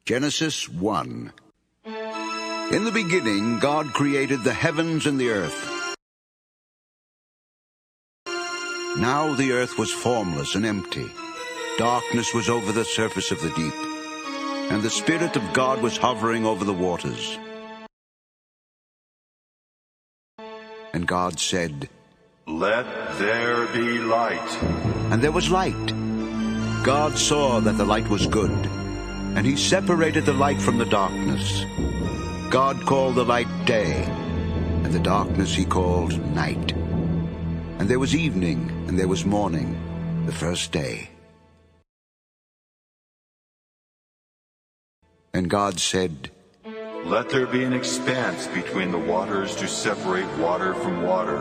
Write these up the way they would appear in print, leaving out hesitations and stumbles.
Genesis 1. In the beginning, God created the heavens and the earth. Now the earth was formless and empty. Darkness was over the surface of the deep, and the Spirit of God was hovering over the waters. And God said, "Let there be light." And there was light. God saw that the light was good, and he separated the light from the darkness. God called the light day, and the darkness he called night. And there was evening, and there was morning, the first day. And God said, "Let there be an expanse between the waters to separate water from water."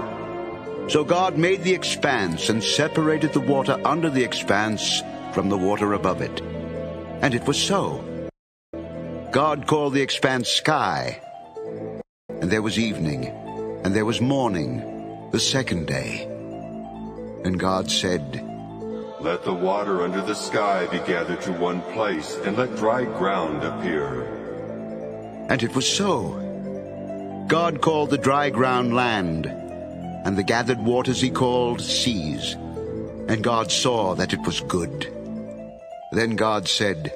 So God made the expanse and separated the water under the expanse from the water above it. And it was so. God called the expanse sky. And there was evening, and there was morning, the second day. And God said, "Let the water under the sky be gathered to one place, and let dry ground appear." And it was so. God called the dry ground land, and the gathered waters he called seas. And God saw that it was good. Then God said,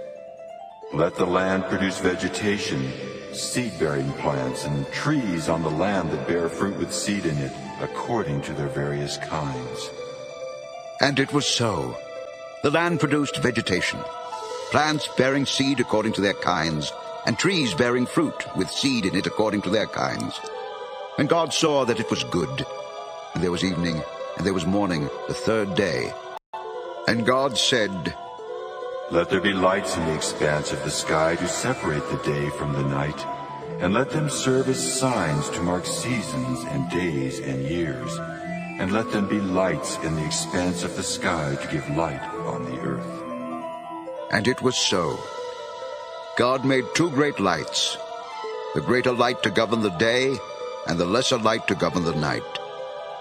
"Let the land produce vegetation, seed-bearing plants, and trees on the land that bear fruit with seed in it, according to their various kinds." And it was so. The land produced vegetation, plants bearing seed according to their kinds, and trees bearing fruit with seed in it according to their kinds. And God saw that it was good. And there was evening, and there was morning, the third day. And God said, "Let there be lights in the expanse of the sky to separate the day from the night, and let them serve as signs to mark seasons and days and years. And let them be lights in the expanse of the sky to give light on the earth." And it was so. God made two great lights, the greater light to govern the day, and the lesser light to govern the night.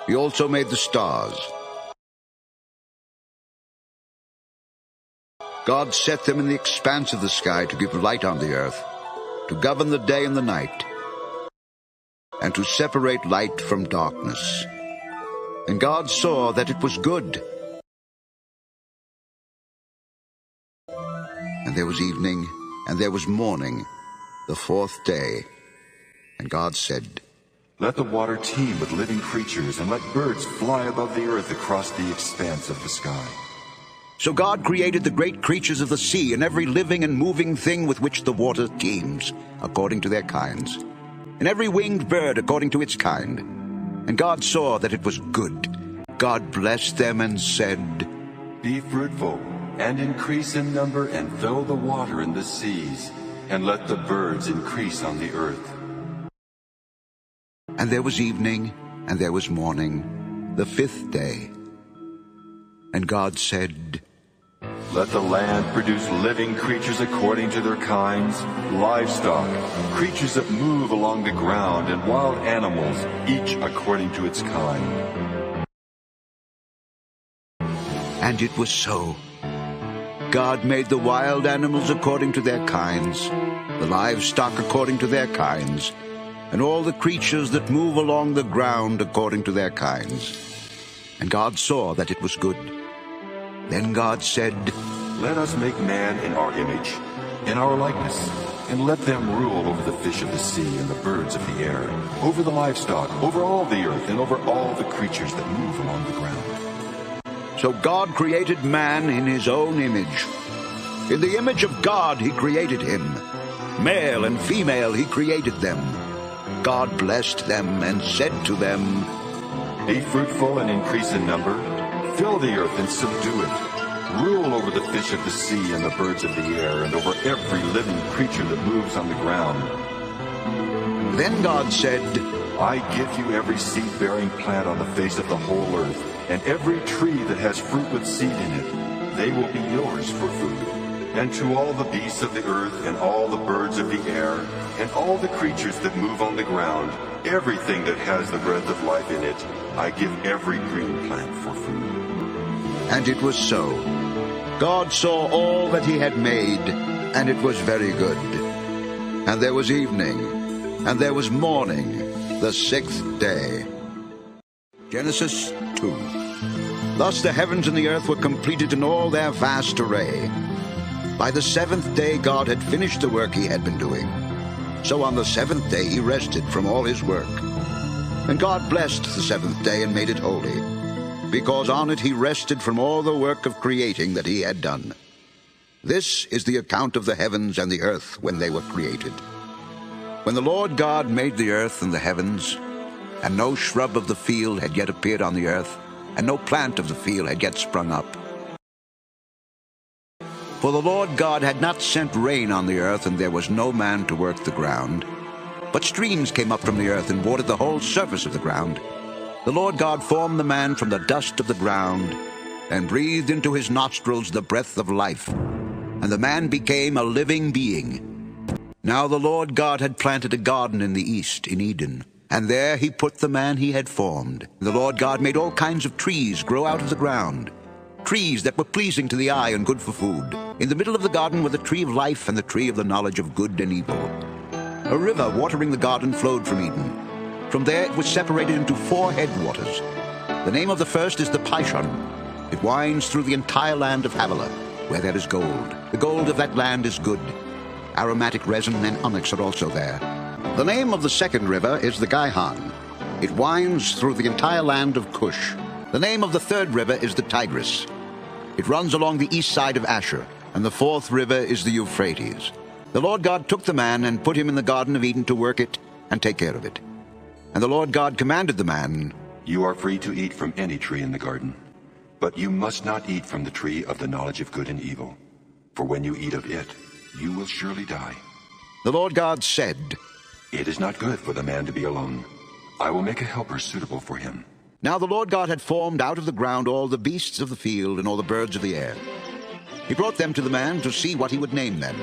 He also made the stars. God set them in the expanse of the sky to give light on the earth, to govern the day and the night, and to separate light from darkness. And God saw that it was good. And there was evening, and there was morning, the fourth day. And God said, "Let the water teem with living creatures, and let birds fly above the earth across the expanse of the sky." So God created the great creatures of the sea and every living and moving thing with which the water teems, according to their kinds, and every winged bird according to its kind. And God saw that it was good. God blessed them and said, "Be fruitful, and increase in number, and fill the water in the seas, and let the birds increase on the earth." And there was evening, and there was morning, the fifth day. And God said, "Let the land produce living creatures according to their kinds, livestock, creatures that move along the ground, and wild animals, each according to its kind." And it was so. God made the wild animals according to their kinds, the livestock according to their kinds, and all the creatures that move along the ground according to their kinds. And God saw that it was good. Then God said, "Let us make man in our image, in our likeness, and let them rule over the fish of the sea and the birds of the air, over the livestock, over all the earth, and over all the creatures that move along the ground." So God created man in his own image. In the image of God he created him. Male and female he created them. God blessed them and said to them, "Be fruitful and increase in number. Fill the earth and subdue it. Rule over the fish of the sea and the birds of the air, and over every living creature that moves on the ground." Then God said, "I give you every seed-bearing plant on the face of the whole earth, and every tree that has fruit with seed in it. They will be yours for food. And to all the beasts of the earth, and all the birds of the air, and all the creatures that move on the ground, everything that has the breath of life in it, I give every green plant for food." And it was so. God saw all that he had made, And it was very good. And there was evening, and there was morning, the sixth day. Genesis 2. Thus the heavens and the earth were completed in all their vast array. By the seventh day God had finished the work he had been doing. So on the seventh day he rested from all his work. And God blessed the seventh day and made it holy, because on it he rested from all the work of creating that he had done. This is the account of the heavens and the earth when they were created. When the Lord God made the earth and the heavens, and no shrub of the field had yet appeared on the earth, and no plant of the field had yet sprung up. For the Lord God had not sent rain on the earth, and there was no man to work the ground. But streams came up from the earth and watered the whole surface of the ground. The Lord God formed the man from the dust of the ground, and breathed into his nostrils the breath of life. And the man became a living being. Now the Lord God had planted a garden in the east, in Eden, and there he put the man he had formed. The Lord God made all kinds of trees grow out of the ground, trees that were pleasing to the eye and good for food. In the middle of the garden were the tree of life and the tree of the knowledge of good and evil. A river watering the garden flowed from Eden. From there it was separated into 4 headwaters. The name of the first is the Pishon. It winds through the entire land of Havilah, where there is gold. The gold of that land is good. Aromatic resin and onyx are also there. The name of the second river is the Gihon. It winds through the entire land of Cush. The name of the third river is the Tigris. It runs along the east side of Asher, and the fourth river is the Euphrates. The Lord God took the man and put him in the Garden of Eden to work it and take care of it. And the Lord God commanded the man, You are free to eat from any tree in the garden, but you must not eat from the tree of the knowledge of good and evil, for when you eat of it, you will surely die. The Lord God said, It is not good for the man to be alone. I will make a helper suitable for him. Now the Lord God had formed out of the ground all the beasts of the field and all the birds of the air. He brought them to the man to see what he would name them.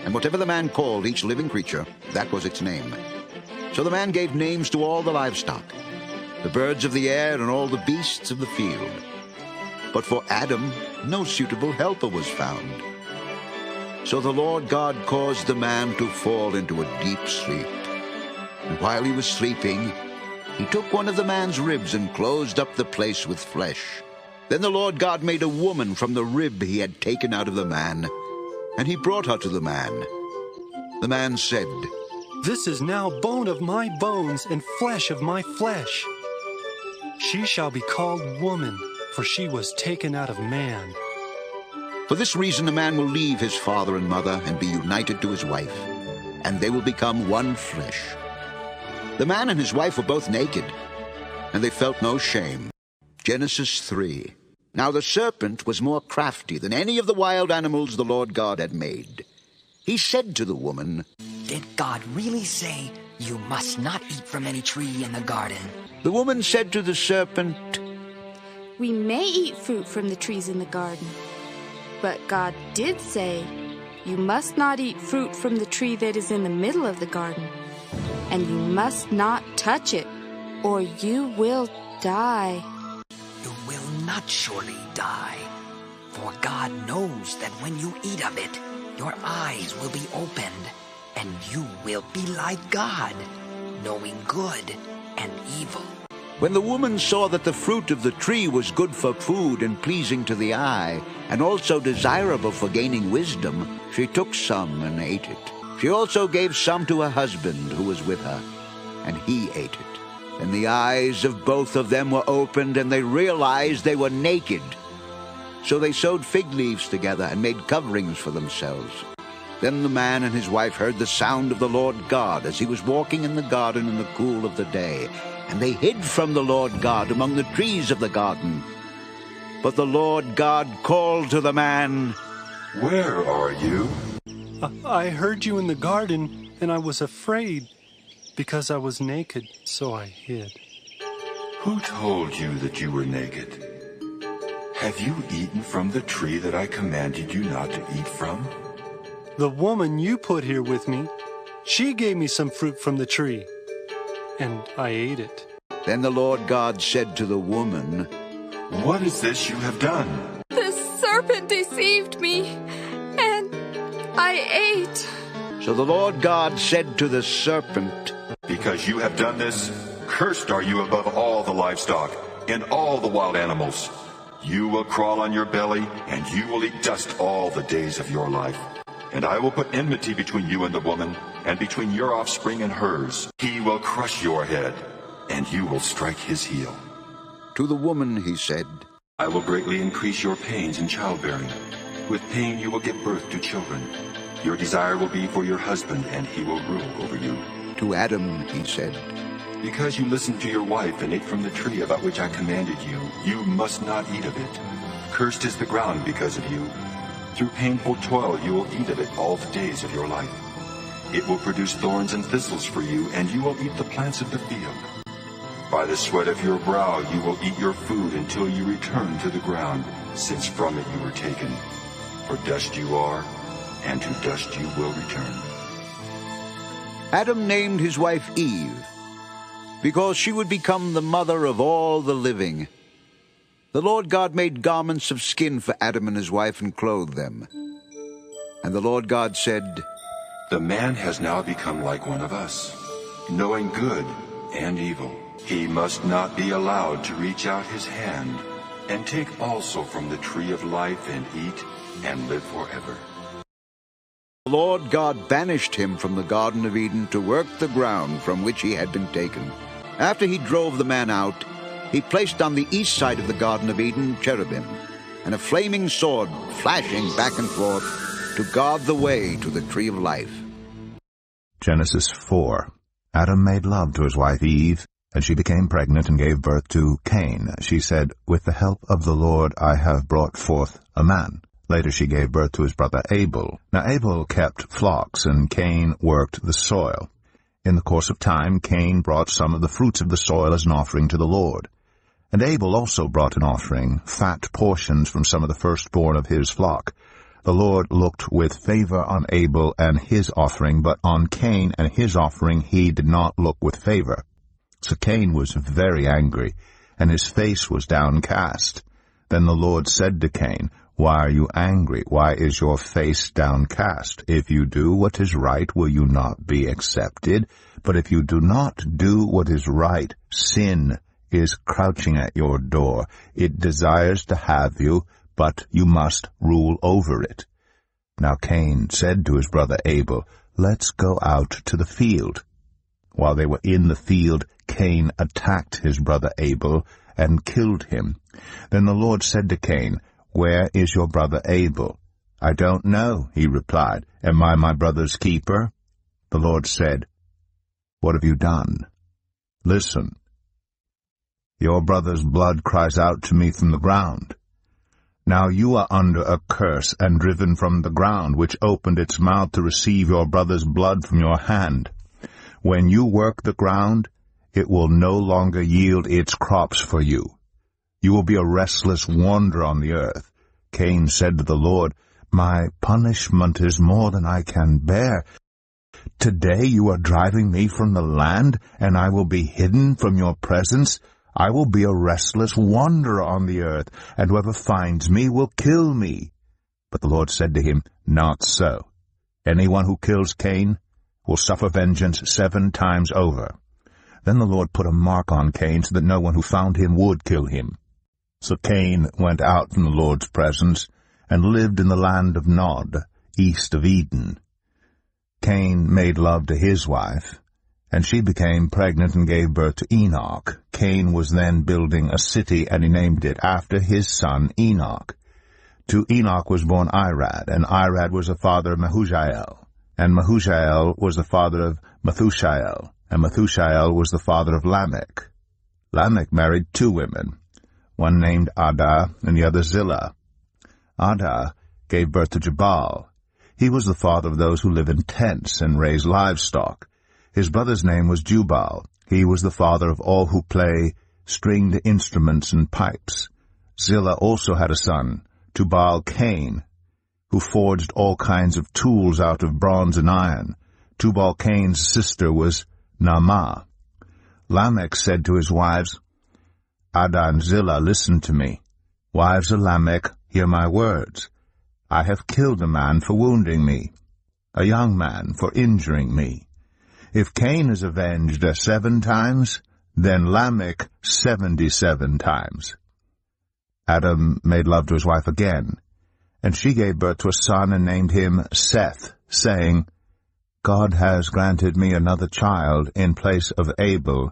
And whatever the man called each living creature, that was its name. So the man gave names to all the livestock, the birds of the air and all the beasts of the field. But for Adam no suitable helper was found. So the Lord God caused the man to fall into a deep sleep. And while he was sleeping, he took one of the man's ribs and closed up the place with flesh. Then the Lord God made a woman from the rib he had taken out of the man, and he brought her to the man. The man said, This is now bone of my bones and flesh of my flesh. She shall be called woman, for she was taken out of man. For this reason a man will leave his father and mother and be united to his wife, and they will become one flesh. The man and his wife were both naked, and they felt no shame. Genesis 3. Now the serpent was more crafty than any of the wild animals the Lord God had made. He said to the woman, Did God really say, You must not eat from any tree in the garden? The woman said to the serpent, We may eat fruit from the trees in the garden, but God did say, You must not eat fruit from the tree that is in the middle of the garden, and you must not touch it, or you will die. You will not surely die, for God knows that when you eat of it, your eyes will be opened, and you will be like God, knowing good and evil. When the woman saw that the fruit of the tree was good for food and pleasing to the eye, and also desirable for gaining wisdom, she took some and ate it. She also gave some to her husband who was with her, and he ate it. And the eyes of both of them were opened, and they realized they were naked. So they sewed fig leaves together and made coverings for themselves. Then the man and his wife heard the sound of the Lord God as he was walking in the garden in the cool of the day. And they hid from the Lord God among the trees of the garden. But the Lord God called to the man, Where are you? I heard you in the garden, and I was afraid, because I was naked, so I hid. Who told you that you were naked? Have you eaten from the tree that I commanded you not to eat from? The woman you put here with me, she gave me some fruit from the tree, and I ate it. Then the Lord God said to the woman, What is this you have done? The serpent deceived me, and I ate. So the Lord God said to the serpent, Because you have done this, cursed are you above all the livestock and all the wild animals. You will crawl on your belly, and you will eat dust all the days of your life. And I will put enmity between you and the woman, and between your offspring and hers. He will crush your head, and you will strike his heel. To the woman he said, I will greatly increase your pains in childbearing. With pain you will give birth to children. Your desire will be for your husband, and he will rule over you. To Adam he said, Because you listened to your wife and ate from the tree about which I commanded you, you must not eat of it. Cursed is the ground because of you. Through painful toil you will eat of it all the days of your life. It will produce thorns and thistles for you, and you will eat the plants of the field. By the sweat of your brow you will eat your food until you return to the ground, since from it you were taken. For dust you are, and to dust you will return. Adam named his wife Eve, because she would become the mother of all the living. The Lord God made garments of skin for Adam and his wife and clothed them. And the Lord God said, The man has now become like one of us, knowing good and evil. He must not be allowed to reach out his hand and take also from the tree of life and eat and live forever. The Lord God banished him from the Garden of Eden to work the ground from which he had been taken. After he drove the man out, he placed on the east side of the Garden of Eden cherubim, and a flaming sword flashing back and forth to guard the way to the tree of life. Genesis 4. Adam made love to his wife Eve, and she became pregnant and gave birth to Cain. She said, With the help of the Lord I have brought forth a man. Later she gave birth to his brother Abel. Now Abel kept flocks, and Cain worked the soil. In the course of time, Cain brought some of the fruits of the soil as an offering to the Lord. And Abel also brought an offering, fat portions from some of the firstborn of his flock. The Lord looked with favor on Abel and his offering, but on Cain and his offering he did not look with favor. So Cain was very angry, and his face was downcast. Then the Lord said to Cain, Why are you angry? Why is your face downcast? If you do what is right, will you not be accepted? But if you do not do what is right, sin is crouching at your door. It desires to have you, but you must rule over it. Now Cain said to his brother Abel, Let's go out to the field. While they were in the field, Cain attacked his brother Abel and killed him. Then the Lord said to Cain, Where is your brother Abel? I don't know, he replied. Am I my brother's keeper? The Lord said, What have you done? Listen. Your brother's blood cries out to me from the ground. Now you are under a curse and driven from the ground, which opened its mouth to receive your brother's blood from your hand. When you work the ground, it will no longer yield its crops for you. You will be a restless wanderer on the earth. Cain said to the Lord, My punishment is more than I can bear. Today you are driving me from the land, and I will be hidden from your presence. I will be a restless wanderer on the earth, and whoever finds me will kill me. But the Lord said to him, Not so. Anyone who kills Cain will suffer vengeance 7 times over. Then the Lord put a mark on Cain so that no one who found him would kill him. So Cain went out from the Lord's presence and lived in the land of Nod, east of Eden. Cain made love to his wife, and she became pregnant and gave birth to Enoch. Cain was then building a city, and he named it after his son Enoch. To Enoch was born Irad, and Irad was the father of Mehujael, and Mehujael was the father of Methushael, and Methushael was the father of Lamech. Lamech married 2 women, one named Adah and the other Zillah. Adah gave birth to Jabal. He was the father of those who live in tents and raise livestock. His brother's name was Jubal. He was the father of all who play stringed instruments and pipes. Zillah also had a son, Tubal-Cain, who forged all kinds of tools out of bronze and iron. Tubal-Cain's sister was Naamah. Lamech said to his wives, Adah and Zillah, listen to me. Wives of Lamech, hear my words. I have killed a man for wounding me. a young man, for injuring me. If Cain is avenged 7 times, then Lamech 77 times. Adam made love to his wife again, and she gave birth to a son and named him Seth, saying, God has granted me another child in place of Abel,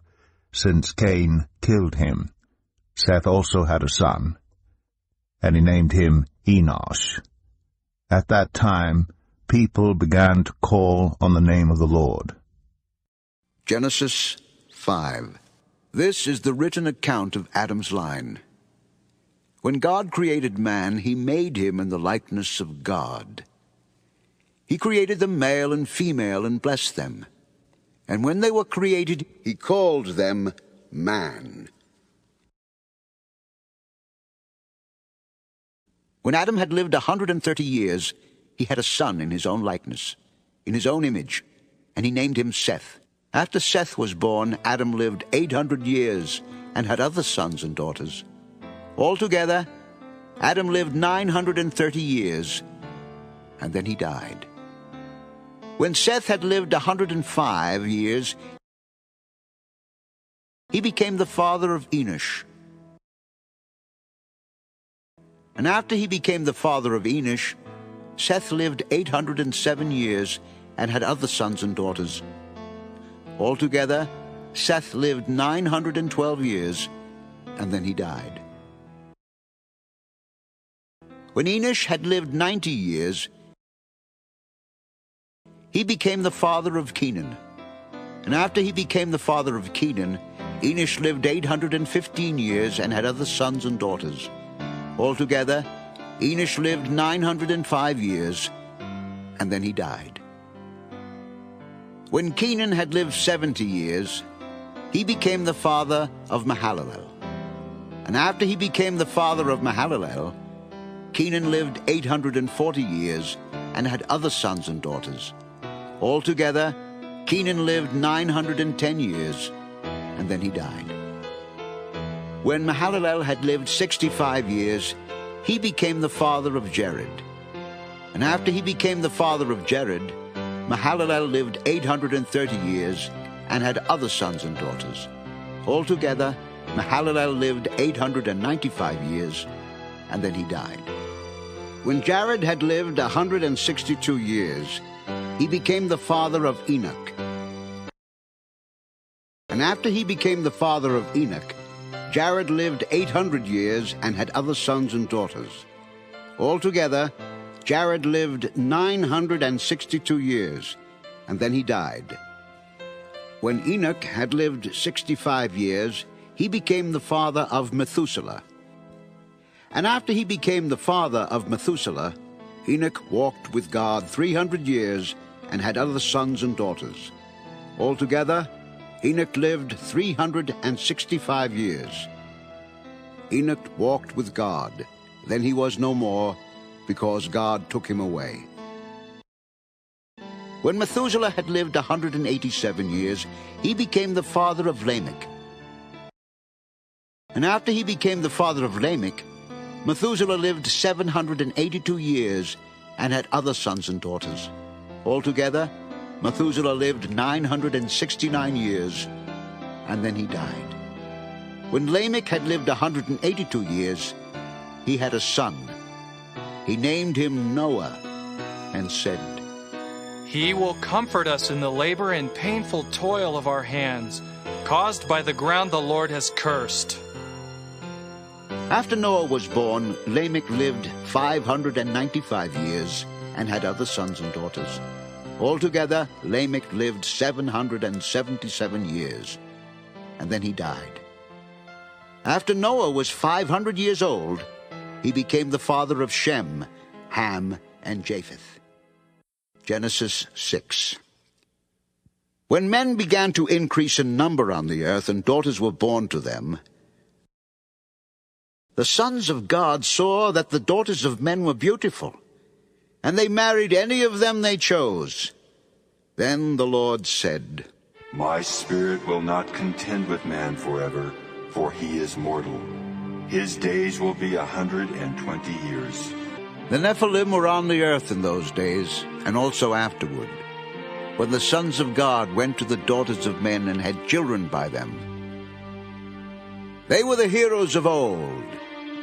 since Cain killed him. Seth also had a son, and he named him Enosh. At that time, people began to call on the name of the Lord. Genesis 5. This is the written account of Adam's line. When God created man, he made him in the likeness of God. He created them male and female and blessed them. And when they were created, he called them man. When Adam had lived 130 years, he had a son in his own likeness, in his own image, and he named him Seth. After Seth was born, Adam lived 800 years and had other sons and daughters. Altogether, Adam lived 930 years, and then he died. When Seth had lived 105 years, he became the father of Enosh. And after he became the father of Enosh, Seth lived 807 years and had other sons and daughters. Altogether, Seth lived 912 years, and then he died. When Enosh had lived 90 years, he became the father of Kenan. And after he became the father of Kenan, Enosh lived 815 years and had other sons and daughters. Altogether, Enosh lived 905 years, and then he died. When Kenan had lived 70 years, he became the father of Mahalalel. And after he became the father of Mahalalel, Kenan lived 840 years and had other sons and daughters. Altogether, Kenan lived 910 years, and then he died. When Mahalalel had lived 65 years, he became the father of Jared. And after he became the father of Jared, Mahalalel lived 830 years and had other sons and daughters. Altogether, Mahalalel lived 895 years, and then he died. When Jared had lived 162 years, he became the father of Enoch. And after he became the father of Enoch, Jared lived 800 years and had other sons and daughters. Altogether, Jared lived 962 years, and then he died. When Enoch had lived 65 years, he became the father of Methuselah. And after he became the father of Methuselah, Enoch walked with God 300 years and had other sons and daughters. Altogether, Enoch lived 365 years. Enoch walked with God. Then he was no more, because God took him away. When Methuselah had lived 187 years, he became the father of Lamech. And after he became the father of Lamech, Methuselah lived 782 years and had other sons and daughters. Altogether, Methuselah lived 969 years, and then he died. When Lamech had lived 182 years, he had a son. He named him Noah, and said, He will comfort us in the labor and painful toil of our hands, caused by the ground the Lord has cursed. After Noah was born, Lamech lived 595 years and had other sons and daughters. Altogether, Lamech lived 777 years, and then he died. After Noah was 500 years old, he became the father of Shem, Ham, and Japheth. Genesis 6. When men began to increase in number on the earth and daughters were born to them, the sons of God saw that the daughters of men were beautiful, and they married any of them they chose. Then the Lord said, My spirit will not contend with man forever, for he is mortal. His days will be 120 years. The Nephilim were on the earth in those days, and also afterward, when the sons of God went to the daughters of men and had children by them. They were the heroes of old,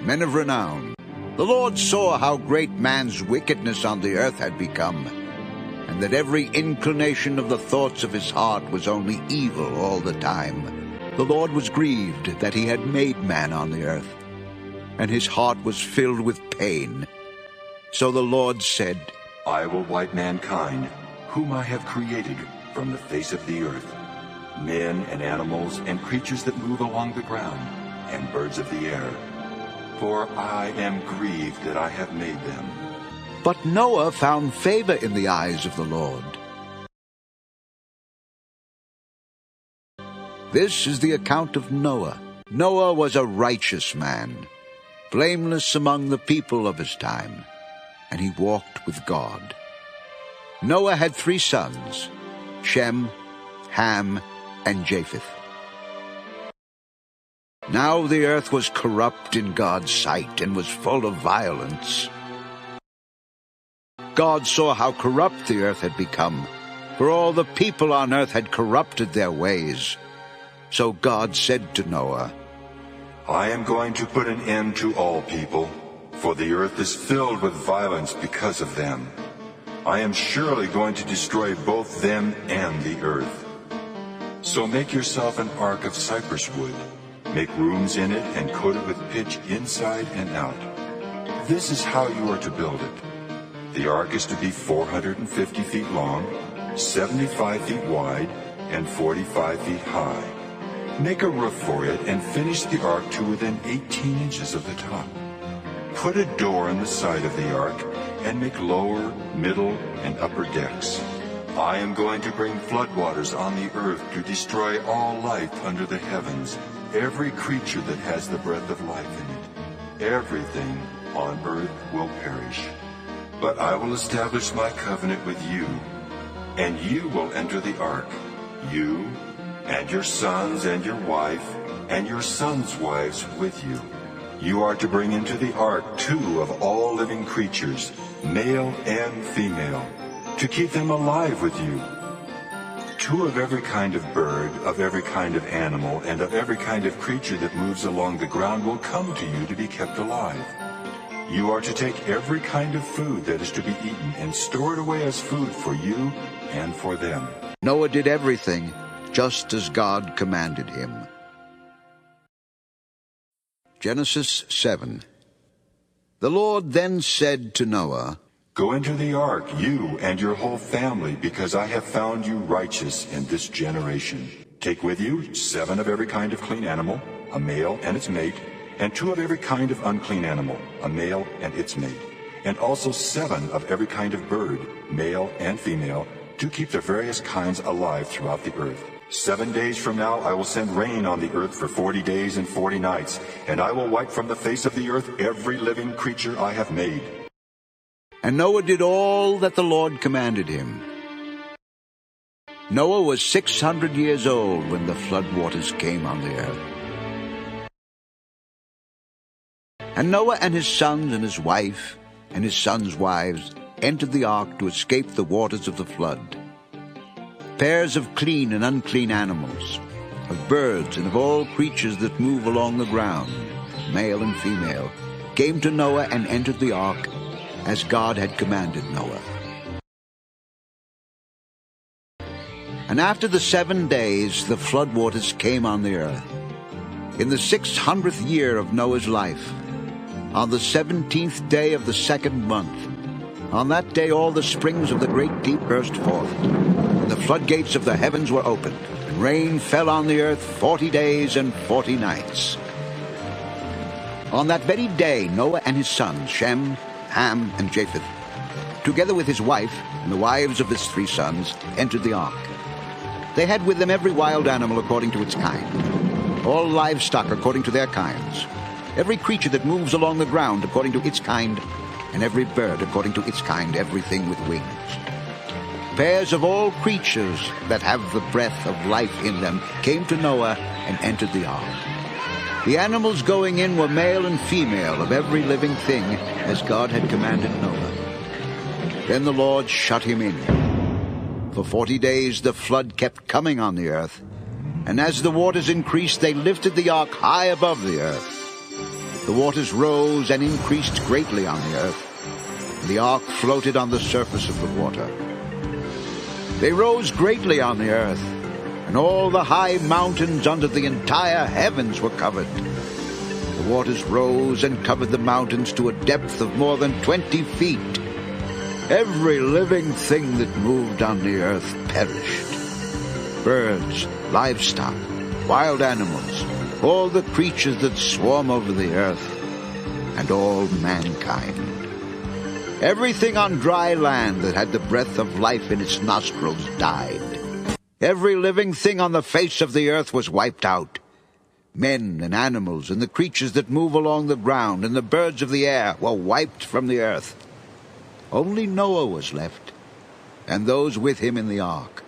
men of renown. The Lord saw how great man's wickedness on the earth had become, and that every inclination of the thoughts of his heart was only evil all the time. The Lord was grieved that he had made man on the earth, and his heart was filled with pain. So the Lord said, I will wipe mankind, whom I have created, from the face of the earth, men and animals and creatures that move along the ground, and birds of the air. For I am grieved that I have made them. But Noah found favor in the eyes of the Lord. This is the account of Noah. Noah was a righteous man, blameless among the people of his time, and he walked with God. Noah had 3 sons, Shem, Ham, and Japheth. Now the earth was corrupt in God's sight and was full of violence. God saw how corrupt the earth had become, for all the people on earth had corrupted their ways. So God said to Noah, I am going to put an end to all people, for the earth is filled with violence because of them. I am surely going to destroy both them and the earth. So make yourself an ark of cypress wood. Make rooms in it and coat it with pitch inside and out. This is how you are to build it. The ark is to be 450 feet long, 75 feet wide, and 45 feet high. Make a roof for it and finish the ark to within 18 inches of the top. Put a door in the side of the ark and make lower, middle, and upper decks. I am going to bring floodwaters on the earth to destroy all life under the heavens, every creature that has the breath of life in it. Everything on earth will perish. But I will establish my covenant with you, and you will enter the ark, you and your sons and your wife and your sons' wives with you. You are to bring into the ark 2 of all living creatures, male and female, to keep them alive with you. 2 of every kind of bird, of every kind of animal, and of every kind of creature that moves along the ground will come to you to be kept alive. You are to take every kind of food that is to be eaten and store it away as food for you and for them. Noah did everything just as God commanded him. Genesis 7. The Lord then said to Noah, Go into the ark, you and your whole family, because I have found you righteous in this generation. Take with you 7 of every kind of clean animal, a male and its mate, and 2 of every kind of unclean animal, a male and its mate, and also 7 of every kind of bird, male and female, to keep the various kinds alive throughout the earth. 7 days from now I will send rain on the earth for 40 days and 40 nights, and I will wipe from the face of the earth every living creature I have made. And Noah did all that the Lord commanded him. Noah was 600 years old when the floodwaters came on the earth. And Noah and his sons and his wife and his sons' wives entered the ark to escape the waters of the flood. Pairs of clean and unclean animals, of birds and of all creatures that move along the ground, male and female, came to Noah and entered the ark as God had commanded Noah. And after the 7 days the floodwaters came on the earth. In the 600th year of Noah's life, on the 17th day of the 2nd month, on that day all the springs of the great deep burst forth, and the floodgates of the heavens were opened, and rain fell on the earth 40 days and 40 nights. On that very day Noah and his sons, Shem, Ham, and Japheth, together with his wife and the wives of his 3 sons, entered the ark. They had with them every wild animal according to its kind, all livestock according to their kinds, every creature that moves along the ground according to its kind, and every bird according to its kind, everything with wings. Pairs of all creatures that have the breath of life in them came to Noah and entered the ark. The animals going in were male and female of every living thing, as God had commanded Noah. Then the Lord shut him in. For 40 days the flood kept coming on the earth, and as the waters increased, they lifted the ark high above the earth. The waters rose and increased greatly on the earth, and the ark floated on the surface of the water. They rose greatly on the earth, and all the high mountains under the entire heavens were covered. The waters rose and covered the mountains to a depth of more than 20 feet. Every living thing that moved on the earth perished. Birds, livestock, wild animals, all the creatures that swarm over the earth, and all mankind. Everything on dry land that had the breath of life in its nostrils died. Every living thing on the face of the earth was wiped out. Men and animals and the creatures that move along the ground and the birds of the air were wiped from the earth. Only Noah was left, and those with him in the ark.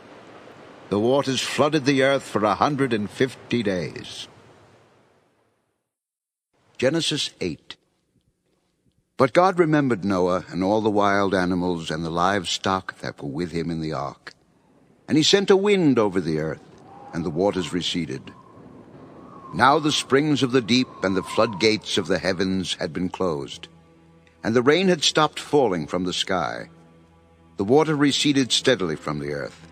The waters flooded the earth for 150 days. Genesis 8. But God remembered Noah and all the wild animals and the livestock that were with him in the ark. And he sent a wind over the earth, and the waters receded. Now the springs of the deep and the floodgates of the heavens had been closed, and the rain had stopped falling from the sky. The water receded steadily from the earth.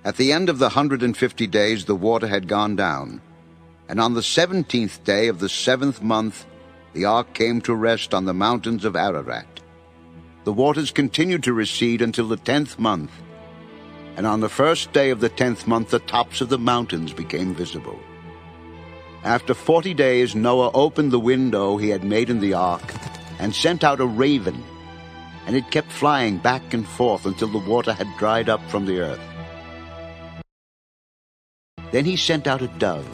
At the end of the 150 days the water had gone down, and on the 17th day of the 7th month the ark came to rest on the mountains of Ararat. The waters continued to recede until the 10th month, and on the first day of the 10th month the tops of the mountains became visible. After 40 days Noah opened the window he had made in the ark and sent out a raven, and it kept flying back and forth until the water had dried up from the earth. Then he sent out a dove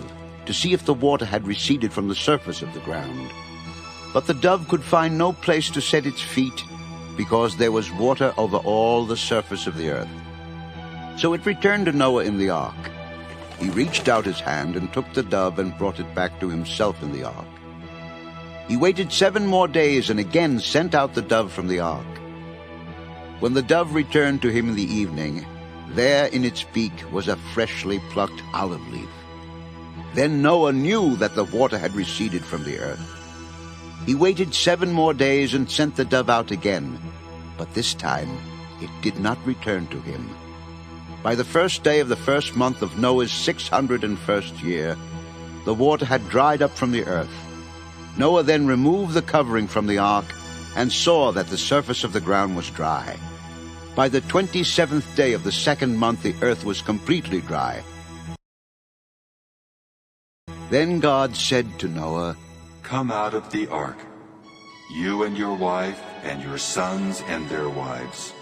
to see if the water had receded from the surface of the ground. But the dove could find no place to set its feet, because there was water over all the surface of the earth. So it returned to Noah in the ark. He reached out his hand and took the dove and brought it back to himself in the ark. He waited 7 more days and again sent out the dove from the ark. When the dove returned to him in the evening, there in its beak was a freshly plucked olive leaf. Then Noah knew that the water had receded from the earth. He waited 7 more days and sent the dove out again, but this time it did not return to him. By the first day of the 1st month of Noah's 601st year, the water had dried up from the earth. Noah then removed the covering from the ark and saw that the surface of the ground was dry. By the 27th day of the 2nd month the earth was completely dry. Then God said to Noah, "Come out of the ark, you and your wife and your sons and their wives.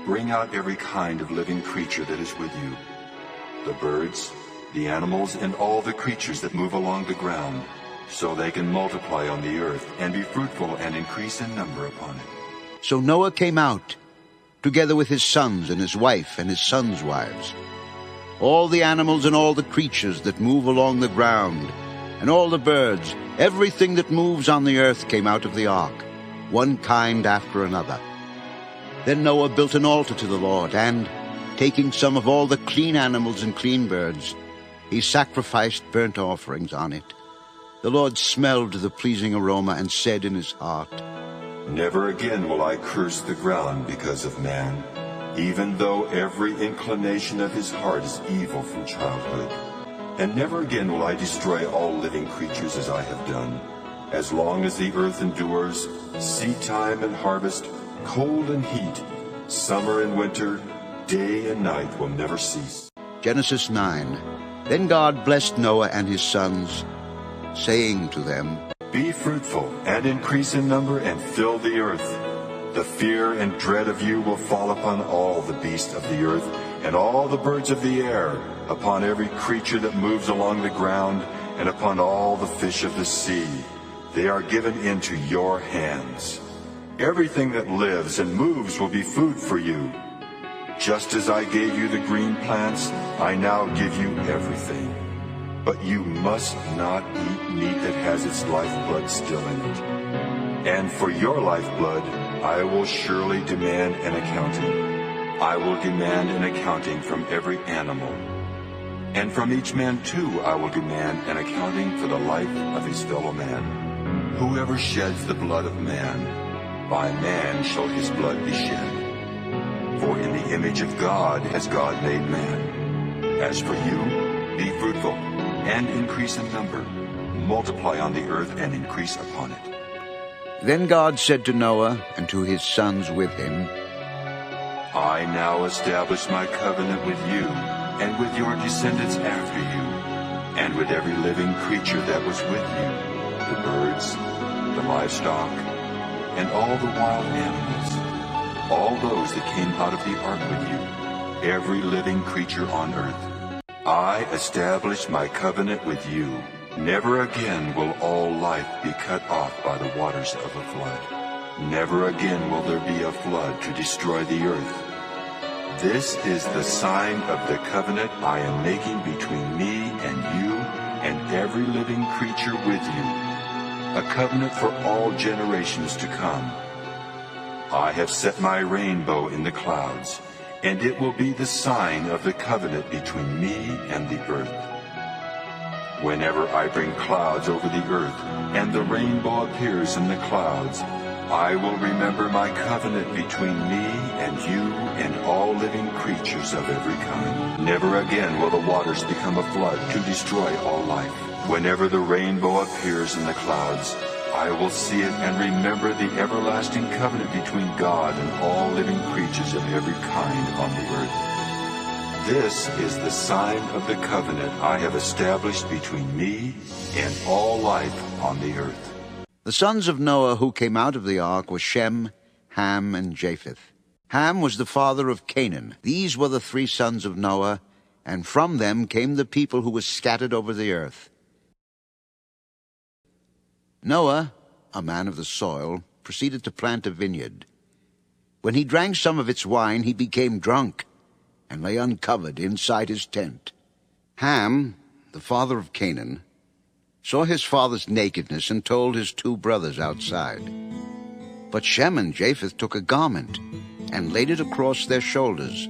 Bring out every kind of living creature that is with you, the birds, the animals, and all the creatures that move along the ground, so they can multiply on the earth and be fruitful and increase in number upon it." So Noah came out, together with his sons and his wife and his sons' wives. All the animals and all the creatures that move along the ground, and all the birds, everything that moves on the earth came out of the ark, one kind after another. Then Noah built an altar to the Lord, and, taking some of all the clean animals and clean birds, he sacrificed burnt offerings on it. The Lord smelled the pleasing aroma and said in his heart, "Never again will I curse the ground because of man, even though every inclination of his heart is evil from childhood. And never again will I destroy all living creatures as I have done. As long as the earth endures, seed time and harvest, cold and heat, summer and winter, day and night will never cease." Genesis 9. Then God blessed Noah and his sons, saying to them, "Be fruitful and increase in number and fill the earth. The fear and dread of you will fall upon all the beasts of the earth and all the birds of the air, upon every creature that moves along the ground, and upon all the fish of the sea. They are given into your hands. Everything that lives and moves will be food for you. Just as I gave you the green plants, I now give you everything. But you must not eat meat that has its lifeblood still in it. And for your lifeblood, I will surely demand an accounting. I will demand an accounting from every animal. And from each man too I will demand an accounting for the life of his fellow man. Whoever sheds the blood of man, by man shall his blood be shed. For in the image of God has God made man. As for you, be fruitful, and increase in number. Multiply on the earth and increase upon it. Then God said to Noah and to his sons with him, I now establish my covenant with you, and with your descendants after you, and with every living creature that was with you, the birds, the livestock, and all the wild animals, all those that came out of the ark with you, every living creature on earth. I establish my covenant with you. Never again will all life be cut off by the waters of a flood. Never again will there be a flood to destroy the earth. This is the sign of the covenant I am making between me and you and every living creature with you, a covenant for all generations to come. I have set my rainbow in the clouds, and it will be the sign of the covenant between me and the earth. Whenever I bring clouds over the earth, and the rainbow appears in the clouds, I will remember my covenant between me and you and all living creatures of every kind. Never again will the waters become a flood to destroy all life. Whenever the rainbow appears in the clouds, I will see it and remember the everlasting covenant between God and all living creatures of every kind on the earth. This is the sign of the covenant I have established between me and all life on the earth. The sons of Noah who came out of the ark were Shem, Ham, and Japheth. Ham was the father of Canaan. These were the three sons of Noah, and from them came the people who were scattered over the earth. Noah, a man of the soil, proceeded to plant a vineyard. When he drank some of its wine, he became drunk and lay uncovered inside his tent. Ham, the father of Canaan, saw his father's nakedness and told his two brothers outside. But Shem and Japheth took a garment and laid it across their shoulders.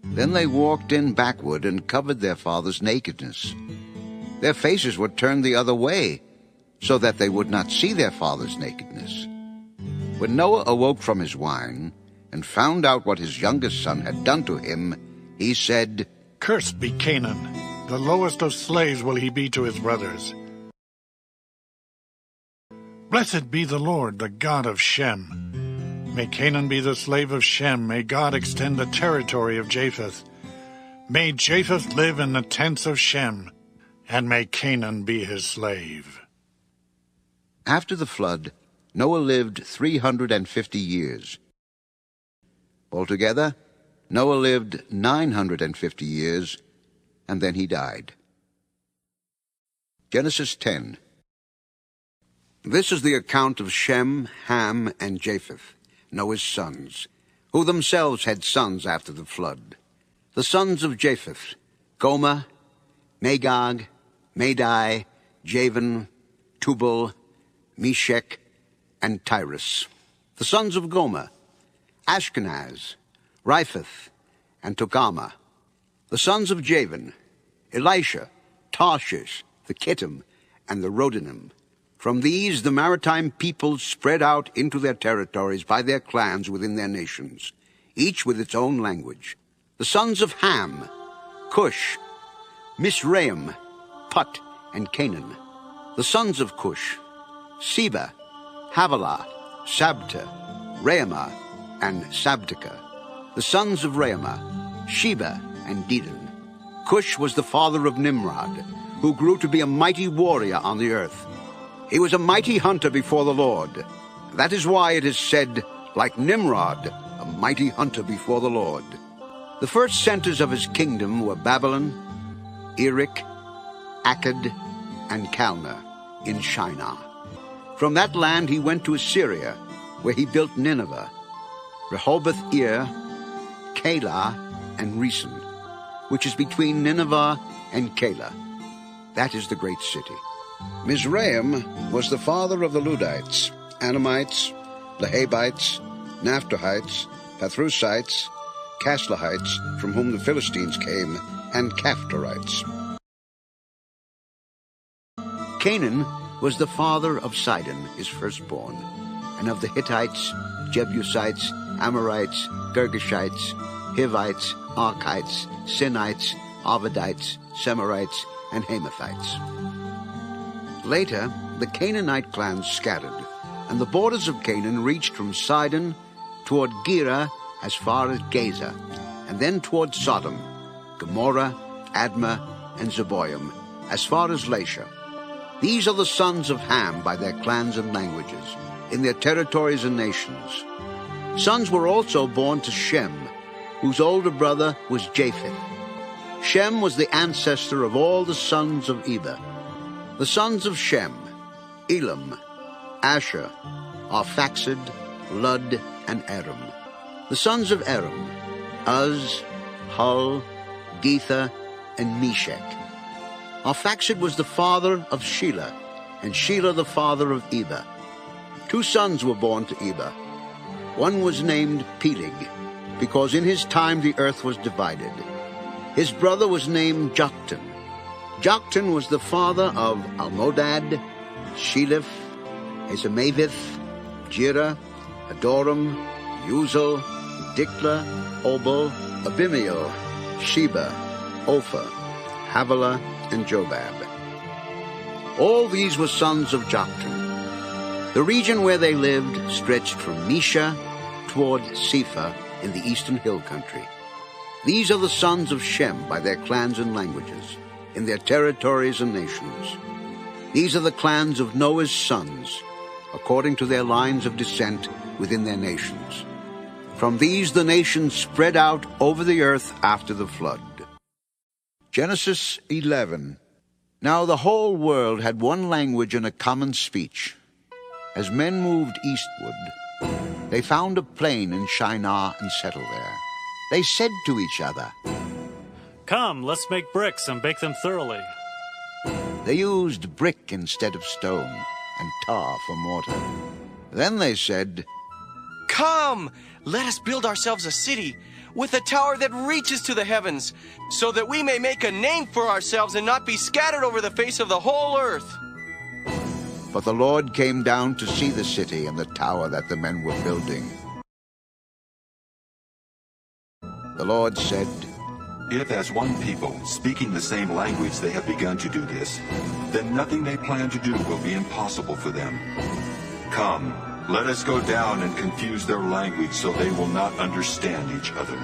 Then they walked in backward and covered their father's nakedness. Their faces were turned the other way, so that they would not see their father's nakedness. When Noah awoke from his wine and found out what his youngest son had done to him, he said, Cursed be Canaan. The lowest of slaves will he be to his brothers. Blessed be the Lord, the God of Shem. May Canaan be the slave of Shem. May God extend the territory of Japheth. May Japheth live in the tents of Shem, and may Canaan be his slave. After the flood, Noah lived 350 years. Altogether, Noah lived 950 years, and then he died. Genesis 10. This is the account of Shem, Ham, and Japheth, Noah's sons, who themselves had sons after the flood. The sons of Japheth: Gomer, Magog, Madai, Javan, Tubal, Meshech, and Tyrus. The sons of Gomer: Ashkenaz, Riphath, and Togarmah. The sons of Javan: Elisha, Tarshish, the Kittim, and the Rodanim. From these the maritime peoples spread out into their territories by their clans within their nations, each with its own language. The sons of Ham: Cush, Mizraim, Put, and Canaan. The sons of Cush: Seba, Havilah, Sabta, Raamah, and Sabteka. The sons of Raamah: Sheba and Dedan. Cush was the father of Nimrod, who grew to be a mighty warrior on the earth. He was a mighty hunter before the Lord. That is why it is said, like Nimrod, a mighty hunter before the Lord. The first centers of his kingdom were Babylon, Erech, Akkad, and Calneh in Shinar. From that land he went to Assyria, where he built Nineveh, Rehoboth-ir, Calah, and Resen, which is between Nineveh and Calah. That is the great city. Mizraim was the father of the Ludites, Anamites, Lehabites, Naphtuhites, Pathrusites, Caslahites, from whom the Philistines came, and Caphtorites. Canaan was the father of Sidon, his firstborn, and of the Hittites, Jebusites, Amorites, Girgashites, Hivites, Archites, Sinites, Arvadites, Semarites, and Hamathites. Later, the Canaanite clans scattered, and the borders of Canaan reached from Sidon toward Gerar as far as Gaza, and then toward Sodom, Gomorrah, Admah, and Zeboim, as far as Lasha. These are the sons of Ham by their clans and languages, in their territories and nations. Sons were also born to Shem, whose older brother was Japheth. Shem was the ancestor of all the sons of Eber. The sons of Shem: Elam, Asher, Arphaxad, Lud, and Aram. The sons of Aram: Uz, Hul, Gether, and Meshech. Arphaxad was the father of Shelah, and Shelah the father of Eber. 2 sons were born to Eber. One was named Peleg, because in his time the earth was divided. His brother was named Joktan. Joktan was the father of Almodad, Sheleph, Ezemavith, Jirah, Adoram, Uzal, Dikla, Obal, Abimael, Sheba, Ophir, Havilah, and Jobab. All these were sons of Joktan. The region where they lived stretched from Mesha toward Sephah in the eastern hill country. These are the sons of Shem by their clans and languages, in their territories and nations. These are the clans of Noah's sons, according to their lines of descent within their nations. From these the nations spread out over the earth after the flood. Genesis 11. Now the whole world had one language and a common speech. As men moved eastward, they found a plain in Shinar and settled there. They said to each other, "Come, let's make bricks and bake them thoroughly." They used brick instead of stone, and tar for mortar. Then they said, "Come, let us build ourselves a city with a tower that reaches to the heavens, so that we may make a name for ourselves and not be scattered over the face of the whole earth." But the Lord came down to see the city and the tower that the men were building. The Lord said, If as one people, speaking the same language, they have begun to do this, then nothing they plan to do will be impossible for them. Come, let us go down and confuse their language so they will not understand each other.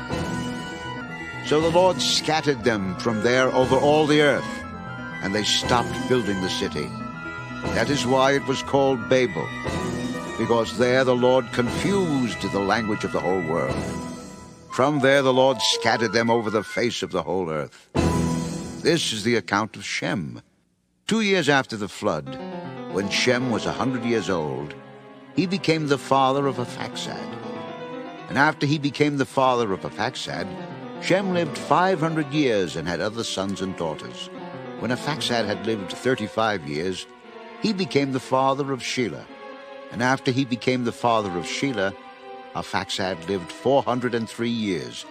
So the Lord scattered them from there over all the earth, and they stopped building the city. That is why it was called Babel, because there the Lord confused the language of the whole world. From there the Lord scattered them over the face of the whole earth. This is the account of Shem. 2 years after the flood, when Shem was 100 years old, he became the father of Arphaxad. And after he became the father of Arphaxad, Shem lived 500 years and had other sons and daughters. When Arphaxad had lived 35 years, he became the father of Shelah. And after he became the father of Shelah, Arphaxad lived 403 years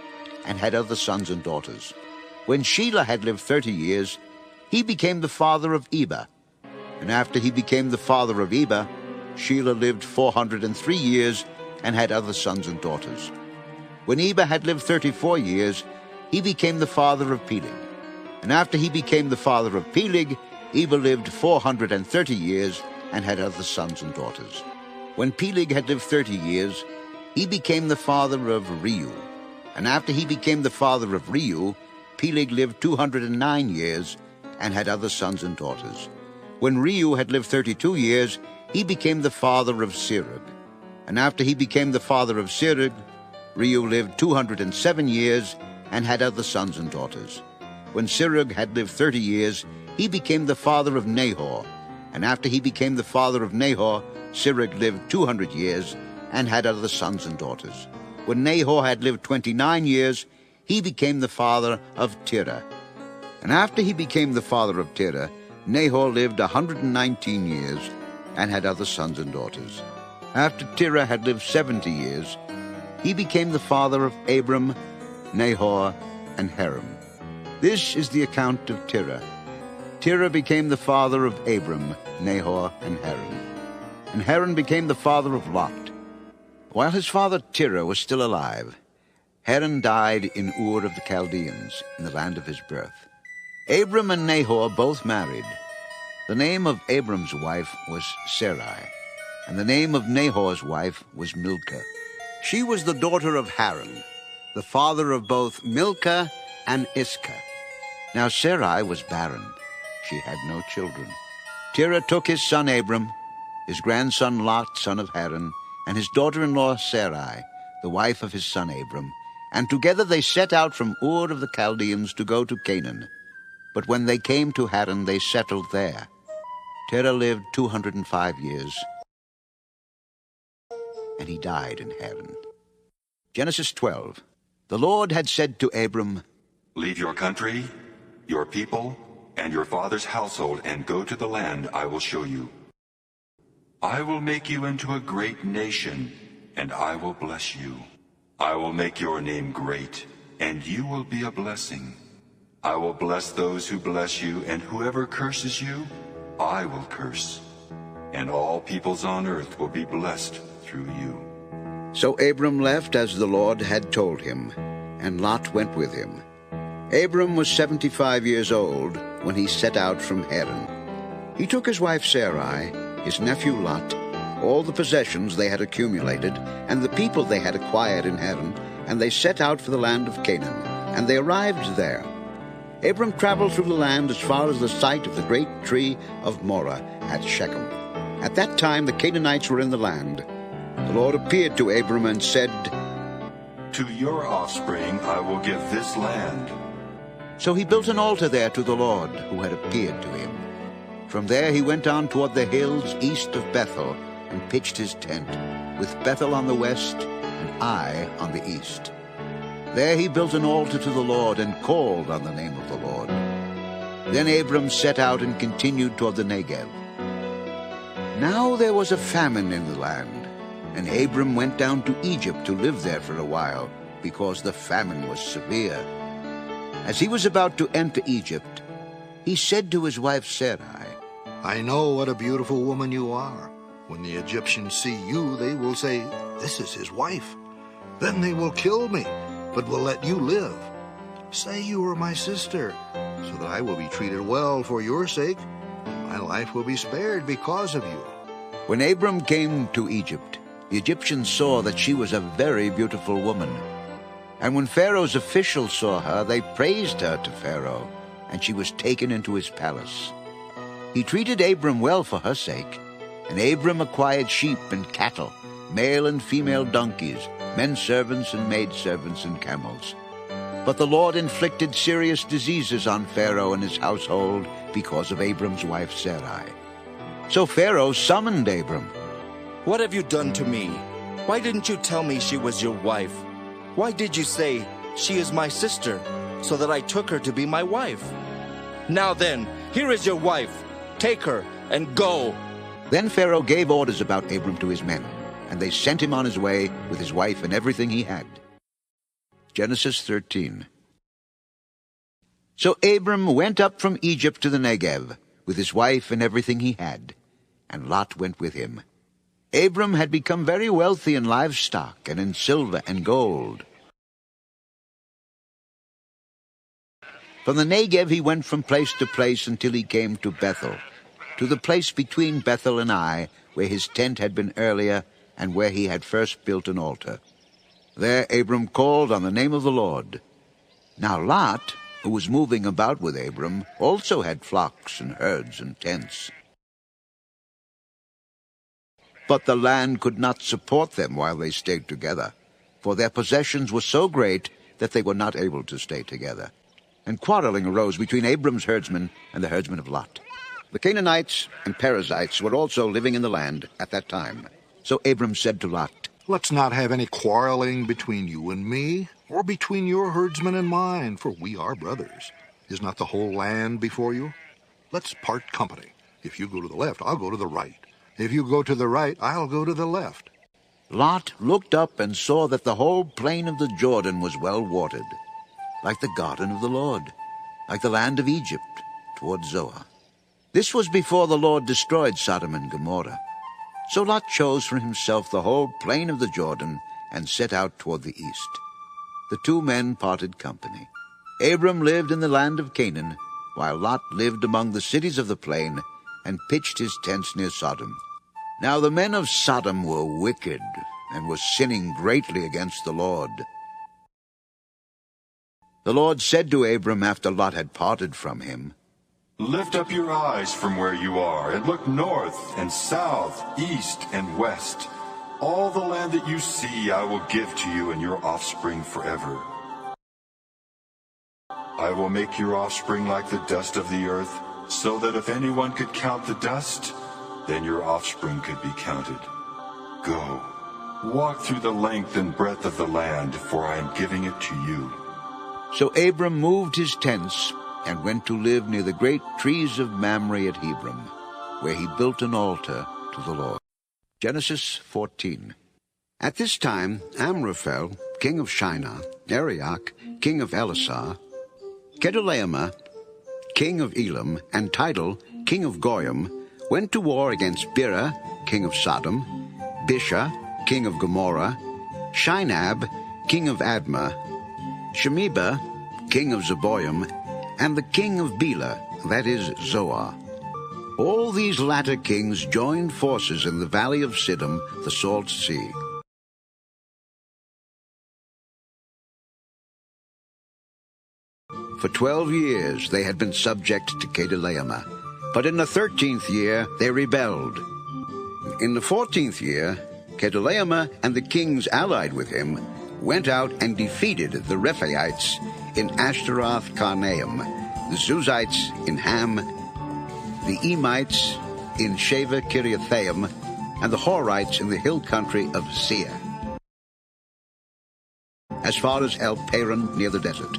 and had other sons and daughters. When Shelah had lived 30 years, he became the father of Eber. And after he became the father of Eber, Shelah lived 403 years and had other sons and daughters. When Eber had lived 34 years, he became the father of Peleg. And after he became the father of Peleg, Eber lived 430 years and had other sons and daughters. When Peleg had lived 30 years, he became the father of Reu. And after he became the father of Reu, Peleg lived 209 years and had other sons and daughters. When Reu had lived 32 years, he became the father of Serug. And after he became the father of Serug, Reu lived 207 years and had other sons and daughters. When Serug had lived 30 years, he became the father of Nahor. And after he became the father of Nahor, Serug lived 200 years and had other sons and daughters. When Nahor had lived 29 years, he became the father of Terah. And after he became the father of Terah, Nahor lived 119 years and had other sons and daughters. After Terah had lived 70 years, he became the father of Abram, Nahor, and Haran. This is the account of Terah. Terah became the father of Abram, Nahor, and Haran. And Haran became the father of Lot. While his father Terah was still alive, Haran died in Ur of the Chaldeans, in the land of his birth. Abram and Nahor both married. The name of Abram's wife was Sarai, and the name of Nahor's wife was Milcah. She was the daughter of Haran, the father of both Milcah and Iscah. Now Sarai was barren. She had no children. Terah took his son Abram, his grandson Lot, son of Haran, and his daughter-in-law Sarai, the wife of his son Abram, and together they set out from Ur of the Chaldeans to go to Canaan. But when they came to Haran, they settled there. Terah lived 205 years, and he died in Haran. Genesis 12. The Lord had said to Abram, Leave your country, your people, and your father's household, and go to the land I will show you. I will make you into a great nation, and I will bless you. I will make your name great, and you will be a blessing. I will bless those who bless you, and whoever curses you, I will curse. And all peoples on earth will be blessed through you. So Abram left as the Lord had told him, and Lot went with him. Abram was 75 years old when he set out from Haran. He took his wife Sarai, his nephew Lot, all the possessions they had accumulated, and the people they had acquired in Haran, and they set out for the land of Canaan, and they arrived there. Abram traveled through the land as far as the site of the great tree of Moreh at Shechem. At that time the Canaanites were in the land. The Lord appeared to Abram and said, To your offspring I will give this land. So he built an altar there to the Lord, who had appeared to him. From there he went on toward the hills east of Bethel, and pitched his tent, with Bethel on the west and Ai on the east. There he built an altar to the Lord, and called on the name of the Lord. Then Abram set out and continued toward the Negev. Now there was a famine in the land, and Abram went down to Egypt to live there for a while, because the famine was severe. As he was about to enter Egypt, he said to his wife Sarai, I know what a beautiful woman you are. When the Egyptians see you, they will say, This is his wife. Then they will kill me, but will let you live. Say you are my sister, so that I will be treated well for your sake. My life will be spared because of you. When Abram came to Egypt, the Egyptians saw that she was a very beautiful woman. And when Pharaoh's officials saw her, they praised her to Pharaoh, and she was taken into his palace. He treated Abram well for her sake, and Abram acquired sheep and cattle, male and female donkeys, men servants and maidservants and camels. But the Lord inflicted serious diseases on Pharaoh and his household because of Abram's wife Sarai. So Pharaoh summoned Abram. What have you done to me? Why didn't you tell me she was your wife? Why did you say, She is my sister, so that I took her to be my wife? Now then, here is your wife. Take her and go. Then Pharaoh gave orders about Abram to his men, and they sent him on his way with his wife and everything he had. Genesis 13. So Abram went up from Egypt to the Negev, with his wife and everything he had, and Lot went with him. Abram had become very wealthy in livestock and in silver and gold. From the Negev he went from place to place until he came to Bethel, to the place between Bethel and Ai, where his tent had been earlier, and where he had first built an altar. There Abram called on the name of the Lord. Now Lot, who was moving about with Abram, also had flocks and herds and tents. But the land could not support them while they stayed together, for their possessions were so great that they were not able to stay together. And quarreling arose between Abram's herdsmen and the herdsmen of Lot. The Canaanites and Perizzites were also living in the land at that time. So Abram said to Lot, Let's not have any quarreling between you and me, or between your herdsmen and mine, for we are brothers. Is not the whole land before you? Let's part company. If you go to the left, I'll go to the right. If you go to the right, I'll go to the left. Lot looked up and saw that the whole plain of the Jordan was well watered, like the garden of the Lord, like the land of Egypt toward Zoar. This was before the Lord destroyed Sodom and Gomorrah. So Lot chose for himself the whole plain of the Jordan and set out toward the east. The two men parted company. Abram lived in the land of Canaan, while Lot lived among the cities of the plain and pitched his tents near Sodom. Now the men of Sodom were wicked and were sinning greatly against the Lord. The Lord said to Abram after Lot had parted from him, Lift up your eyes from where you are and look north and south, east and west. All the land that you see I will give to you and your offspring forever. I will make your offspring like the dust of the earth, so that if anyone could count the dust, then your offspring could be counted. Go, walk through the length and breadth of the land, for I am giving it to you. So Abram moved his tents and went to live near the great trees of Mamre at Hebron, where he built an altar to the Lord. Genesis 14. At this time Amraphel, king of Shinar, Arioch, king of Elasar, Kedorlaomer, king of Elam, and Tidal, king of Goyim, went to war against Bera, king of Sodom, Bisha, king of Gomorrah, Shinab, king of Admah, Shemeba, king of Zeboim, and the king of Bela, that is, Zoar. All these latter kings joined forces in the valley of Siddim, the Salt Sea. For 12 years they had been subject to Kedorlaomer, but in the 13th year they rebelled. In the 14th year, Kedorlaomer and the kings allied with him went out and defeated the Rephaites in Ashtaroth Karnaim, the Zuzites in Ham, the Emites in Sheva Kiriathaim, and the Horites in the hill country of Seir, as far as El Paran near the desert.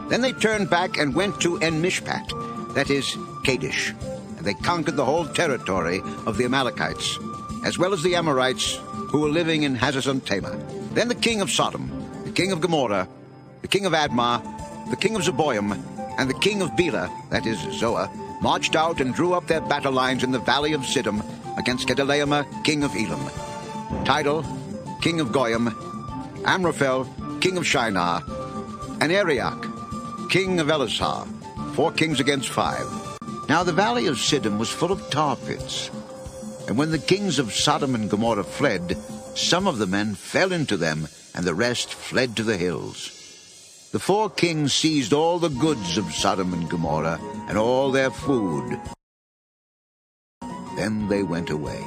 Then they turned back and went to En-Mishpat, that is, Kadesh, and they conquered the whole territory of the Amalekites, as well as the Amorites who were living in Hazazon-Tamar. Then the king of Sodom, the king of Gomorrah, the king of Admah, the king of Zeboim, and the king of Bela, that is, Zoar, marched out and drew up their battle lines in the valley of Siddim against Kedorlaomer, king of Elam, Tidal, king of Goyim, Amraphel, king of Shinar, and Arioch, king of Elasar, 4 kings against 5. Now the valley of Siddim was full of tar pits, and when the kings of Sodom and Gomorrah fled, some of the men fell into them, and the rest fled to the hills. The 4 kings seized all the goods of Sodom and Gomorrah, and all their food. Then they went away.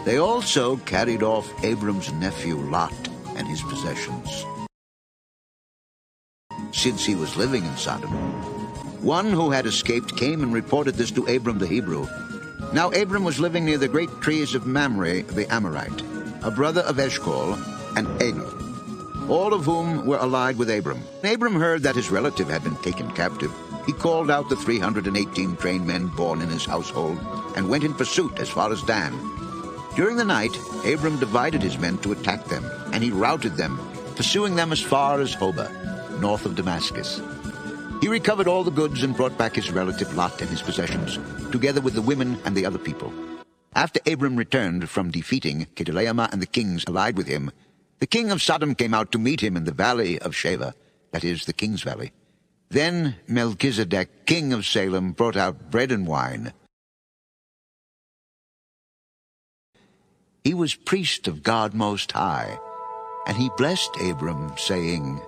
They also carried off Abram's nephew Lot and his possessions, since he was living in Sodom. One who had escaped came and reported this to Abram the Hebrew. Now Abram was living near the great trees of Mamre the Amorite, a brother of Eshcol and Aner, all of whom were allied with Abram. When Abram heard that his relative had been taken captive, he called out the 318 trained men born in his household and went in pursuit as far as Dan. During the night, Abram divided his men to attack them, and he routed them, pursuing them as far as Hobah, north of Damascus. He recovered all the goods and brought back his relative Lot and his possessions, together with the women and the other people. After Abram returned from defeating Kedorlaomer and the kings allied with him, the king of Sodom came out to meet him in the valley of Sheva, that is, the king's valley. Then Melchizedek, king of Salem, brought out bread and wine. He was priest of God Most High, and he blessed Abram, saying,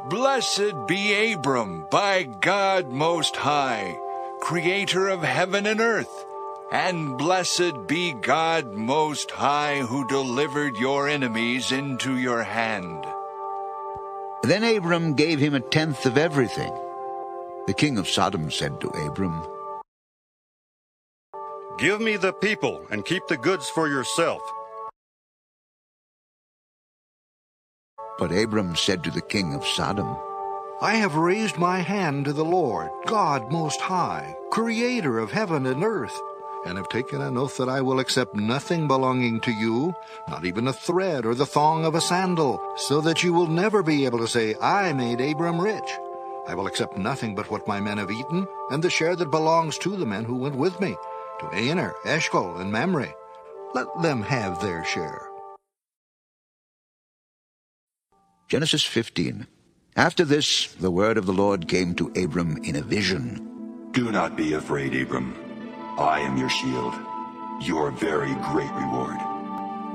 Blessed be Abram by God Most High, creator of heaven and earth, and blessed be God Most High, who delivered your enemies into your hand. Then Abram gave him 1/10 of everything. The king of Sodom said to Abram, Give me the people and keep the goods for yourself. But Abram said to the king of Sodom, I have raised my hand to the Lord, God Most High, Creator of heaven and earth, and have taken an oath that I will accept nothing belonging to you, not even a thread or the thong of a sandal, so that you will never be able to say, I made Abram rich. I will accept nothing but what my men have eaten, and the share that belongs to the men who went with me, to Aner, Eshcol, and Mamre. Let them have their share. Genesis 15. After this, the word of the Lord came to Abram in a vision. Do not be afraid, Abram. I am your shield, your very great reward.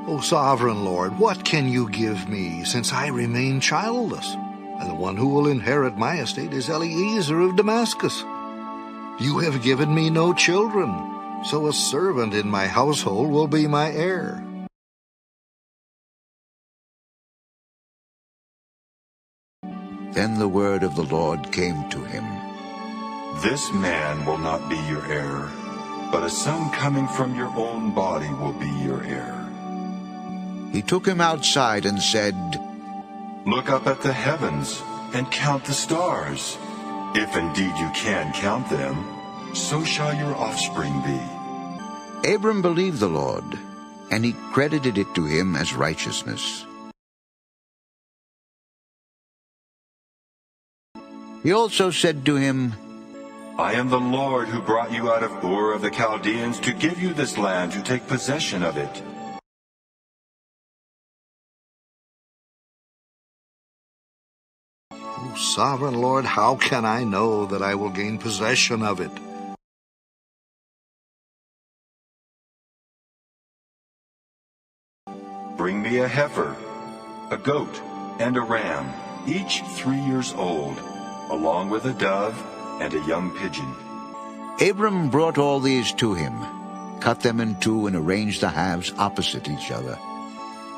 O sovereign Lord, what can you give me, since I remain childless? And the one who will inherit my estate is Eliezer of Damascus. You have given me no children, so a servant in my household will be my heir. Then the word of the Lord came to him. This man will not be your heir, but a son coming from your own body will be your heir. He took him outside and said, Look up at the heavens and count the stars. If indeed you can count them, so shall your offspring be. Abram believed the Lord, and he credited it to him as righteousness. He also said to him, I am the Lord who brought you out of Ur of the Chaldeans to give you this land to take possession of it. O sovereign Lord, how can I know that I will gain possession of it? Bring me a heifer, a goat, and a ram, each 3 years old, along with a dove and a young pigeon. Abram brought all these to him, cut them in two, and arranged the halves opposite each other.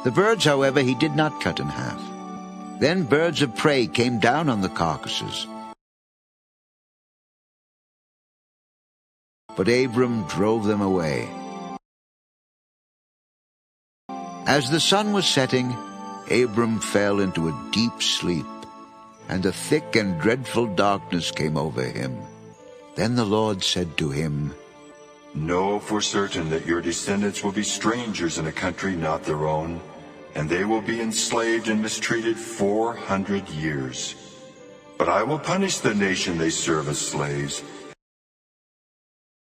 The birds, however, he did not cut in half. Then birds of prey came down on the carcasses. But Abram drove them away. As the sun was setting, Abram fell into a deep sleep, and a thick and dreadful darkness came over him. Then the Lord said to him, Know for certain that your descendants will be strangers in a country not their own, and they will be enslaved and mistreated 400 years. But I will punish the nation they serve as slaves,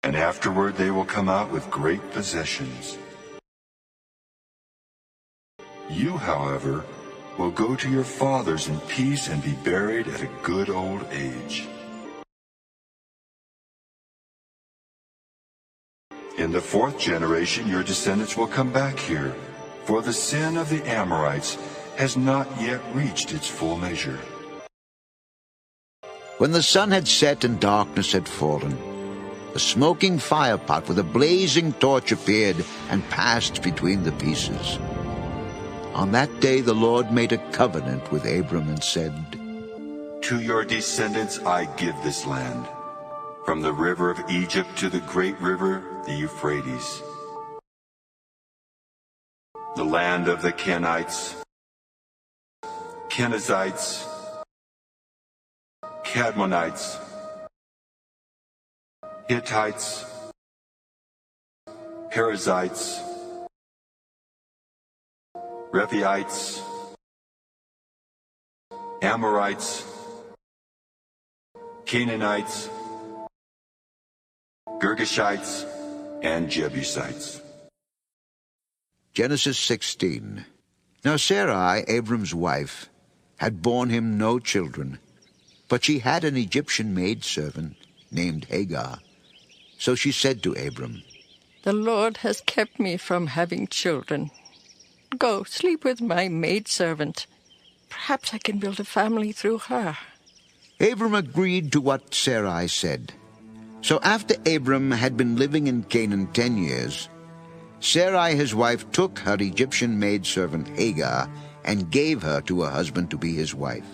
and afterward they will come out with great possessions. You, however, will go to your fathers in peace and be buried at a good old age. In the 4th generation, your descendants will come back here, for the sin of the Amorites has not yet reached its full measure. When the sun had set and darkness had fallen, a smoking firepot with a blazing torch appeared and passed between the pieces. On that day the Lord made a covenant with Abram and said, To your descendants I give this land, from the river of Egypt to the great river, the Euphrates, the land of the Kenites, Kenizzites, Cadmonites, Hittites, Perizzites, Rephaites, Amorites, Canaanites, Girgashites, and Jebusites. Genesis 16. Now Sarai, Abram's wife, had borne him no children, but she had an Egyptian maidservant named Hagar. So she said to Abram, The Lord has kept me from having children. Go, sleep with my maidservant. Perhaps I can build a family through her. Abram agreed to what Sarai said. So after Abram had been living in Canaan 10 years, Sarai his wife took her Egyptian maidservant Hagar and gave her to her husband to be his wife.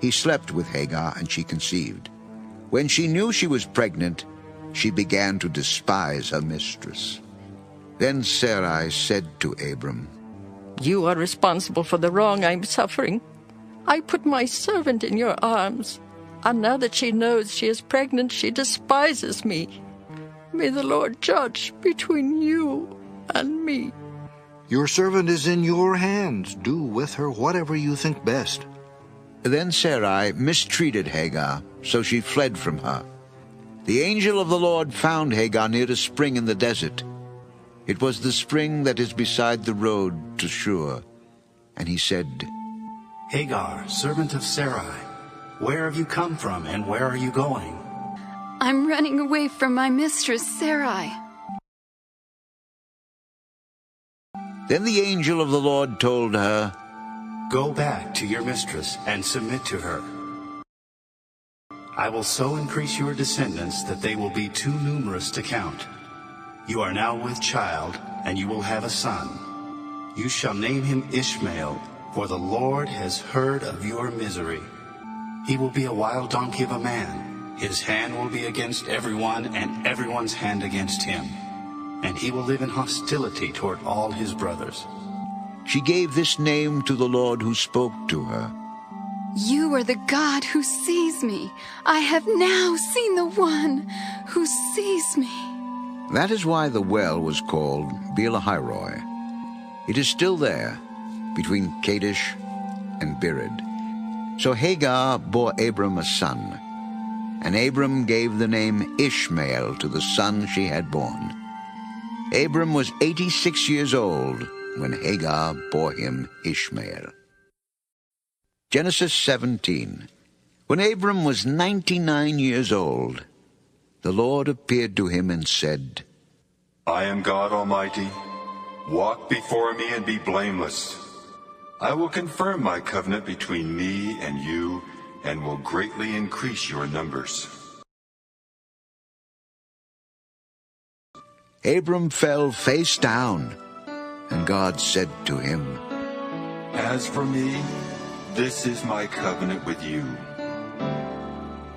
He slept with Hagar, and she conceived. When she knew she was pregnant, she began to despise her mistress. Then Sarai said to Abram, You are responsible for the wrong I'm suffering. I put my servant in your arms, and now that she knows she is pregnant, she despises me. May the Lord judge between you and me. Your servant is in your hands. Do with her whatever you think best. Then Sarai mistreated Hagar, so she fled from her. The angel of the Lord found Hagar near a spring in the desert. It was the spring that is beside the road to Shur. And he said, Hagar, servant of Sarai, where have you come from and where are you going? I'm running away from my mistress Sarai. Then the angel of the Lord told her, Go back to your mistress and submit to her. I will so increase your descendants that they will be too numerous to count. You are now with child, and you will have a son. You shall name him Ishmael, for the Lord has heard of your misery. He will be a wild donkey of a man. His hand will be against everyone, and everyone's hand against him. And he will live in hostility toward all his brothers. She gave this name to the Lord who spoke to her. You are the God who sees me. I have now seen the one who sees me. That is why the well was called Beel-Lahai-roi. It is still there, between Kadesh and Bered. So Hagar bore Abram a son, and Abram gave the name Ishmael to the son she had born. Abram was 86 years old when Hagar bore him Ishmael. Genesis 17. When Abram was 99 years old, the Lord appeared to him and said, I am God Almighty. Walk before me and be blameless. I will confirm my covenant between me and you, and will greatly increase your numbers. Abram fell face down, and God said to him, As for me, this is my covenant with you.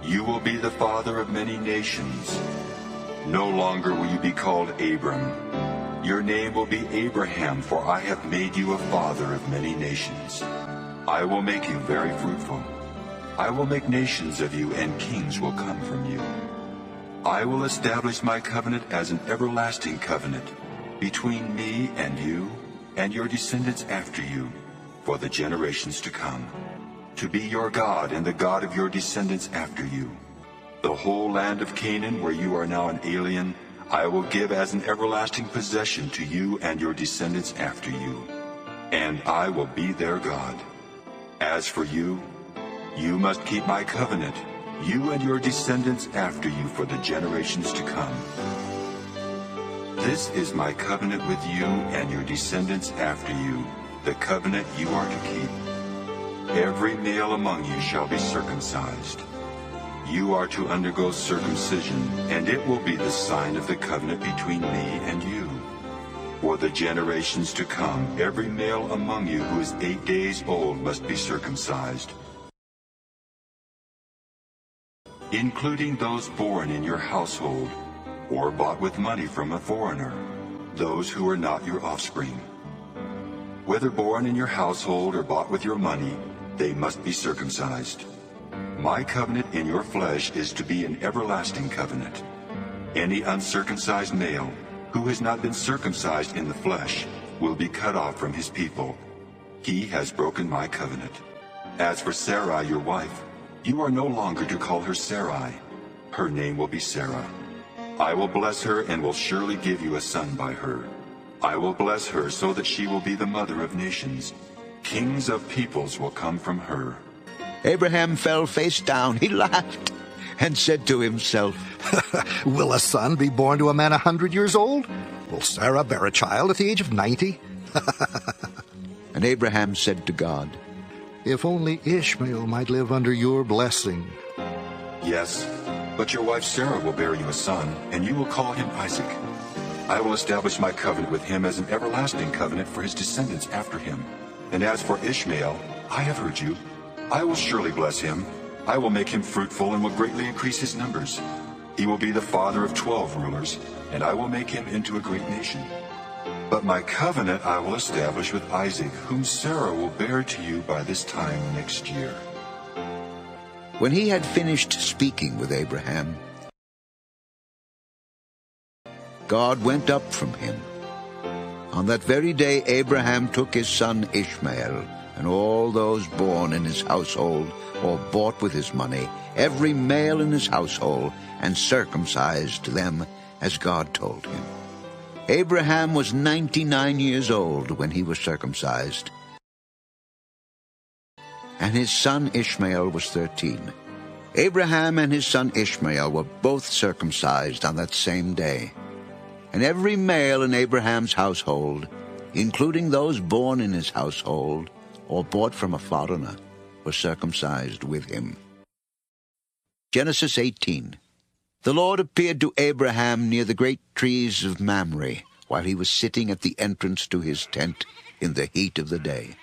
You will be the father of many nations. No longer will you be called Abram. Your name will be Abraham, for I have made you a father of many nations. I will make you very fruitful. I will make nations of you, and kings will come from you. I will establish my covenant as an everlasting covenant between me and you and your descendants after you, for the generations to come, to be your God and the God of your descendants after you. The whole land of Canaan, where you are now an alien, I will give as an everlasting possession to you and your descendants after you, and I will be their God. As for you, you must keep my covenant, you and your descendants after you, for the generations to come. This is my covenant with you and your descendants after you, the covenant you are to keep. Every male among you shall be circumcised. You are to undergo circumcision, and it will be the sign of the covenant between me and you. For the generations to come, every male among you who is 8 days old must be circumcised, including those born in your household, or bought with money from a foreigner, those who are not your offspring. Whether born in your household or bought with your money, they must be circumcised. My covenant in your flesh is to be an everlasting covenant. Any uncircumcised male who has not been circumcised in the flesh will be cut off from his people. He has broken my covenant. As for Sarai, your wife, you are no longer to call her Sarai. Her name will be Sarah. I will bless her and will surely give you a son by her. I will bless her so that she will be the mother of nations. Kings of peoples will come from her. Abraham fell face down. He laughed and said to himself, Will a son be born to a man 100 years old? Will Sarah bear a child at the age of 90? And Abraham said to God, If only Ishmael might live under your blessing. Yes, but your wife Sarah will bear you a son, and you will call him Isaac. I will establish my covenant with him as an everlasting covenant for his descendants after him. And as for Ishmael, I have heard you. I will surely bless him. I will make him fruitful and will greatly increase his numbers. He will be the father of 12 rulers, and I will make him into a great nation. But my covenant I will establish with Isaac, whom Sarah will bear to you by this time next year." When he had finished speaking with Abraham, God went up from him. On that very day Abraham took his son Ishmael, and all those born in his household, or bought with his money, every male in his household, and circumcised them as God told him. Abraham was 99 years old when he was circumcised, and his son Ishmael was 13. Abraham and his son Ishmael were both circumcised on that same day. And every male in Abraham's household, including those born in his household or bought from a foreigner, was circumcised with him. Genesis 18. The Lord appeared to Abraham near the great trees of Mamre, while he was sitting at the entrance to his tent in the heat of the day.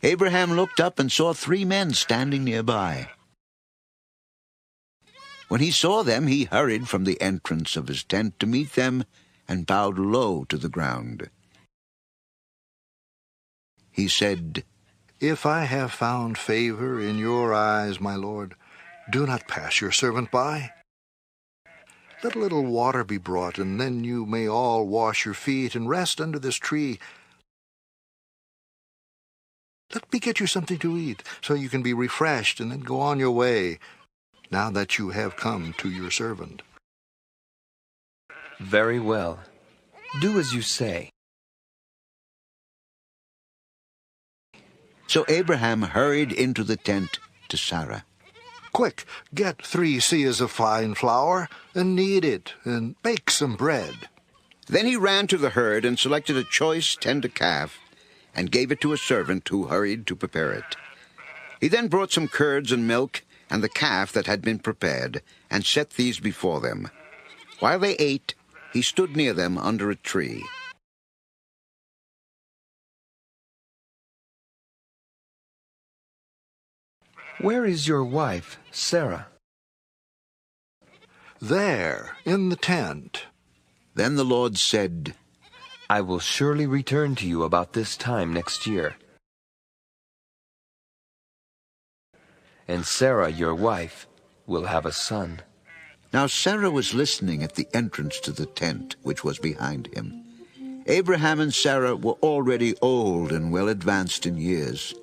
Abraham looked up and saw 3 men standing nearby. When he saw them, he hurried from the entrance of his tent to meet them and bowed low to the ground. He said, "If I have found favor in your eyes, my lord, do not pass your servant by. Let a little water be brought, and then you may all wash your feet and rest under this tree. Let me get you something to eat, so you can be refreshed, and then go on your way, now that you have come to your servant." "Very well. Do as you say." So Abraham hurried into the tent to Sarah. "Quick, get 3 seahs of fine flour, and knead it, and bake some bread." Then he ran to the herd and selected a choice tender calf, and gave it to a servant who hurried to prepare it. He then brought some curds and milk, and the calf that had been prepared, and set these before them. While they ate, he stood near them under a tree. "Where is your wife, Sarah?" "There, in the tent." Then the Lord said, "I will surely return to you about this time next year. And Sarah, your wife, will have a son." Now Sarah was listening at the entrance to the tent, which was behind him. Abraham and Sarah were already old and well advanced in years,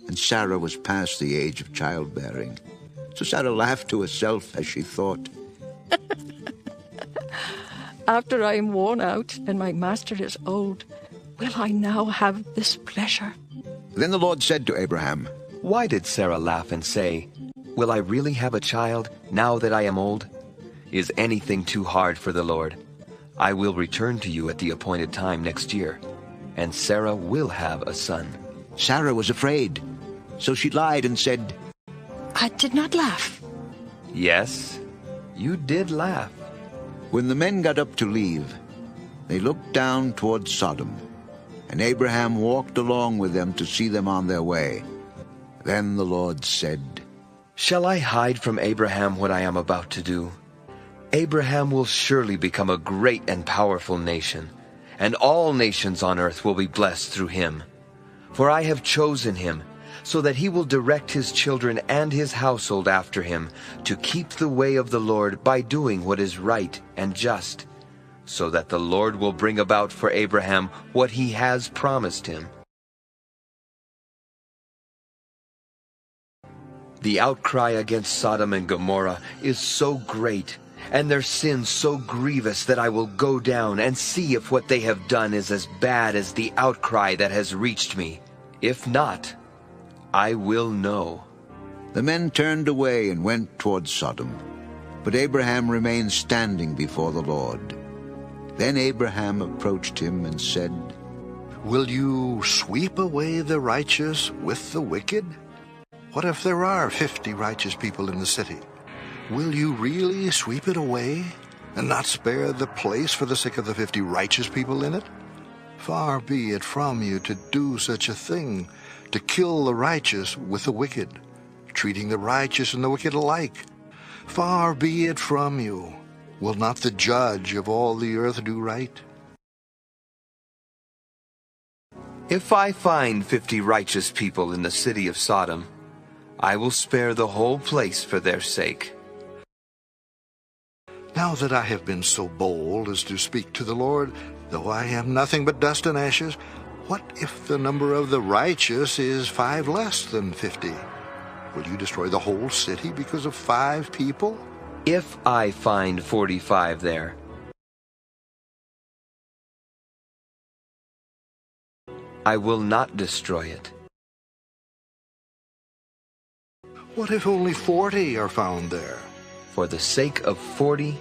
and Sarah was past the age of childbearing. So Sarah laughed to herself as she thought, "After I am worn out and my master is old, will I now have this pleasure?" Then the Lord said to Abraham, "Why did Sarah laugh and say, 'Will I really have a child now that I am old?' Is anything too hard for the Lord? I will return to you at the appointed time next year, and Sarah will have a son." Sarah was afraid, so she lied and said, "I did not laugh." "Yes, you did laugh." When the men got up to leave, they looked down toward Sodom, and Abraham walked along with them to see them on their way. Then the Lord said, "Shall I hide from Abraham what I am about to do? Abraham will surely become a great and powerful nation, and all nations on earth will be blessed through him. For I have chosen him, so that he will direct his children and his household after him, to keep the way of the Lord by doing what is right and just, so that the Lord will bring about for Abraham what he has promised him." The outcry against Sodom and Gomorrah is so great, and their sin so grievous, that I will go down and see if what they have done is as bad as the outcry that has reached me. If not, I will know. The men turned away and went toward Sodom, but Abraham remained standing before the Lord. Then Abraham approached him and said, "Will you sweep away the righteous with the wicked? What if there are 50 righteous people in the city? Will you really sweep it away and not spare the place for the sake of the 50 righteous people in it? Far be it from you to do such a thing, to kill the righteous with the wicked, treating the righteous and the wicked alike. Far be it from you. Will not the judge of all the earth do right? If I find 50 righteous people in the city of Sodom, I will spare the whole place for their sake. Now that I have been so bold as to speak to the Lord, though I am nothing but dust and ashes, what if the number of the righteous is 5 less than 50? Will you destroy the whole city because of 5 people? If I find 45 there, I will not destroy it. What if only 40 are found there? For the sake of 40,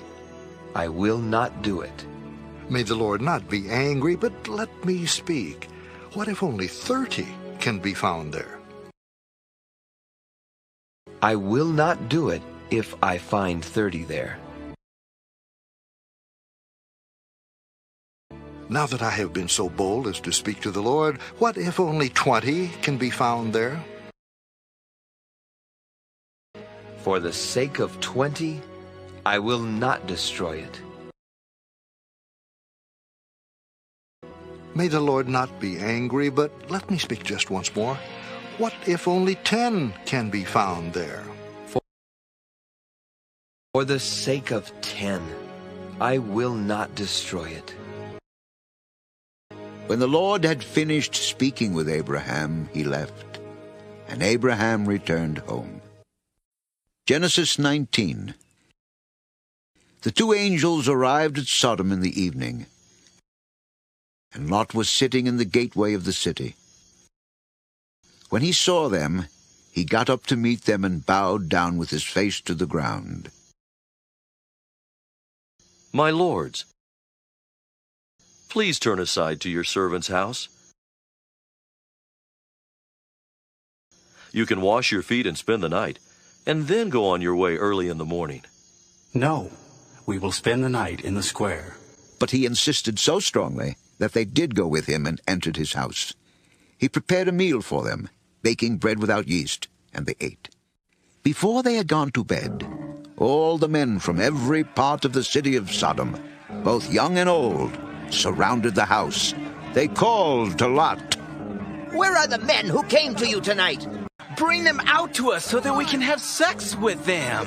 I will not do it. May the Lord not be angry, but let me speak. What if only 30 can be found there? I will not do it if I find 30 there. Now that I have been so bold as to speak to the Lord, what if only 20 can be found there? For the sake of 20, I will not destroy it. May the Lord not be angry, but let me speak just once more. What if only 10 can be found there? For the sake of 10, I will not destroy it. When the Lord had finished speaking with Abraham, he left, and Abraham returned home. Genesis 19. The 2 angels arrived at Sodom in the evening, and Lot was sitting in the gateway of the city. When he saw them, he got up to meet them and bowed down with his face to the ground. My lords, please turn aside to your servant's house. You can wash your feet and spend the night, and then go on your way early in the morning. No, we will spend the night in the square. But he insisted so strongly that they did go with him and entered his house. He prepared a meal for them, baking bread without yeast, and they ate. Before they had gone to bed, all the men from every part of the city of Sodom, both young and old, surrounded the house. They called to Lot. Where are the men who came to you tonight? Bring them out to us so that we can have sex with them.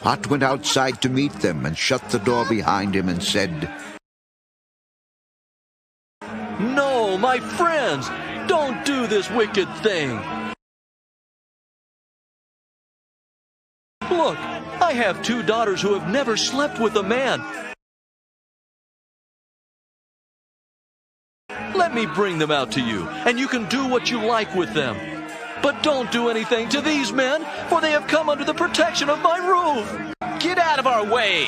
Lot went outside to meet them and shut the door behind him and said, No, my friends, don't do this wicked thing. Look, I have 2 daughters who have never slept with a man. Let me bring them out to you, and you can do what you like with them. But don't do anything to these men, for they have come under the protection of my roof. Get out of our way!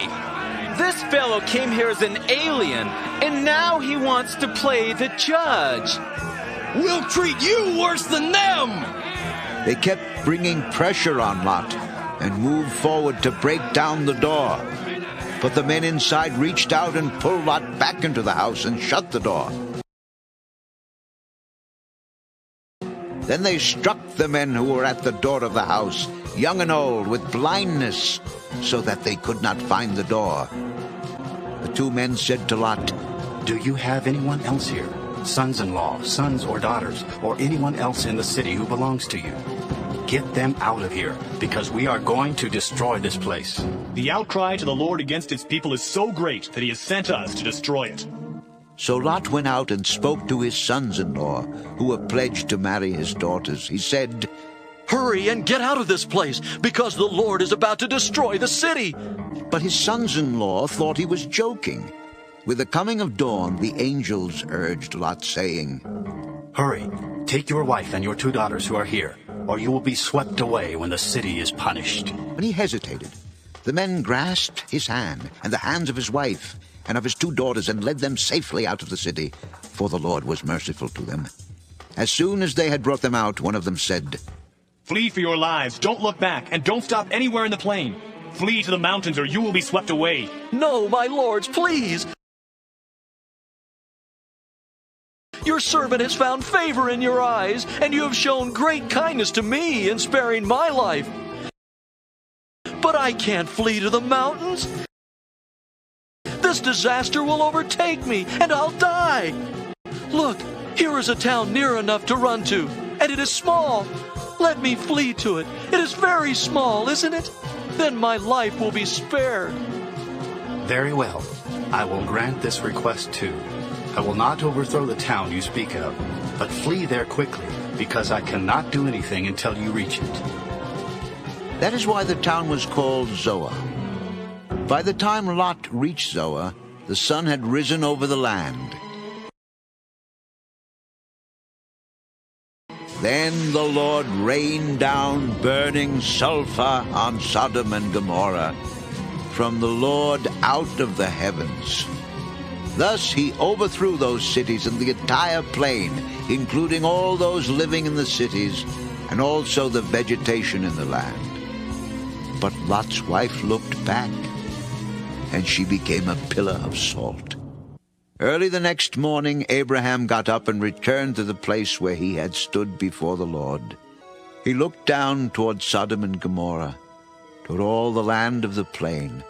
This fellow came here as an alien, and now he wants to play the judge. We'll treat you worse than them! They kept bringing pressure on Lot and moved forward to break down the door. But the men inside reached out and pulled Lot back into the house and shut the door. Then they struck the men who were at the door of the house, young and old, with blindness, so that they could not find the door. The 2 men said to Lot, Do you have anyone else here, sons-in-law, sons or daughters, or anyone else in the city who belongs to you? Get them out of here, because we are going to destroy this place. The outcry to the Lord against his people is so great that he has sent us to destroy it. So Lot went out and spoke to his sons-in-law, who were pledged to marry his daughters. He said, Hurry and get out of this place, because the Lord is about to destroy the city. But his sons-in-law thought he was joking. With the coming of dawn, the angels urged Lot, saying, Hurry, take your wife and your 2 daughters who are here, or you will be swept away when the city is punished. When he hesitated, the men grasped his hand and the hands of his wife and of his 2 daughters and led them safely out of the city, for the Lord was merciful to them. As soon as they had brought them out, one of them said, Flee for your lives, don't look back, and don't stop anywhere in the plain. Flee to the mountains or you will be swept away. No, my lords, please. Your servant has found favor in your eyes, and you have shown great kindness to me in sparing my life. But I can't flee to the mountains. this disaster will overtake me, and I'll die. Look, here is a town near enough to run to, and it is small. Let me flee to it. It is very small, isn't it? Then my life will be spared. Very well. I will grant this request too. I will not overthrow the town you speak of, but flee there quickly, because I cannot do anything until you reach it. That is why the town was called Zoar. By the time Lot reached Zoar, the sun had risen over the land. Then the Lord rained down burning sulfur on Sodom and Gomorrah from the Lord out of the heavens. Thus he overthrew those cities and the entire plain, including all those living in the cities, and also the vegetation in the land. But Lot's wife looked back, and she became a pillar of salt. Early the next morning, Abraham got up and returned to the place where he had stood before the Lord. He looked down toward Sodom and Gomorrah, toward all the land of the plain,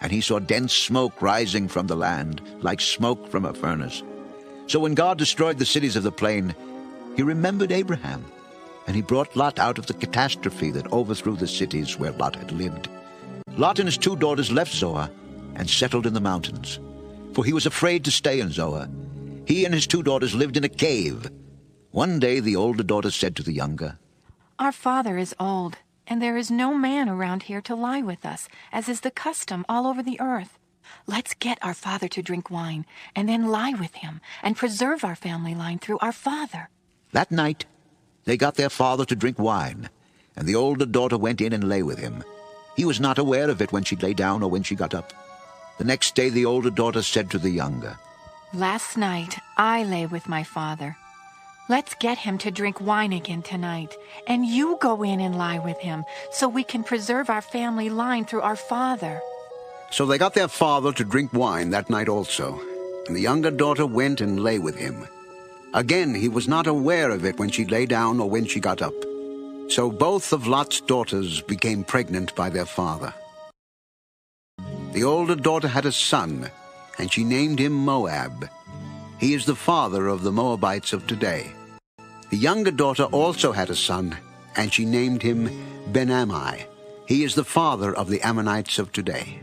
and he saw dense smoke rising from the land, like smoke from a furnace. So when God destroyed the cities of the plain, he remembered Abraham, and he brought Lot out of the catastrophe that overthrew the cities where Lot had lived. Lot and his 2 daughters left Zoar and settled in the mountains, for he was afraid to stay in Zoar. He and his 2 daughters lived in a cave. One day the older daughter said to the younger, "Our father is old, and there is no man around here to lie with us, as is the custom all over the earth. Let's get our father to drink wine, and then lie with him, and preserve our family line through our father." That night they got their father to drink wine, and the older daughter went in and lay with him. He was not aware of it when she lay down or when she got up. The next day the older daughter said to the younger, "Last night I lay with my father. Let's get him to drink wine again tonight, and you go in and lie with him, so we can preserve our family line through our father." So they got their father to drink wine that night also, and the younger daughter went and lay with him. Again he was not aware of it when she lay down or when she got up. So both of Lot's daughters became pregnant by their father. The older daughter had a son, and she named him Moab. He is the father of the Moabites of today. The younger daughter also had a son, and she named him Ben-Ammi. He is the father of the Ammonites of today.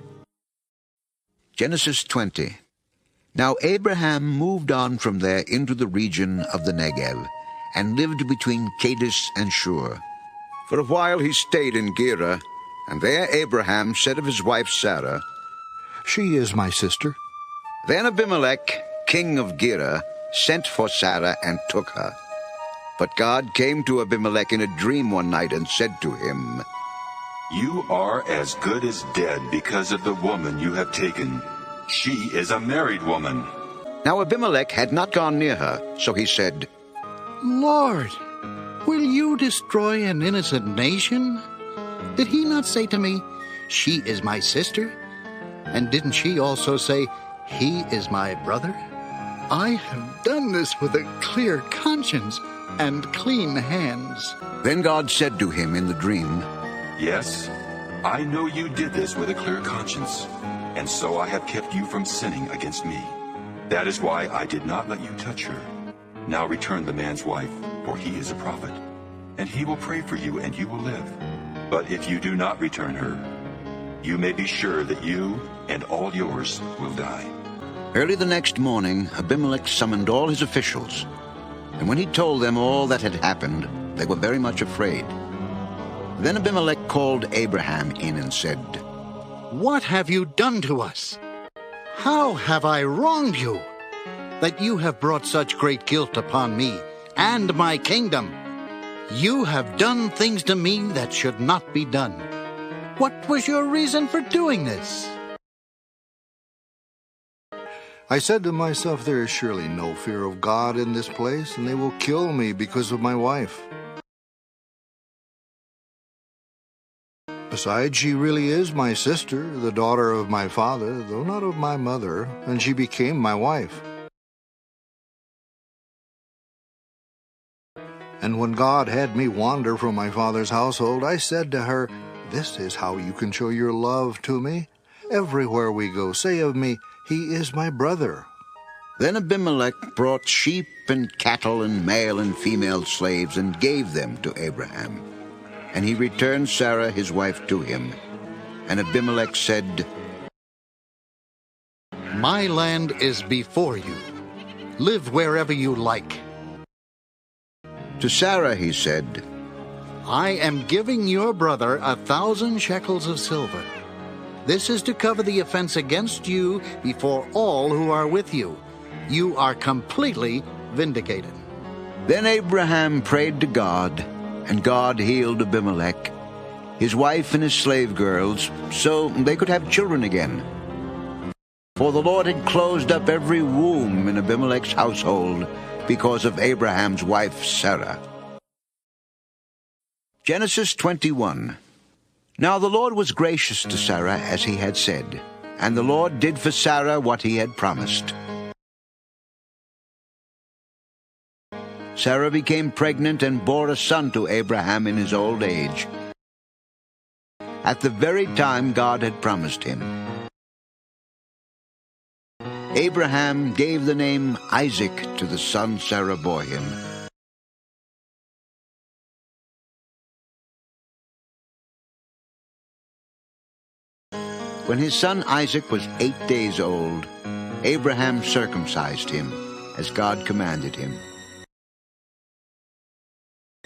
Genesis 20. Now Abraham moved on from there into the region of the Negev, and lived between Kadesh and Shur. For a while he stayed in Gerar, and there Abraham said of his wife Sarah, "She is my sister." Then Abimelech, king of Gerar, sent for Sarah and took her. But God came to Abimelech in a dream one night and said to him, "You are as good as dead because of the woman you have taken. She is a married woman." Now Abimelech had not gone near her, so he said, "Lord, will you destroy an innocent nation? Did he not say to me, 'She is my sister'? And didn't she also say, 'He is my brother'? I have done this with a clear conscience and clean hands." Then God said to him in the dream, "Yes, I know you did this with a clear conscience, and so I have kept you from sinning against me. That is why I did not let you touch her. Now return the man's wife, for he is a prophet, and he will pray for you and you will live. But if you do not return her, you may be sure that you and all yours will die." Early the next morning, Abimelech summoned all his officials, and when he told them all that had happened, they were very much afraid. Then Abimelech called Abraham in and said, "What have you done to us? How have I wronged you, that you have brought such great guilt upon me and my kingdom? You have done things to me that should not be done. What was your reason for doing this?" I said to myself, "There is surely no fear of God in this place, and they will kill me because of my wife. Besides, she really is my sister, the daughter of my father, though not of my mother, and she became my wife." And when God had me wander from my father's household, I said to her, "This is how you can show your love to me. Everywhere we go, say of me, He is my brother. Then Abimelech brought sheep and cattle and male and female slaves and gave them to Abraham. And he returned Sarah his wife to him. And Abimelech said, My land is before you. Live wherever you like. To Sarah he said, I am giving your brother 1,000 shekels of silver. This is to cover the offense against you before all who are with you. You are completely vindicated. Then Abraham prayed to God, and God healed Abimelech, his wife and his slave girls, so they could have children again. For the Lord had closed up every womb in Abimelech's household because of Abraham's wife Sarah. Genesis 21. Now the Lord was gracious to Sarah as he had said, and the Lord did for Sarah what he had promised. Sarah became pregnant and bore a son to Abraham in his old age, at the very time God had promised him. Abraham gave the name Isaac to the son Sarah bore him. When his son Isaac was 8 days old, Abraham circumcised him, as God commanded him.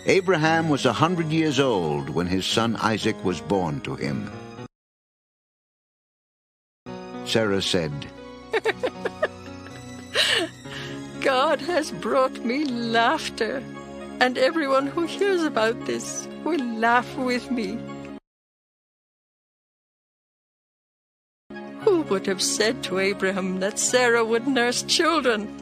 Abraham was 100 years old when his son Isaac was born to him. Sarah said, God has brought me laughter, and everyone who hears about this will laugh with me. Who would have said to Abraham that Sarah would nurse children?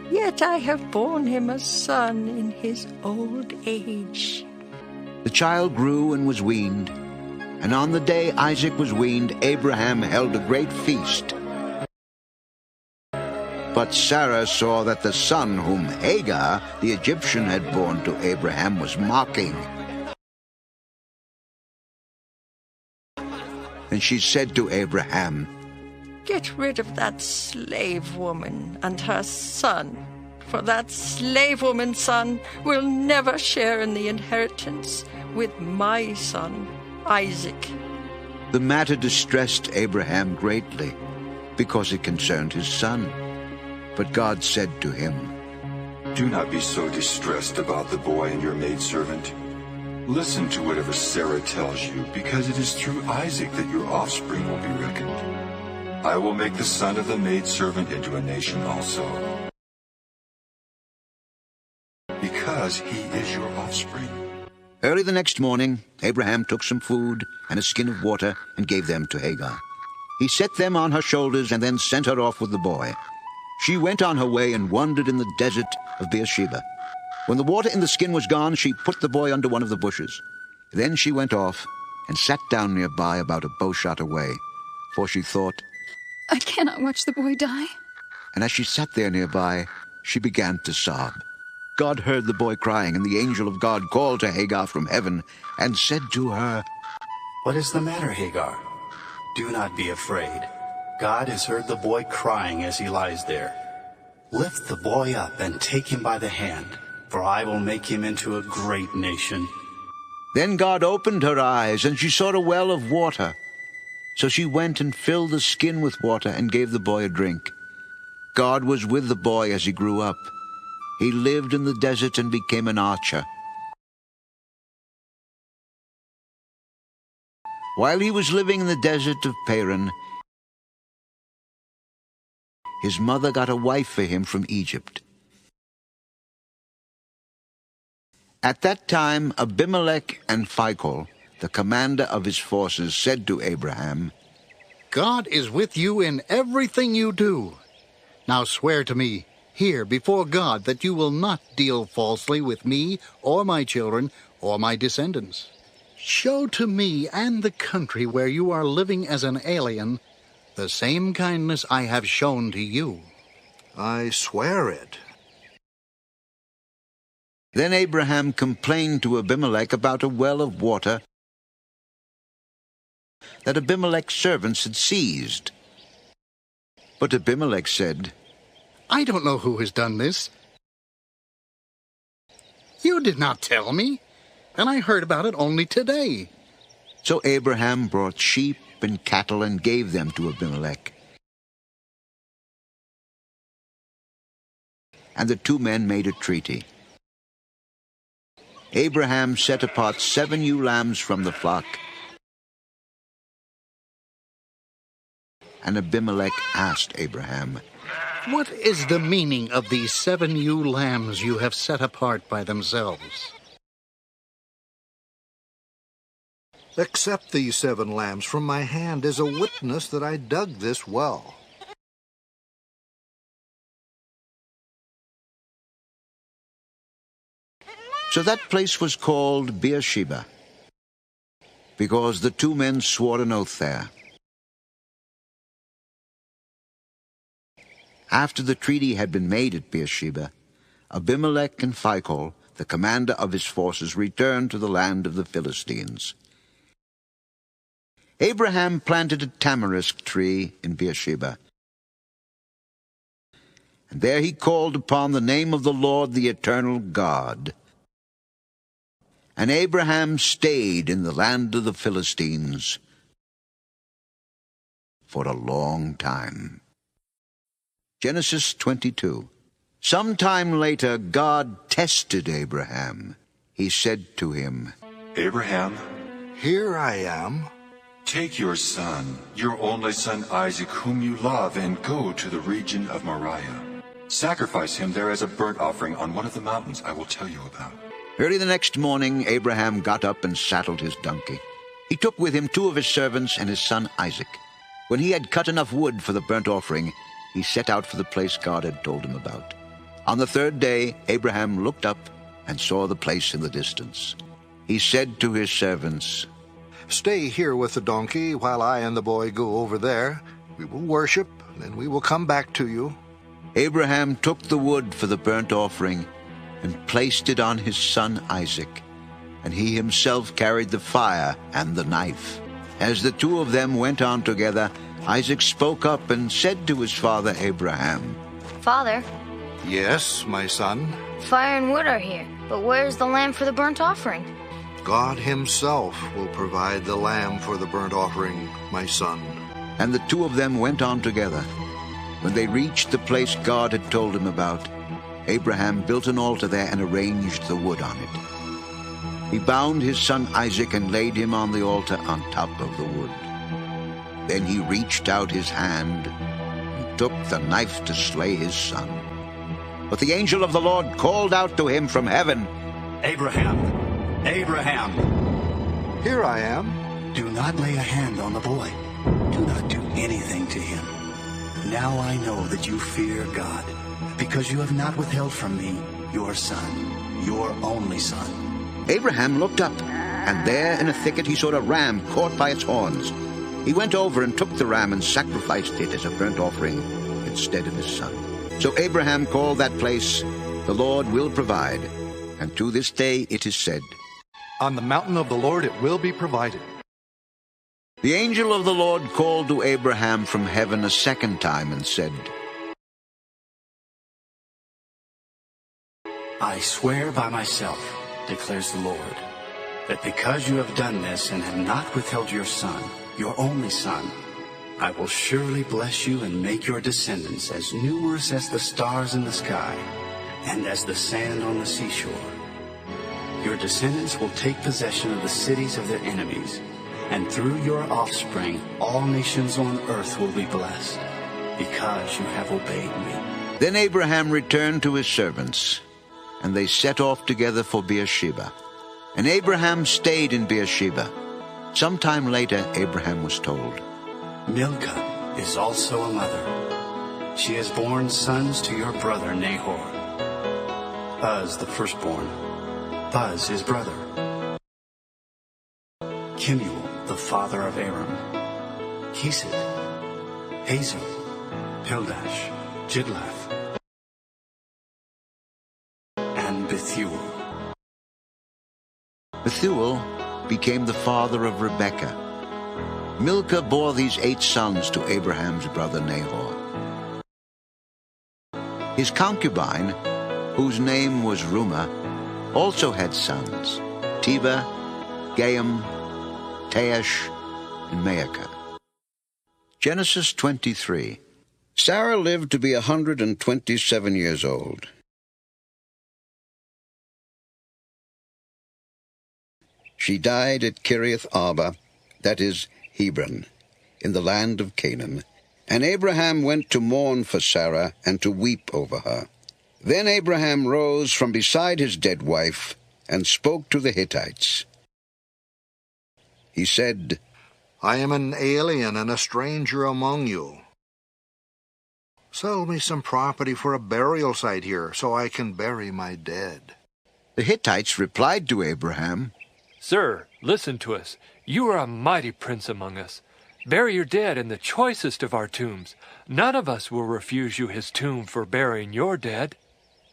Yet I have borne him a son in his old age. The child grew and was weaned, and on the day Isaac was weaned, Abraham held a great feast. But Sarah saw that the son whom Hagar, the Egyptian, had borne to Abraham was mocking. And she said to Abraham, Get rid of that slave woman and her son, for that slave woman's son will never share in the inheritance with my son, Isaac. The matter distressed Abraham greatly, because it concerned his son. But God said to him, Do not be so distressed about the boy and your maidservant. Listen to whatever Sarah tells you, because it is through Isaac that your offspring will be reckoned. I will make the son of the maidservant into a nation also, because he is your offspring. Early the next morning, Abraham took some food and a skin of water and gave them to Hagar. He set them on her shoulders and then sent her off with the boy. She went on her way and wandered in the desert of Beersheba. When the water in the skin was gone, she put the boy under one of the bushes. Then she went off and sat down nearby about a bow shot away, for she thought, I cannot watch the boy die. And as she sat there nearby, she began to sob. God heard the boy crying, and the angel of God called to Hagar from heaven and said to her, What is the matter, Hagar? Do not be afraid. God has heard the boy crying as he lies there. Lift the boy up and take him by the hand, for I will make him into a great nation. Then God opened her eyes, and she saw a well of water. So she went and filled the skin with water and gave the boy a drink. God was with the boy as he grew up. He lived in the desert and became an archer. While he was living in the desert of Paran, his mother got a wife for him from Egypt. At that time, Abimelech and Phicol, the commander of his forces, said to Abraham, God is with you in everything you do. Now swear to me, here before God, that you will not deal falsely with me or my children or my descendants. Show to me and the country where you are living as an alien the same kindness I have shown to you. I swear it. Then Abraham complained to Abimelech about a well of water that Abimelech's servants had seized. But Abimelech said, I don't know who has done this. You did not tell me, and I heard about it only today. So Abraham brought sheep and cattle and gave them to Abimelech. And the two men made a treaty. Abraham set apart 7 ewe lambs from the flock, and Abimelech asked Abraham, What is the meaning of these 7 ewe lambs you have set apart by themselves? Accept these 7 lambs from my hand as a witness that I dug this well. So that place was called Beersheba, because the two men swore an oath there. After the treaty had been made at Beersheba, Abimelech and Phicol, the commander of his forces, returned to the land of the Philistines. Abraham planted a tamarisk tree in Beersheba, and there he called upon the name of the Lord, the eternal God. And Abraham stayed in the land of the Philistines for a long time. Genesis 22. Sometime later, God tested Abraham. He said to him, Abraham, here I am. Take your son, your only son Isaac, whom you love, and go to the region of Moriah. Sacrifice him there as a burnt offering on one of the mountains I will tell you about. Early the next morning, Abraham got up and saddled his donkey. He took with him 2 of his servants and his son Isaac. When he had cut enough wood for the burnt offering, he set out for the place God had told him about. On the 3rd day, Abraham looked up and saw the place in the distance. He said to his servants, Stay here with the donkey while I and the boy go over there. We will worship, then we will come back to you. Abraham took the wood for the burnt offering and placed it on his son Isaac, and he himself carried the fire and the knife. As the 2 of them went on together, Isaac spoke up and said to his father Abraham, Father? Yes, my son? Fire and wood are here, but where is the lamb for the burnt offering? God himself will provide the lamb for the burnt offering, my son. And the 2 of them went on together. When they reached the place God had told him about, Abraham built an altar there and arranged the wood on it. He bound his son Isaac and laid him on the altar on top of the wood. Then he reached out his hand and took the knife to slay his son. But the angel of the Lord called out to him from heaven, Abraham, Abraham. Here I am. Do not lay a hand on the boy. Do not do anything to him. Now I know that you fear God, because you have not withheld from me your son, your only son. Abraham looked up, and there in a thicket he saw a ram caught by its horns. He went over and took the ram and sacrificed it as a burnt offering instead of his son. So Abraham called that place, The Lord Will Provide. And to this day it is said, On the mountain of the Lord it will be provided. The angel of the Lord called to Abraham from heaven a 2nd time and said, I swear by myself, declares the Lord, that because you have done this and have not withheld your son, your only son, I will surely bless you and make your descendants as numerous as the stars in the sky and as the sand on the seashore. Your descendants will take possession of the cities of their enemies, and through your offspring all nations on earth will be blessed, because you have obeyed me. Then Abraham returned to his servants, and they set off together for Beersheba. And Abraham stayed in Beersheba. Sometime later Abraham was told, Milcah is also a mother. She has borne sons to your brother Nahor. Uz the firstborn, Buz his brother, Kemuel the father of Aram, Kesed, Hazo, Pildash, Jidlaph, and Bethuel. Bethuel became the father of Rebekah. Milcah bore these 8 sons to Abraham's brother Nahor. His concubine, whose name was Rumah, also had sons, Teba, Gaam, Taash, and Maacah. Genesis 23. Sarah lived to be 127 years old. She died at Kiriath Arba, that is, Hebron, in the land of Canaan. And Abraham went to mourn for Sarah and to weep over her. Then Abraham rose from beside his dead wife and spoke to the Hittites. He said, I am an alien and a stranger among you. Sell me some property for a burial site here, so I can bury my dead. The Hittites replied to Abraham, Sir, listen to us. You are a mighty prince among us. Bury your dead in the choicest of our tombs. None of us will refuse you his tomb for burying your dead.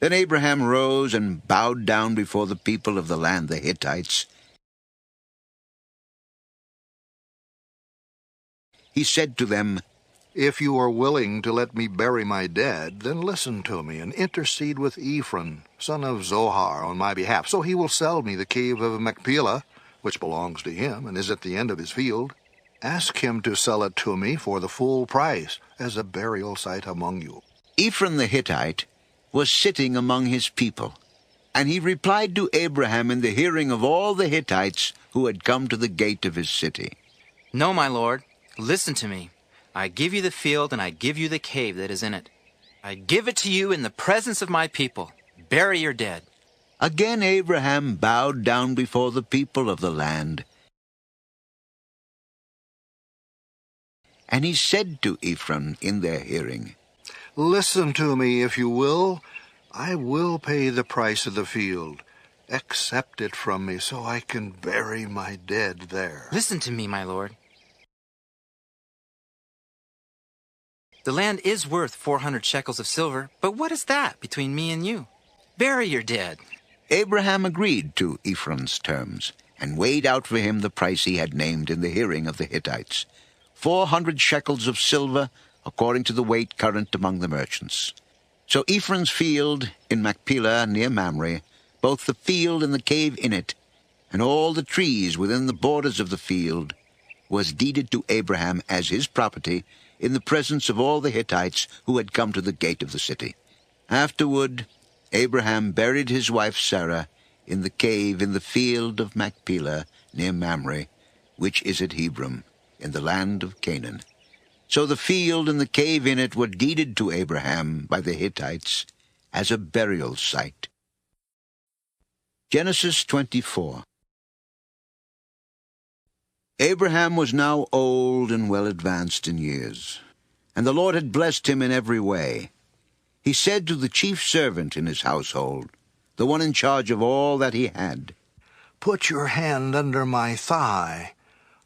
Then Abraham rose and bowed down before the people of the land, the Hittites. He said to them, If you are willing to let me bury my dead, then listen to me and intercede with Ephron, son of Zohar, on my behalf, so he will sell me the cave of Machpelah, which belongs to him and is at the end of his field. Ask him to sell it to me for the full price, as a burial site among you. Ephron the Hittite was sitting among his people, and he replied to Abraham in the hearing of all the Hittites who had come to the gate of his city. No, my lord, listen to me. I give you the field, and I give you the cave that is in it. I give it to you in the presence of my people. Bury your dead. Again Abraham bowed down before the people of the land. And he said to Ephron in their hearing, Listen to me, if you will. I will pay the price of the field. Accept it from me so I can bury my dead there. Listen to me, my lord. The land is worth 400 shekels of silver, but what is that between me and you? Bury your dead. Abraham agreed to Ephron's terms, and weighed out for him the price he had named in the hearing of the Hittites, 400 shekels of silver, according to the weight current among the merchants. So Ephron's field in Machpelah near Mamre, both the field and the cave in it, and all the trees within the borders of the field, was deeded to Abraham as his property in the presence of all the Hittites who had come to the gate of the city. Afterward, Abraham buried his wife Sarah in the cave in the field of Machpelah near Mamre, which is at Hebron, in the land of Canaan. So the field and the cave in it were deeded to Abraham by the Hittites as a burial site. Genesis 24. Abraham was now old and well advanced in years, and the Lord had blessed him in every way. He said to the chief servant in his household, the one in charge of all that he had, Put your hand under my thigh.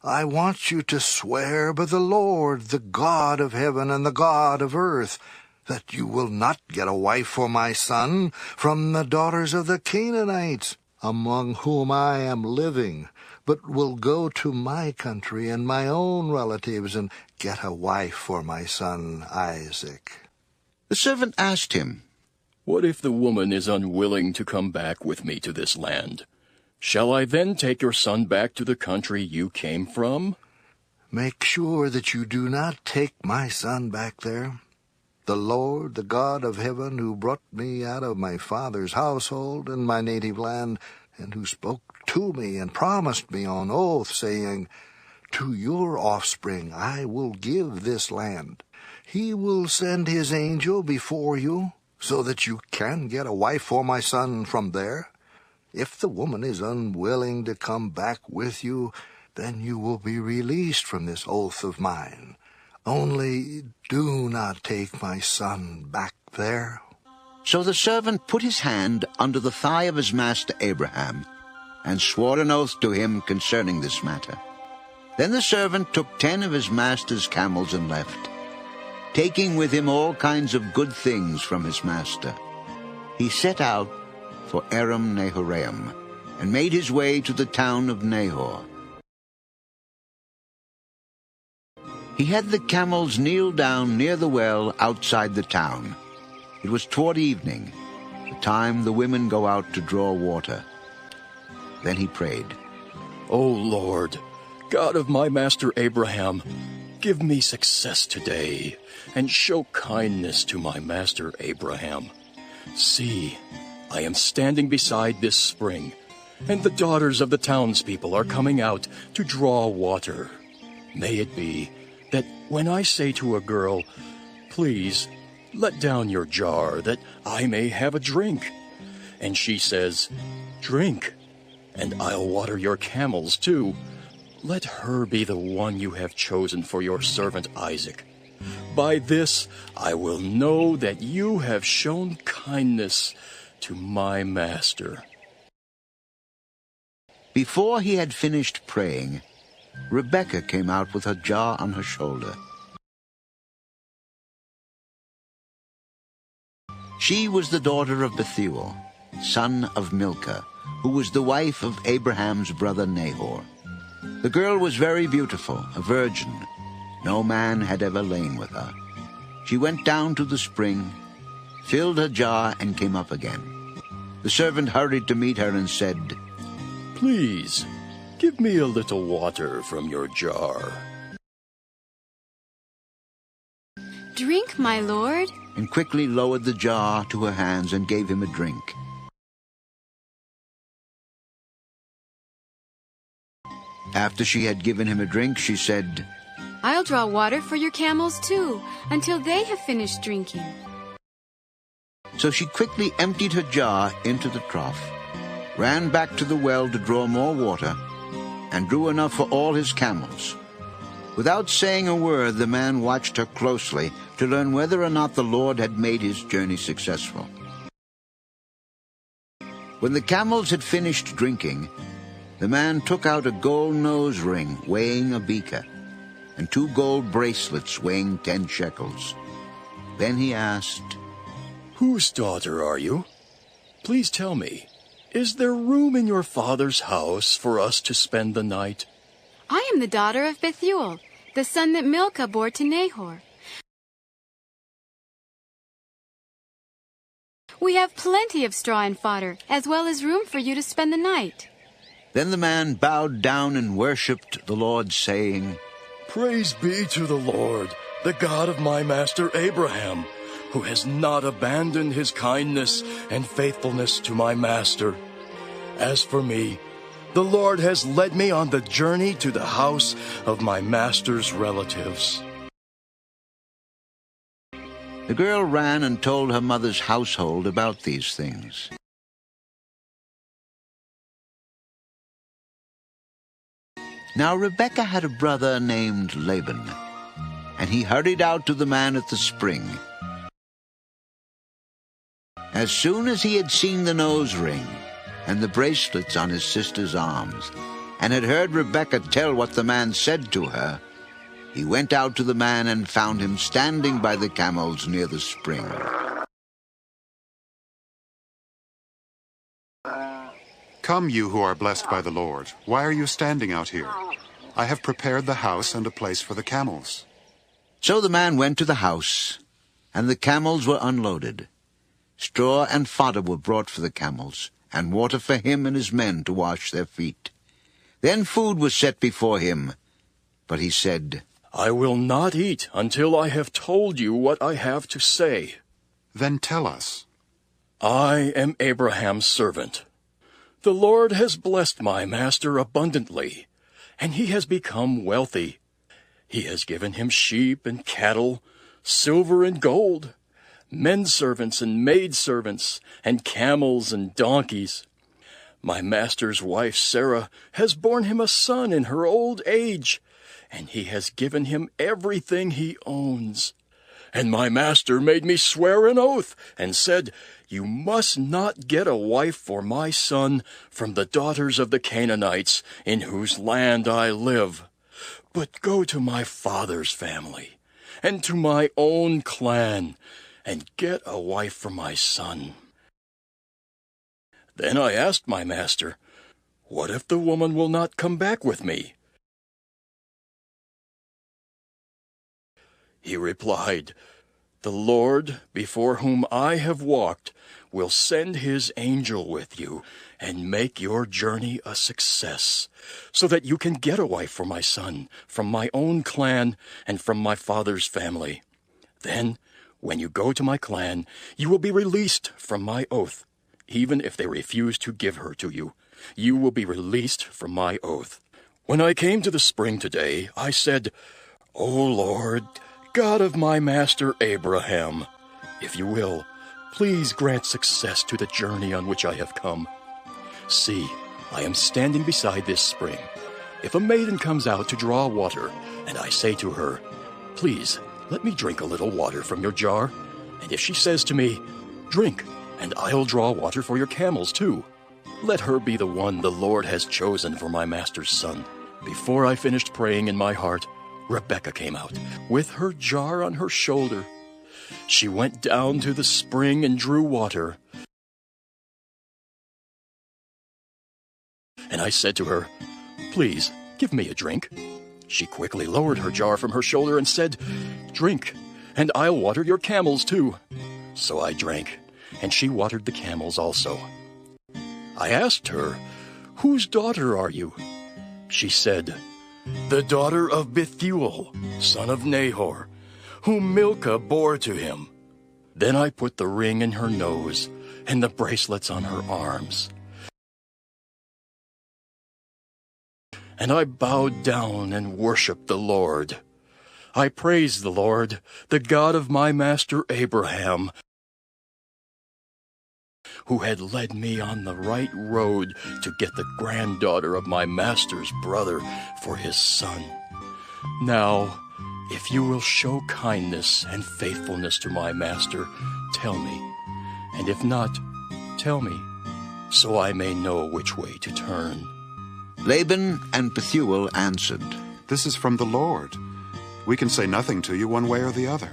I want you to swear by the Lord, the God of heaven and the God of earth, that you will not get a wife for my son from the daughters of the Canaanites, among whom I am living, but will go to my country and my own relatives and get a wife for my son Isaac. The servant asked him, What if the woman is unwilling to come back with me to this land? Shall I then take your son back to the country you came from? Make sure that you do not take my son back there. The Lord, the God of heaven, who brought me out of my father's household and my native land, and who spoke to me and promised me on oath, saying, To your offspring I will give this land. He will send his angel before you, so that you can get a wife for my son from there. If the woman is unwilling to come back with you, then you will be released from this oath of mine. Only do not take my son back there. So the servant put his hand under the thigh of his master Abraham, and swore an oath to him concerning this matter. Then the servant took 10 of his master's camels and left, taking with him all kinds of good things from his master. He set out for Aram Naharaim, and made his way to the town of Nahor. He had the camels kneel down near the well outside the town, It was toward evening, the time the women go out to draw water. Then he prayed, O Lord, God of my master Abraham, give me success today, and show kindness to my master Abraham. See, I am standing beside this spring, and the daughters of the townspeople are coming out to draw water. May it be that when I say to a girl, Please, let down your jar, that I may have a drink, and she says, Drink, and I'll water your camels too, let her be the one you have chosen for your servant Isaac. By this I will know that you have shown kindness to my master. Before he had finished praying, Rebekah came out with her jar on her shoulder. She was the daughter of Bethuel, son of Milcah, who was the wife of Abraham's brother Nahor. The girl was very beautiful, a virgin. No man had ever lain with her. She went down to the spring, filled her jar, and came up again. The servant hurried to meet her and said, Please, give me a little water from your jar. Drink, my lord. And quickly lowered the jar to her hands and gave him a drink. After she had given him a drink, she said, I'll draw water for your camels too, until they have finished drinking. So she quickly emptied her jar into the trough, ran back to the well to draw more water, and drew enough for all his camels. Without saying a word, the man watched her closely to learn whether or not the Lord had made his journey successful. When the camels had finished drinking, the man took out a gold nose ring weighing a beaker, and 2 gold bracelets weighing 10 shekels. Then he asked, Whose daughter are you? Please tell me, is there room in your father's house for us to spend the night? I am the daughter of Bethuel, the son that Milcah bore to Nahor. We have plenty of straw and fodder, as well as room for you to spend the night. Then the man bowed down and worshipped the Lord, saying, Praise be to the Lord, the God of my master Abraham, who has not abandoned his kindness and faithfulness to my master. As for me, the Lord has led me on the journey to the house of my master's relatives. The girl ran and told her mother's household about these things. Now Rebekah had a brother named Laban, and he hurried out to the man at the spring. As soon as he had seen the nose ring and the bracelets on his sister's arms, and had heard Rebekah tell what the man said to her, he went out to the man and found him standing by the camels near the spring. Come, you who are blessed by the Lord. Why are you standing out here? I have prepared the house and a place for the camels. So the man went to the house, and the camels were unloaded. Straw and fodder were brought for the camels, and water for him and his men to wash their feet. Then food was set before him, but he said, I will not eat until I have told you what I have to say. Then tell us. I am Abraham's servant. The Lord has blessed my master abundantly, and he has become wealthy. He has given him sheep and cattle, silver and gold, men servants and maid servants, and camels and donkeys. My master's wife Sarah has borne him a son in her old age, and he has given him everything he owns. And my master made me swear an oath, and said, You must not get a wife for my son from the daughters of the Canaanites, in whose land I live, but go to my father's family, and to my own clan, and get a wife for my son. Then I asked my master, What if the woman will not come back with me? He replied, The Lord, before whom I have walked, will send his angel with you and make your journey a success, so that you can get a wife for my son, from my own clan and from my father's family. Then, when you go to my clan, you will be released from my oath. Even if they refuse to give her to you, you will be released from my oath. When I came to the spring today, I said, O Lord, God of my master Abraham, if you will, please grant success to the journey on which I have come. See, I am standing beside this spring. If a maiden comes out to draw water, and I say to her, Please, let me drink a little water from your jar, and if she says to me, Drink, and I'll draw water for your camels too, let her be the one the Lord has chosen for my master's son. Before I finished praying in my heart, Rebekah came out, with her jar on her shoulder. She went down to the spring and drew water. And I said to her, Please, give me a drink. She quickly lowered her jar from her shoulder and said, Drink, and I'll water your camels too. So I drank, and she watered the camels also. I asked her, Whose daughter are you? She said, The daughter of Bethuel, son of Nahor, whom Milcah bore to him. Then I put the ring in her nose and the bracelets on her arms. And I bowed down and worshipped the Lord. I praised the Lord, the God of my master Abraham, who had led me on the right road to get the granddaughter of my master's brother for his son. Now, if you will show kindness and faithfulness to my master, tell me. And if not, tell me, so I may know which way to turn. Laban and Bethuel answered, This is from the Lord. We can say nothing to you one way or the other.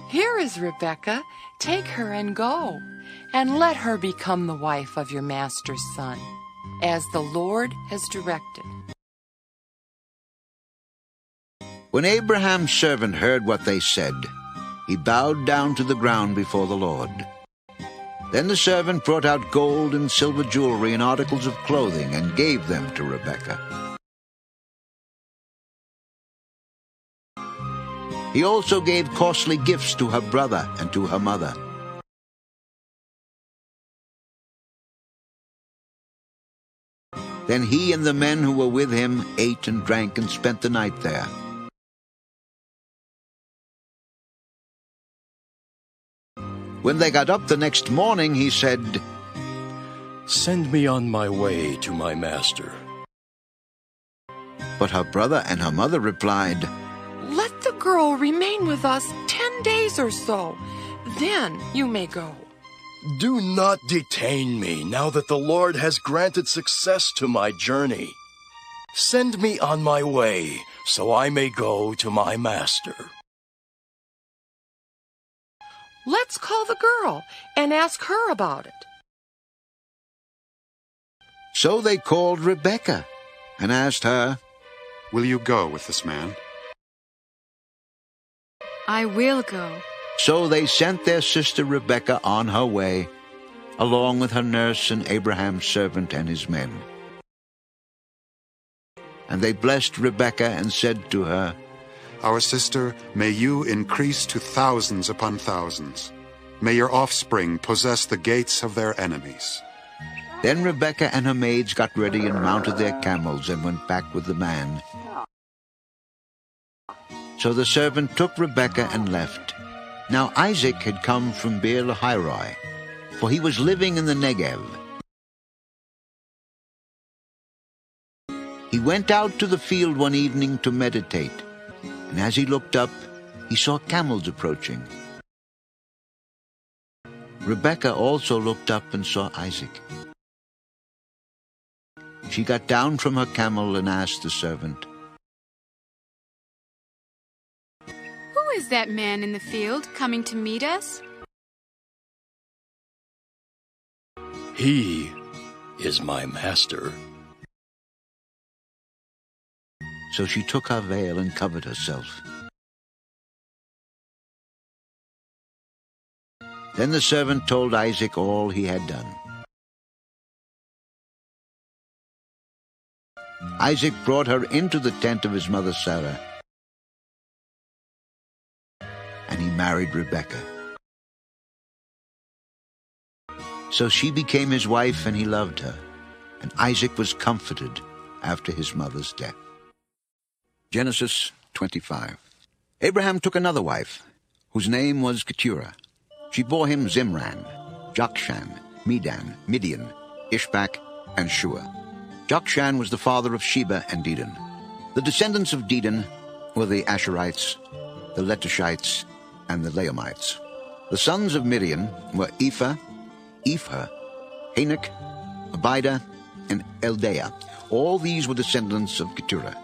Here is Rebekah. Take her and go, and let her become the wife of your master's son, as the Lord has directed. When Abraham's servant heard what they said, he bowed down to the ground before the Lord. Then the servant brought out gold and silver jewelry and articles of clothing and gave them to Rebekah. He also gave costly gifts to her brother and to her mother. Then he and the men who were with him ate and drank and spent the night there. When they got up the next morning, he said, Send me on my way to my master. But her brother and her mother replied, Let the girl remain with us 10 days or so. Then you may go. Do not detain me now that the Lord has granted success to my journey. Send me on my way so I may go to my master. Let's call the girl and ask her about it. So they called Rebekah and asked her, Will you go with this man? I will go. So they sent their sister Rebekah on her way, along with her nurse and Abraham's servant and his men. And they blessed Rebekah and said to her, Our sister, may you increase to thousands upon thousands. May your offspring possess the gates of their enemies. Then Rebekah and her maids got ready and mounted their camels and went back with the man. So the servant took Rebekah and left. Now Isaac had come from Beer-lahai-roi, for he was living in the Negev. He went out to the field one evening to meditate, and as he looked up, he saw camels approaching. Rebekah also looked up and saw Isaac. She got down from her camel and asked the servant, Who is that man in the field coming to meet us? He is my master. So she took her veil and covered herself. Then the servant told Isaac all he had done. Isaac brought her into the tent of his mother Sarah, and he married Rebekah. So she became his wife, and he loved her, and Isaac was comforted after his mother's death. Genesis 25. Abraham took another wife, whose name was Keturah. She bore him Zimran, Jokshan, Medan, Midian, Ishbak, and Shua. Jokshan was the father of Sheba and Dedan. The descendants of Dedan were the Asherites, the Letushites, and the Laomites. The sons of Midian were Ephah, Hanok, Abida, and Eldaah. All these were descendants of Keturah.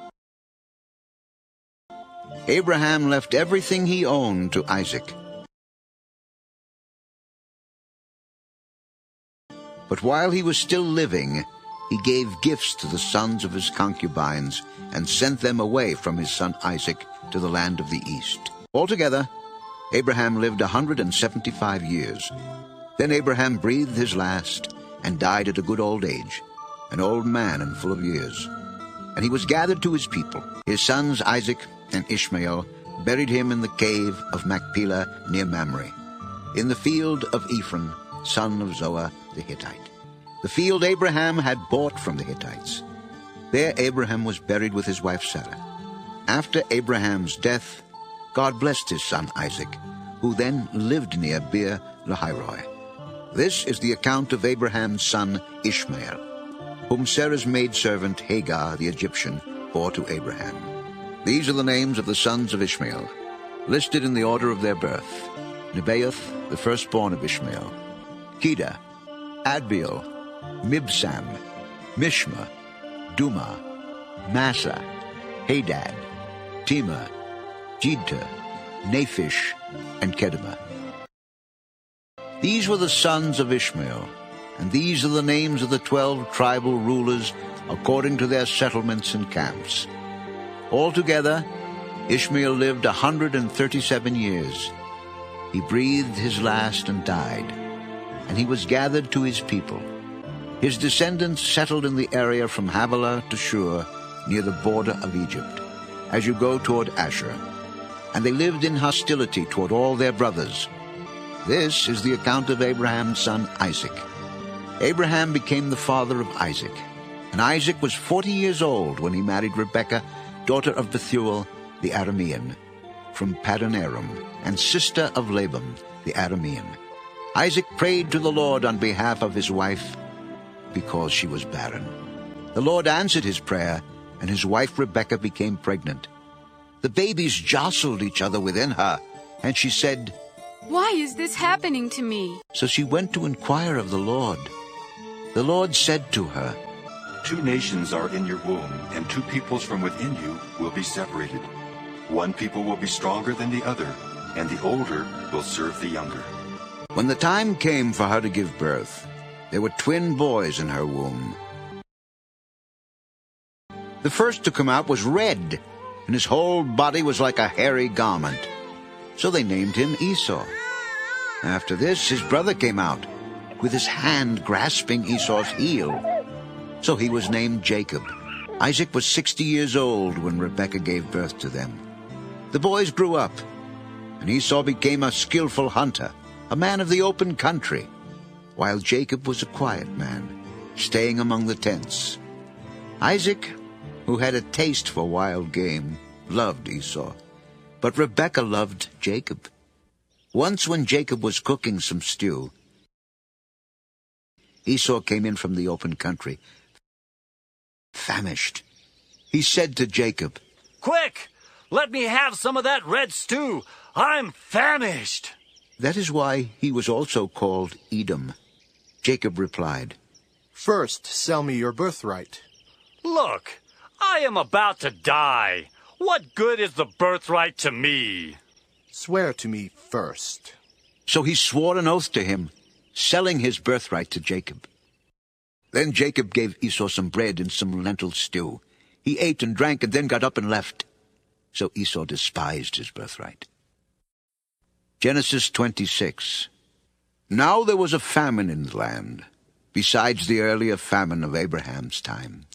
Abraham left everything he owned to Isaac. But while he was still living, he gave gifts to the sons of his concubines and sent them away from his son Isaac to the land of the east. Altogether, Abraham lived 175 years. Then Abraham breathed his last and died at a good old age, an old man and full of years. And he was gathered to his people. His sons Isaac and Ishmael buried him in the cave of Machpelah near Mamre, in the field of Ephron, son of Zoah the Hittite, the field Abraham had bought from the Hittites. There Abraham was buried with his wife Sarah. After Abraham's death, God blessed his son Isaac, who then lived near Beer Lahairoi. This is the account of Abraham's son Ishmael, whom Sarah's maidservant Hagar the Egyptian bore to Abraham. These are the names of the sons of Ishmael, listed in the order of their birth: Nebaioth, the firstborn of Ishmael; Kedah, Adbeel, Mibsam, Mishma, Duma, Massa, Hadad, Tema, Jidta, Naphish, and Kedemah. These were the sons of Ishmael, and these are the names of the 12 tribal rulers according to their settlements and camps. Altogether, Ishmael lived 137 years. He breathed his last and died, and he was gathered to his people. His descendants settled in the area from Havilah to Shur, near the border of Egypt, as you go toward Asher. And they lived in hostility toward all their brothers. This is the account of Abraham's son Isaac. Abraham became the father of Isaac, and Isaac was 40 years old when he married Rebekah, daughter of Bethuel the Aramean, from Paddan Aram, and sister of Laban the Aramean. Isaac prayed to the Lord on behalf of his wife, because she was barren. The Lord answered his prayer, and his wife Rebekah became pregnant. The babies jostled each other within her, and she said, "Why is this happening to me?" So she went to inquire of the Lord. The Lord said to her, 2 nations are in your womb, and 2 peoples from within you will be separated. One people will be stronger than the other, and the older will serve the younger. When the time came for her to give birth, there were twin boys in her womb. The first to come out was red, and his whole body was like a hairy garment. So they named him Esau. After this, his brother came out, with his hand grasping Esau's heel. So he was named Jacob. Isaac was 60 years old when Rebekah gave birth to them. The boys grew up, and Esau became a skillful hunter, a man of the open country, while Jacob was a quiet man, staying among the tents. Isaac, who had a taste for wild game, loved Esau, but Rebekah loved Jacob. Once when Jacob was cooking some stew, Esau came in from the open country, famished. He said to Jacob, "Quick, let me have some of that red stew. I'm famished." That is why he was also called Edom. Jacob replied, "First, sell me your birthright." "Look, I am about to die. What good is the birthright to me?" "Swear to me first." So he swore an oath to him, selling his birthright to Jacob. Then Jacob gave Esau some bread and some lentil stew. He ate and drank and then got up and left. So Esau despised his birthright. Genesis 26. Now there was a famine in the land, besides the earlier famine of Abraham's time.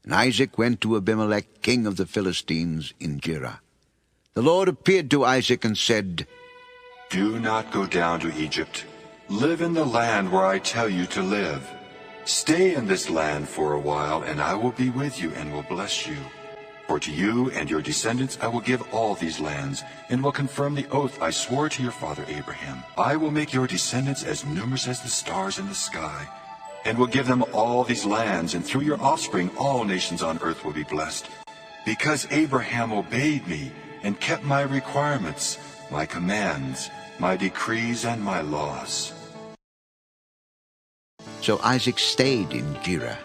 And Isaac went to Abimelech, king of the Philistines, in Gerar. The Lord appeared to Isaac and said, Do not go down to Egypt. Live in the land where I tell you to live. Stay in this land for a while, and I will be with you and will bless you. For to you and your descendants I will give all these lands, and will confirm the oath I swore to your father Abraham. I will make your descendants as numerous as the stars in the sky, and will give them all these lands, and through your offspring all nations on earth will be blessed. Because Abraham obeyed me and kept my requirements, my commands, my decrees, and my laws. So Isaac stayed in Gerar.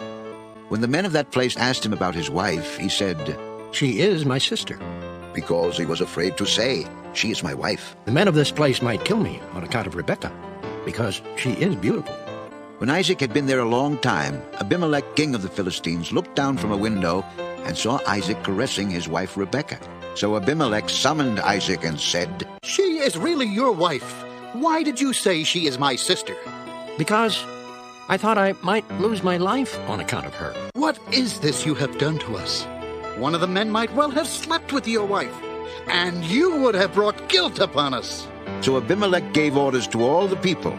When the men of that place asked him about his wife, he said, She is my sister. Because he was afraid to say, She is my wife. The men of this place might kill me on account of Rebekah, because she is beautiful. When Isaac had been there a long time, Abimelech, king of the Philistines, looked down from a window and saw Isaac caressing his wife Rebekah. So Abimelech summoned Isaac and said, She is really your wife. Why did you say she is my sister? Because I thought I might lose my life on account of her. What is this you have done to us? One of the men might well have slept with your wife, and you would have brought guilt upon us. So Abimelech gave orders to all the people.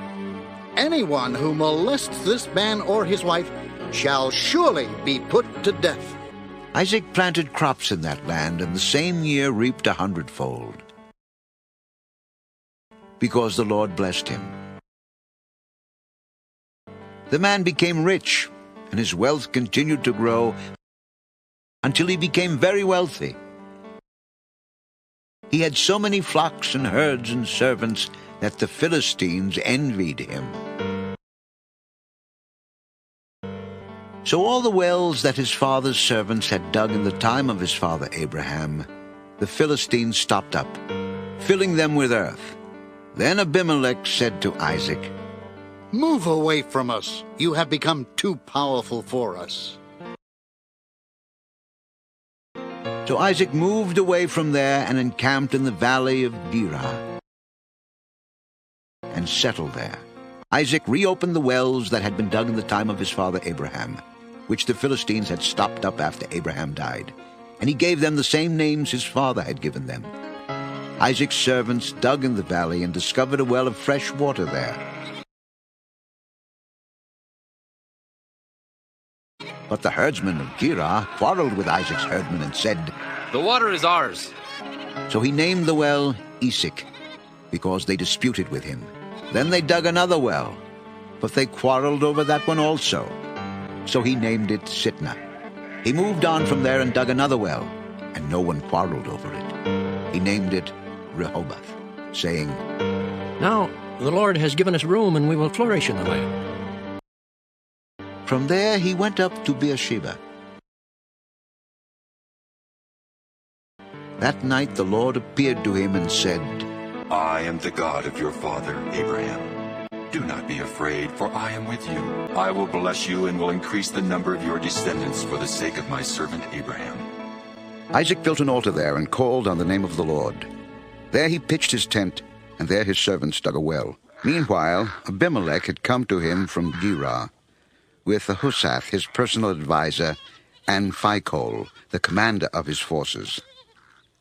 Anyone who molests this man or his wife shall surely be put to death. Isaac planted crops in that land, and the same year reaped 100-fold, because the Lord blessed him. The man became rich, and his wealth continued to grow until he became very wealthy. He had so many flocks and herds and servants that the Philistines envied him. So all the wells that his father's servants had dug in the time of his father Abraham, the Philistines stopped up, filling them with earth. Then Abimelech said to Isaac, Move away from us. You have become too powerful for us. So Isaac moved away from there and encamped in the valley of Gerar and settled there. Isaac reopened the wells that had been dug in the time of his father Abraham, which the Philistines had stopped up after Abraham died, and he gave them the same names his father had given them. Isaac's servants dug in the valley and discovered a well of fresh water there. But the herdsmen of Gerar quarreled with Isaac's herdmen and said, The water is ours. So he named the well Esek, because they disputed with him. Then they dug another well, but they quarreled over that one also. So he named it Sitnah. He moved on from there and dug another well, and no one quarreled over it. He named it Rehoboth, saying, Now the Lord has given us room, and we will flourish in the land. From there he went up to Beersheba. That night the Lord appeared to him and said, I am the God of your father Abraham. Do not be afraid, for I am with you. I will bless you and will increase the number of your descendants for the sake of my servant Abraham. Isaac built an altar there and called on the name of the Lord. There he pitched his tent, and there his servants dug a well. Meanwhile, Abimelech had come to him from Gerar, with Ahuzzath, his personal adviser, and Phicol, the commander of his forces.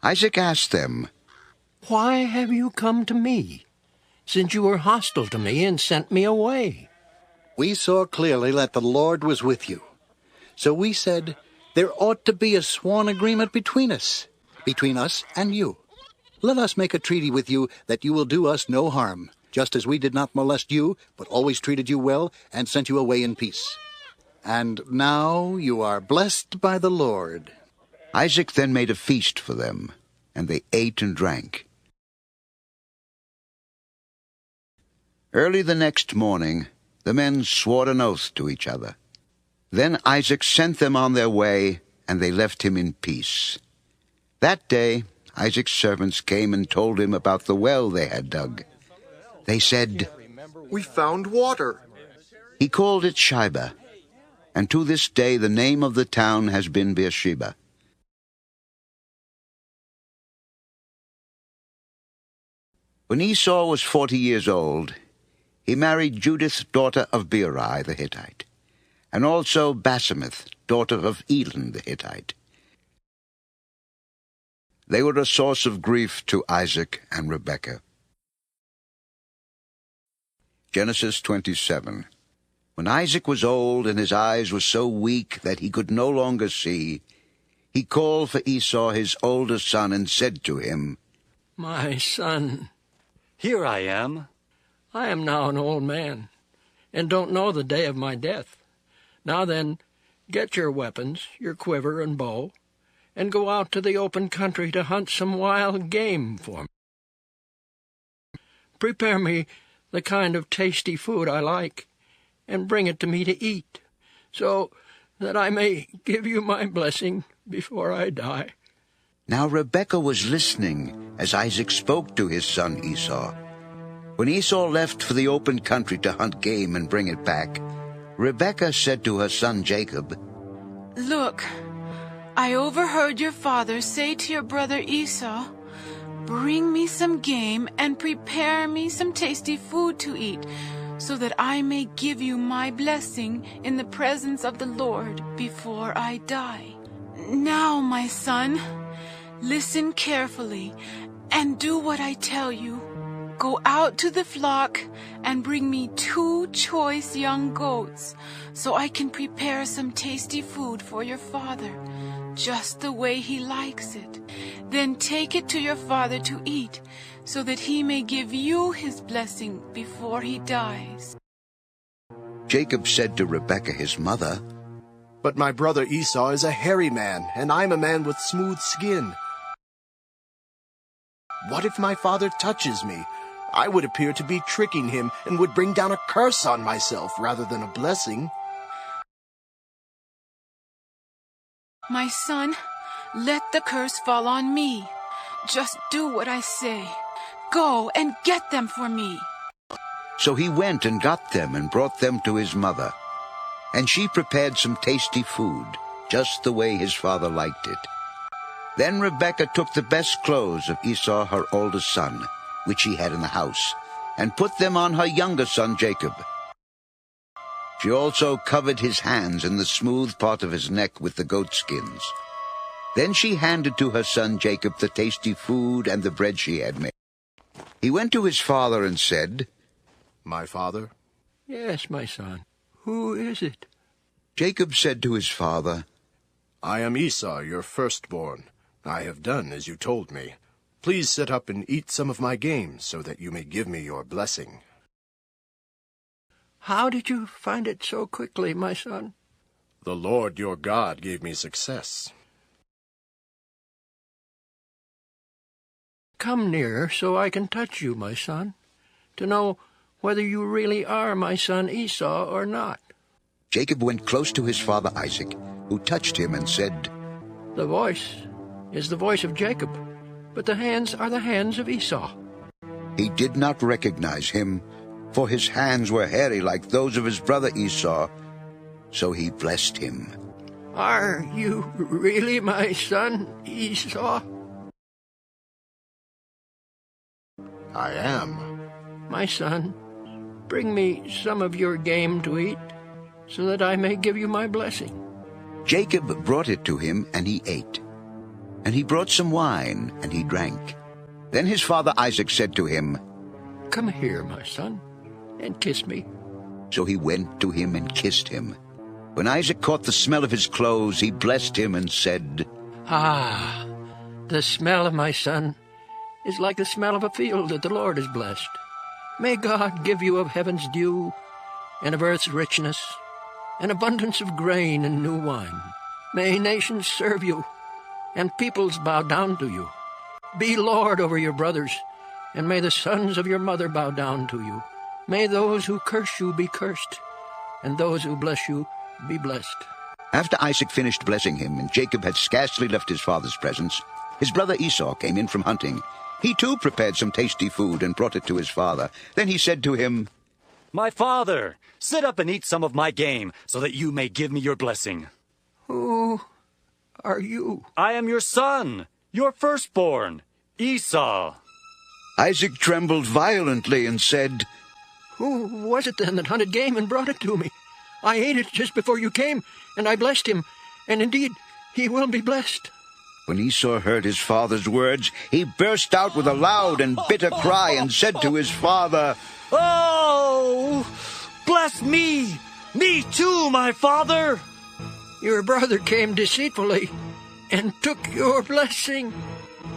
Isaac asked them, Why have you come to me, since you were hostile to me and sent me away? We saw clearly that the Lord was with you. So we said, there ought to be a sworn agreement between us and you. Let us make a treaty with you that you will do us no harm, just as we did not molest you, but always treated you well and sent you away in peace. And now you are blessed by the Lord. Isaac then made a feast for them, and they ate and drank. Early the next morning, the men swore an oath to each other. Then Isaac sent them on their way, and they left him in peace. That day Isaac's servants came and told him about the well they had dug. They said, We found water. He called it Shibah, and to this day the name of the town has been Beersheba. When Esau was 40 years old, he married Judith, daughter of Beeri the Hittite, and also Basemath, daughter of Elon the Hittite. They were a source of grief to Isaac and Rebekah. Genesis 27. When Isaac was old and his eyes were so weak that he could no longer see, he called for Esau his older son and said to him, My son. Here I am. I am now an old man, and don't know the day of my death. Now then, get your weapons, your quiver and bow, and go out to the open country to hunt some wild game for me. Prepare me the kind of tasty food I like, and bring it to me to eat, so that I may give you my blessing before I die. Now Rebekah was listening as Isaac spoke to his son Esau. When Esau left for the open country to hunt game and bring it back, Rebekah said to her son Jacob, Look, I overheard your father say to your brother Esau, Bring me some game and prepare me some tasty food to eat, so that I may give you my blessing in the presence of the Lord before I die. Now, my son, listen carefully and do what I tell you. Go out to the flock and bring me 2 choice young goats, so I can prepare some tasty food for your father, just the way he likes it. Then take it to your father to eat, so that he may give you his blessing before he dies. Jacob said to Rebekah his mother, But my brother Esau is a hairy man, and I'm a man with smooth skin. What if my father touches me? I would appear to be tricking him and would bring down a curse on myself rather than a blessing. My son, let the curse fall on me. Just do what I say. Go and get them for me. So he went and got them and brought them to his mother. And she prepared some tasty food, just the way his father liked it. Then Rebekah took the best clothes of Esau her oldest son, which she had in the house, and put them on her younger son Jacob. She also covered his hands and the smooth part of his neck with the goat skins. Then she handed to her son Jacob the tasty food and the bread she had made. He went to his father and said, My father? Yes, my son. Who is it? Jacob said to his father, I am Esau, your firstborn. I have done as you told me. Please sit up and eat some of my game, so that you may give me your blessing. How did you find it so quickly, my son? The Lord your God gave me success. Come near so I can touch you, my son, to know whether you really are my son Esau or not. Jacob went close to his father Isaac, who touched him and said, The voice is the voice of Jacob, but the hands are the hands of Esau. He did not recognize him, for his hands were hairy like those of his brother Esau, so he blessed him. Are you really my son Esau? I am. My son, bring me some of your game to eat, so that I may give you my blessing. Jacob brought it to him, and he ate. And he brought some wine, and he drank. Then his father Isaac said to him, Come here, my son, and kiss me. So he went to him and kissed him. When Isaac caught the smell of his clothes, he blessed him and said, Ah, the smell of my son is like the smell of a field that the Lord has blessed. May God give you of heaven's dew, and of earth's richness, an abundance of grain and new wine. May nations serve you, and peoples bow down to you. Be Lord over your brothers, and may the sons of your mother bow down to you. May those who curse you be cursed, and those who bless you be blessed. After Isaac finished blessing him, and Jacob had scarcely left his father's presence, his brother Esau came in from hunting. He too prepared some tasty food and brought it to his father. Then he said to him, My father, sit up and eat some of my game, so that you may give me your blessing. Who are you? I am your son, your firstborn, Esau. Isaac trembled violently and said, Who was it then that hunted game and brought it to me? I ate it just before you came, and I blessed him, and indeed he will be blessed. When Esau heard his father's words, he burst out with a loud and bitter cry and said to his father, "Oh, bless me! Me too, my father!" Your brother came deceitfully and took your blessing.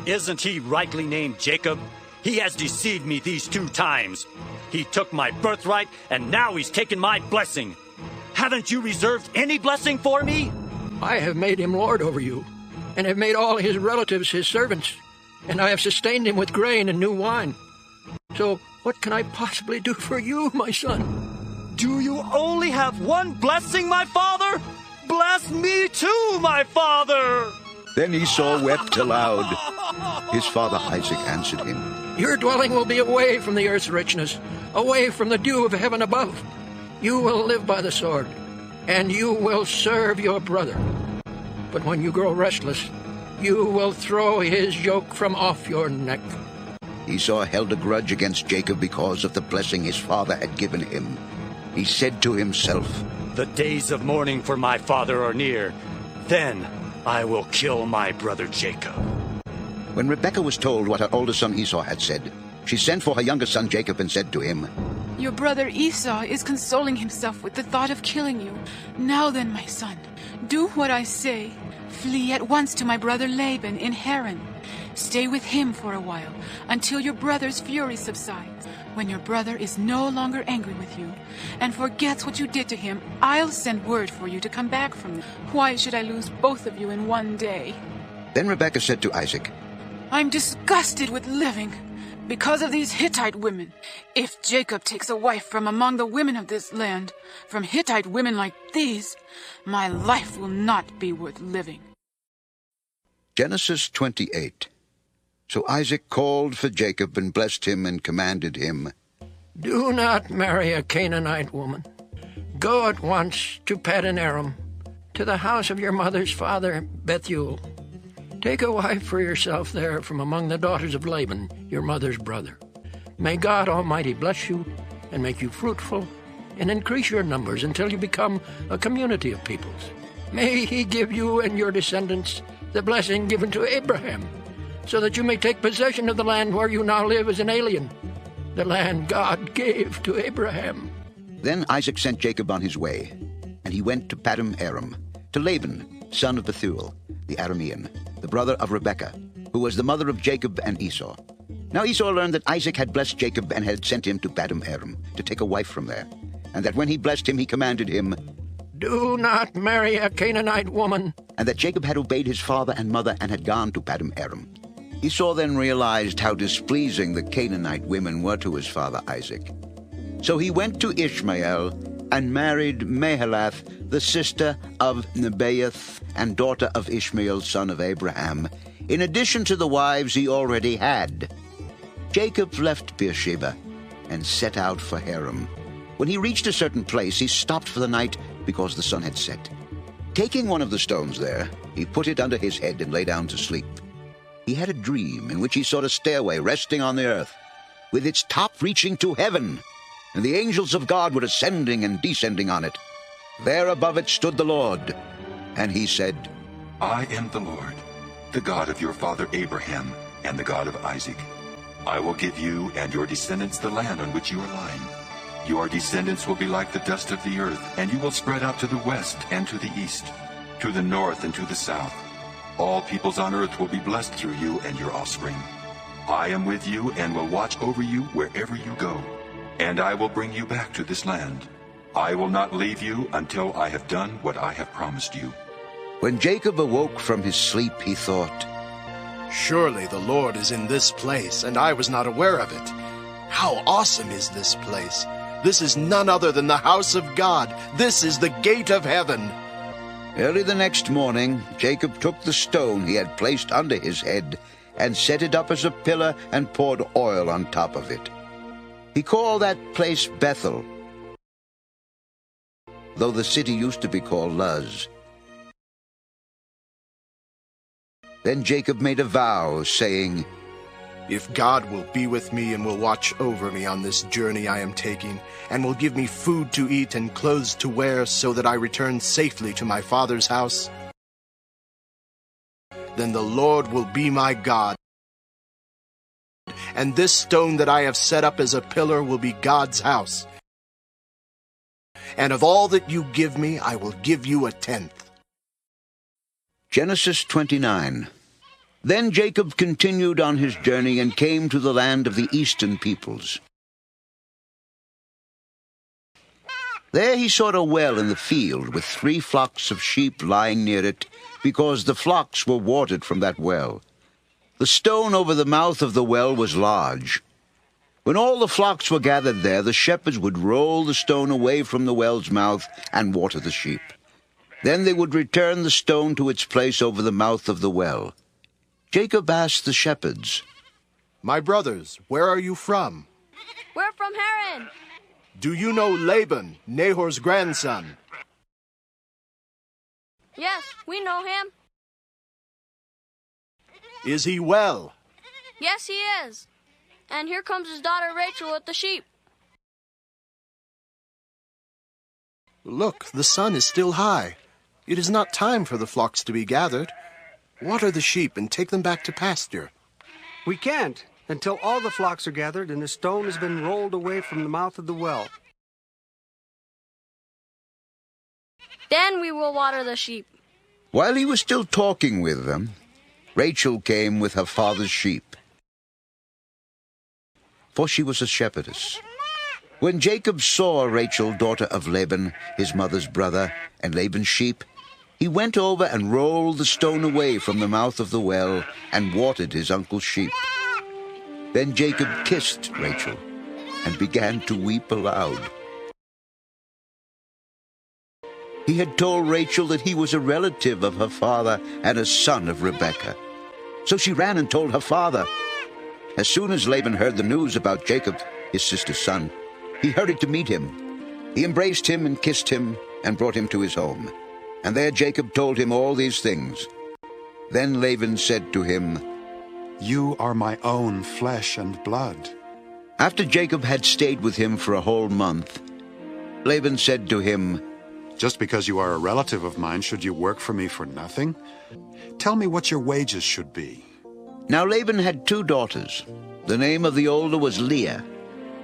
Isn't he rightly named Jacob? He has deceived me these 2 times. He took my birthright, and now he's taken my blessing. Haven't you reserved any blessing for me? I have made him lord over you, and have made all his relatives his servants, and I have sustained him with grain and new wine. So what can I possibly do for you, my son? Do you only have one blessing, my father? Bless me too, my father! Then Esau wept aloud. His father Isaac answered him, Your dwelling will be away from the earth's richness, away from the dew of heaven above. You will live by the sword, and you will serve your brother. But when you grow restless, you will throw his yoke from off your neck. Esau held a grudge against Jacob because of the blessing his father had given him. He said to himself, The days of mourning for my father are near. Then I will kill my brother Jacob. When Rebekah was told what her older son Esau had said, she sent for her younger son Jacob and said to him, Your brother Esau is consoling himself with the thought of killing you. Now then, my son, do what I say. Flee at once to my brother Laban in Haran. Stay with him for a while, until your brother's fury subsides. When your brother is no longer angry with you, and forgets what you did to him, I'll send word for you to come back from them. Why should I lose both of you in one day? Then Rebekah said to Isaac, I'm disgusted with living because of these Hittite women. If Jacob takes a wife from among the women of this land, from Hittite women like these, my life will not be worth living. Genesis 28. So Isaac called for Jacob and blessed him and commanded him, Do not marry a Canaanite woman. Go at once to Paddan Aram, to the house of your mother's father Bethuel. Take a wife for yourself there from among the daughters of Laban, your mother's brother. May God Almighty bless you and make you fruitful and increase your numbers until you become a community of peoples. May he give you and your descendants the blessing given to Abraham, so that you may take possession of the land where you now live as an alien, the land God gave to Abraham. Then Isaac sent Jacob on his way, and he went to Paddan Aram, to Laban, son of Bethuel, the Aramean, the brother of Rebekah, who was the mother of Jacob and Esau. Now Esau learned that Isaac had blessed Jacob and had sent him to Paddan Aram to take a wife from there, and that when he blessed him, he commanded him, Do not marry a Canaanite woman. And that Jacob had obeyed his father and mother and had gone to Paddan Aram. Esau then realized how displeasing the Canaanite women were to his father Isaac. So he went to Ishmael and married Mahalath, the sister of Nebaioth and daughter of Ishmael, son of Abraham, in addition to the wives he already had. Jacob left Beersheba and set out for Haran. When he reached a certain place, he stopped for the night because the sun had set. Taking one of the stones there, he put it under his head and lay down to sleep. He had a dream in which he saw a stairway resting on the earth, with its top reaching to heaven, and the angels of God were ascending and descending on it. There above it stood the Lord, and he said, I am the Lord, the God of your father Abraham, and the God of Isaac. I will give you and your descendants the land on which you are lying. Your descendants will be like the dust of the earth, and you will spread out to the west and to the east, to the north and to the south. All peoples on earth will be blessed through you and your offspring. I am with you and will watch over you wherever you go, and I will bring you back to this land. I will not leave you until I have done what I have promised you. When Jacob awoke from his sleep, he thought, Surely the Lord is in this place, and I was not aware of it. How awesome is this place! This is none other than the house of God. This is the gate of heaven. Early the next morning, Jacob took the stone he had placed under his head and set it up as a pillar and poured oil on top of it. He called that place Bethel, though the city used to be called Luz. Then Jacob made a vow, saying, If God will be with me and will watch over me on this journey I am taking, and will give me food to eat and clothes to wear so that I return safely to my father's house, then the Lord will be my God, and this stone that I have set up as a pillar will be God's house. And of all that you give me, I will give you a tenth. Genesis 29. Then Jacob continued on his journey and came to the land of the eastern peoples. There he sought a well in the field with 3 flocks of sheep lying near it, because the flocks were watered from that well. The stone over the mouth of the well was large. When all the flocks were gathered there, the shepherds would roll the stone away from the well's mouth and water the sheep. Then they would return the stone to its place over the mouth of the well. Jacob asked the shepherds, My brothers, where are you from? We're from Haran. Do you know Laban, Nahor's grandson? Yes, we know him. Is he well? Yes, he is. And here comes his daughter Rachel with the sheep. Look, the sun is still high. It is not time for the flocks to be gathered. Water the sheep and take them back to pasture. We can't until all the flocks are gathered and the stone has been rolled away from the mouth of the well. Then we will water the sheep. While he was still talking with them, Rachel came with her father's sheep, for she was a shepherdess. When Jacob saw Rachel, daughter of Laban, his mother's brother, and Laban's sheep, he went over and rolled the stone away from the mouth of the well and watered his uncle's sheep. Then Jacob kissed Rachel and began to weep aloud. He had told Rachel that he was a relative of her father and a son of Rebekah. So she ran and told her father. As soon as Laban heard the news about Jacob, his sister's son, he hurried to meet him. He embraced him and kissed him and brought him to his home. And there Jacob told him all these things. Then Laban said to him, You are my own flesh and blood. After Jacob had stayed with him for a whole month, Laban said to him, Just because you are a relative of mine, should you work for me for nothing? Tell me what your wages should be. Now Laban had 2 daughters. The name of the older was Leah,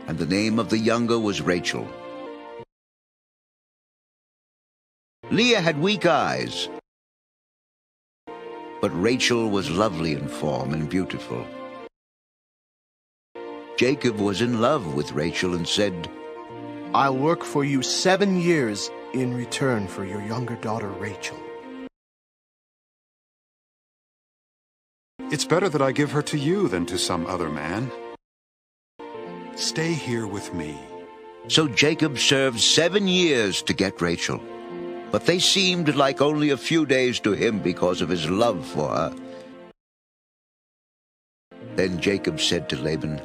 and the name of the younger was Rachel. Leah had weak eyes, but Rachel was lovely in form and beautiful. Jacob was in love with Rachel and said, I'll work for you 7 years in return for your younger daughter Rachel. It's better that I give her to you than to some other man. Stay here with me. So Jacob served 7 years to get Rachel. But they seemed like only a few days to him because of his love for her. Then Jacob said to Laban,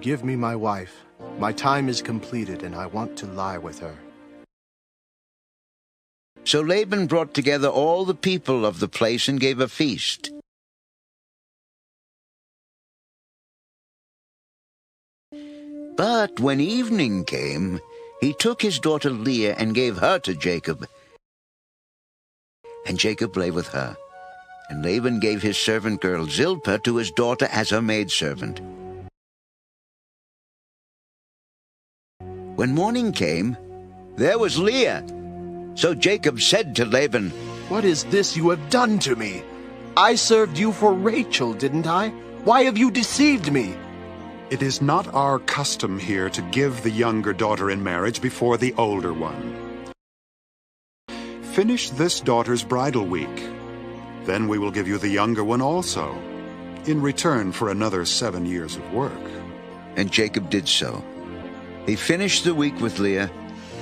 Give me my wife. My time is completed, and I want to lie with her. So Laban brought together all the people of the place and gave a feast. But when evening came, he took his daughter Leah and gave her to Jacob. And Jacob lay with her. And Laban gave his servant girl Zilpah to his daughter as her maidservant. When morning came, there was Leah. So Jacob said to Laban, What is this you have done to me? I served you for Rachel, didn't I? Why have you deceived me? It is not our custom here to give the younger daughter in marriage before the older one. Finish this daughter's bridal week. Then we will give you the younger one also, in return for another 7 years of work. And Jacob did so. He finished the week with Leah,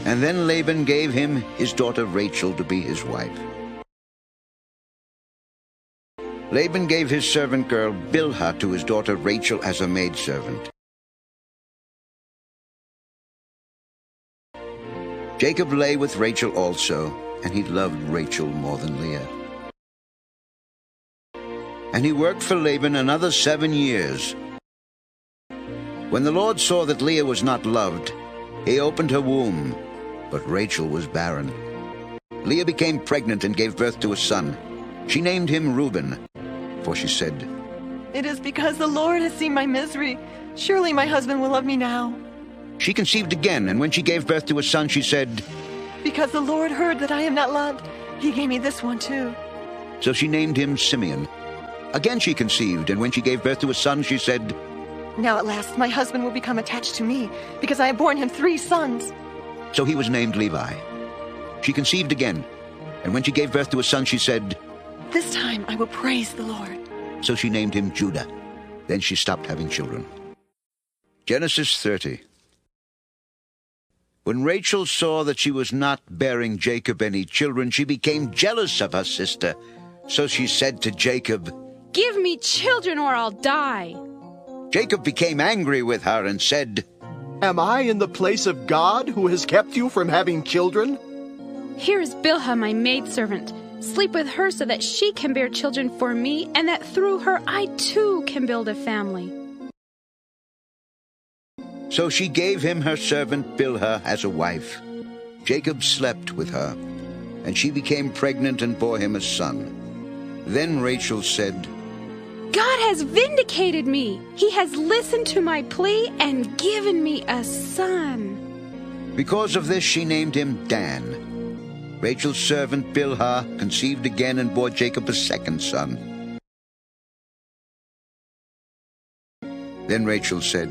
and then Laban gave him his daughter Rachel to be his wife. Laban gave his servant girl Bilhah to his daughter Rachel as a maidservant. Jacob lay with Rachel also, and he loved Rachel more than Leah. And he worked for Laban another 7 years, When the Lord saw that Leah was not loved, he opened her womb, but Rachel was barren. Leah became pregnant and gave birth to a son. She named him Reuben, for she said, "It is because the Lord has seen my misery. Surely my husband will love me now." She conceived again, and when she gave birth to a son, she said, "Because the Lord heard that I am not loved, he gave me this one too." So she named him Simeon. Again she conceived, and when she gave birth to a son, she said, "Now at last my husband will become attached to me, because I have borne him 3 sons." So he was named Levi. She conceived again, and when she gave birth to a son, she said, "This time I will praise the Lord." So she named him Judah. Then she stopped having children. Genesis 30. When Rachel saw that she was not bearing Jacob any children, she became jealous of her sister. So she said to Jacob, "Give me children or I'll die." Jacob became angry with her and said, "Am I in the place of God who has kept you from having children?" "Here is Bilhah, my maidservant. Sleep with her so that she can bear children for me, and that through her I too can build a family." So she gave him her servant Bilhah as a wife. Jacob slept with her, and she became pregnant and bore him a son. Then Rachel said, "God has vindicated me. He has listened to my plea and given me a son." Because of this she named him Dan. Rachel's servant Bilhah conceived again and bore Jacob a second son. Then Rachel said,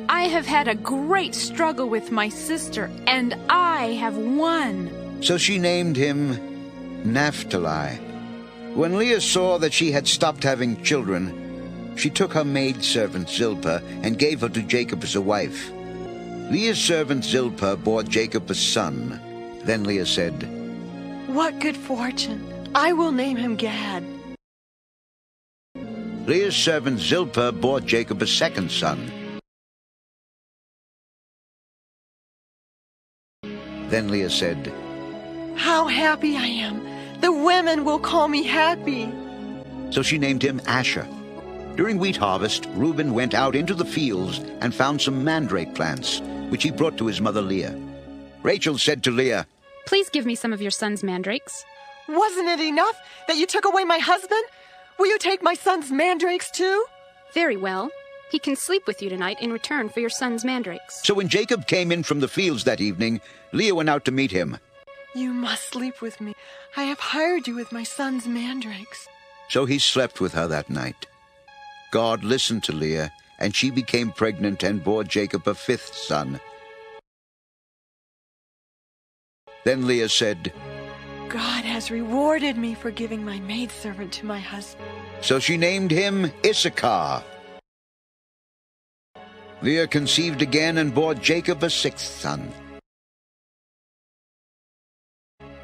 "I have had a great struggle with my sister, and I have won." So she named him Naphtali. When Leah saw that she had stopped having children, she took her maidservant Zilpah and gave her to Jacob as a wife. Leah's servant Zilpah bore Jacob a son. Then Leah said, "What good fortune! I will name him Gad." Leah's servant Zilpah bore Jacob a second son. Then Leah said, "How happy I am! The women will call me happy." So she named him Asher. During wheat harvest, Reuben went out into the fields and found some mandrake plants, which he brought to his mother Leah. Rachel said to Leah, "Please give me some of your son's mandrakes." "Wasn't it enough that you took away my husband? Will you take my son's mandrakes too?" "Very well. He can sleep with you tonight in return for your son's mandrakes." So when Jacob came in from the fields that evening, Leah went out to meet him. "You must sleep with me. I have hired you with my son's mandrakes." So he slept with her that night. God listened to Leah, and she became pregnant and bore Jacob a 5th son. Then Leah said, "God has rewarded me for giving my maidservant to my husband." So she named him Issachar. Leah conceived again and bore Jacob a 6th son.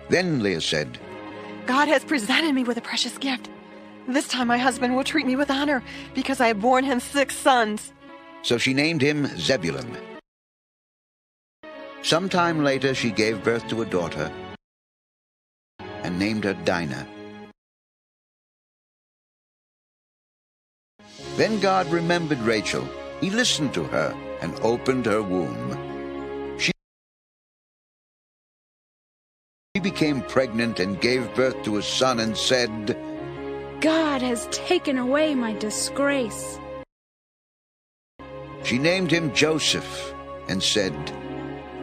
Then Leah said, "God has presented me with a precious gift. This time my husband will treat me with honor, because I have borne him 6 sons." So she named him Zebulun. Some time later she gave birth to a daughter and named her Dinah. Then God remembered Rachel. He listened to her and opened her womb. She became pregnant and gave birth to a son and said, "God has taken away my disgrace." She named him Joseph and said,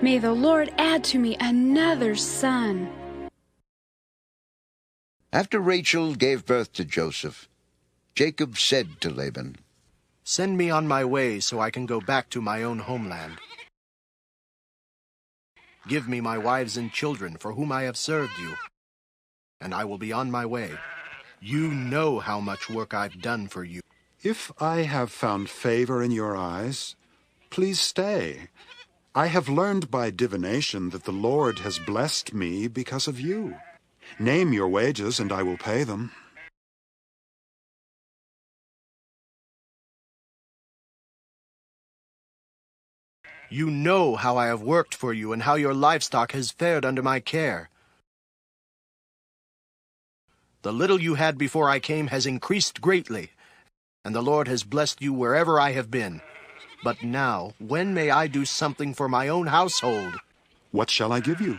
"May the Lord add to me another son." After Rachel gave birth to Joseph, Jacob said to Laban, "Send me on my way so I can go back to my own homeland. Give me my wives and children for whom I have served you, and I will be on my way. You know how much work I've done for you." If I have found favor in your eyes, please stay. I have learned by divination that the Lord has blessed me because of you. Name your wages, and I will pay them." You know how I have worked for you and how your livestock has fared under my care. The little you had before I came has increased greatly, and the Lord has blessed you wherever I have been. But now, when may I do something for my own household? What shall I give you?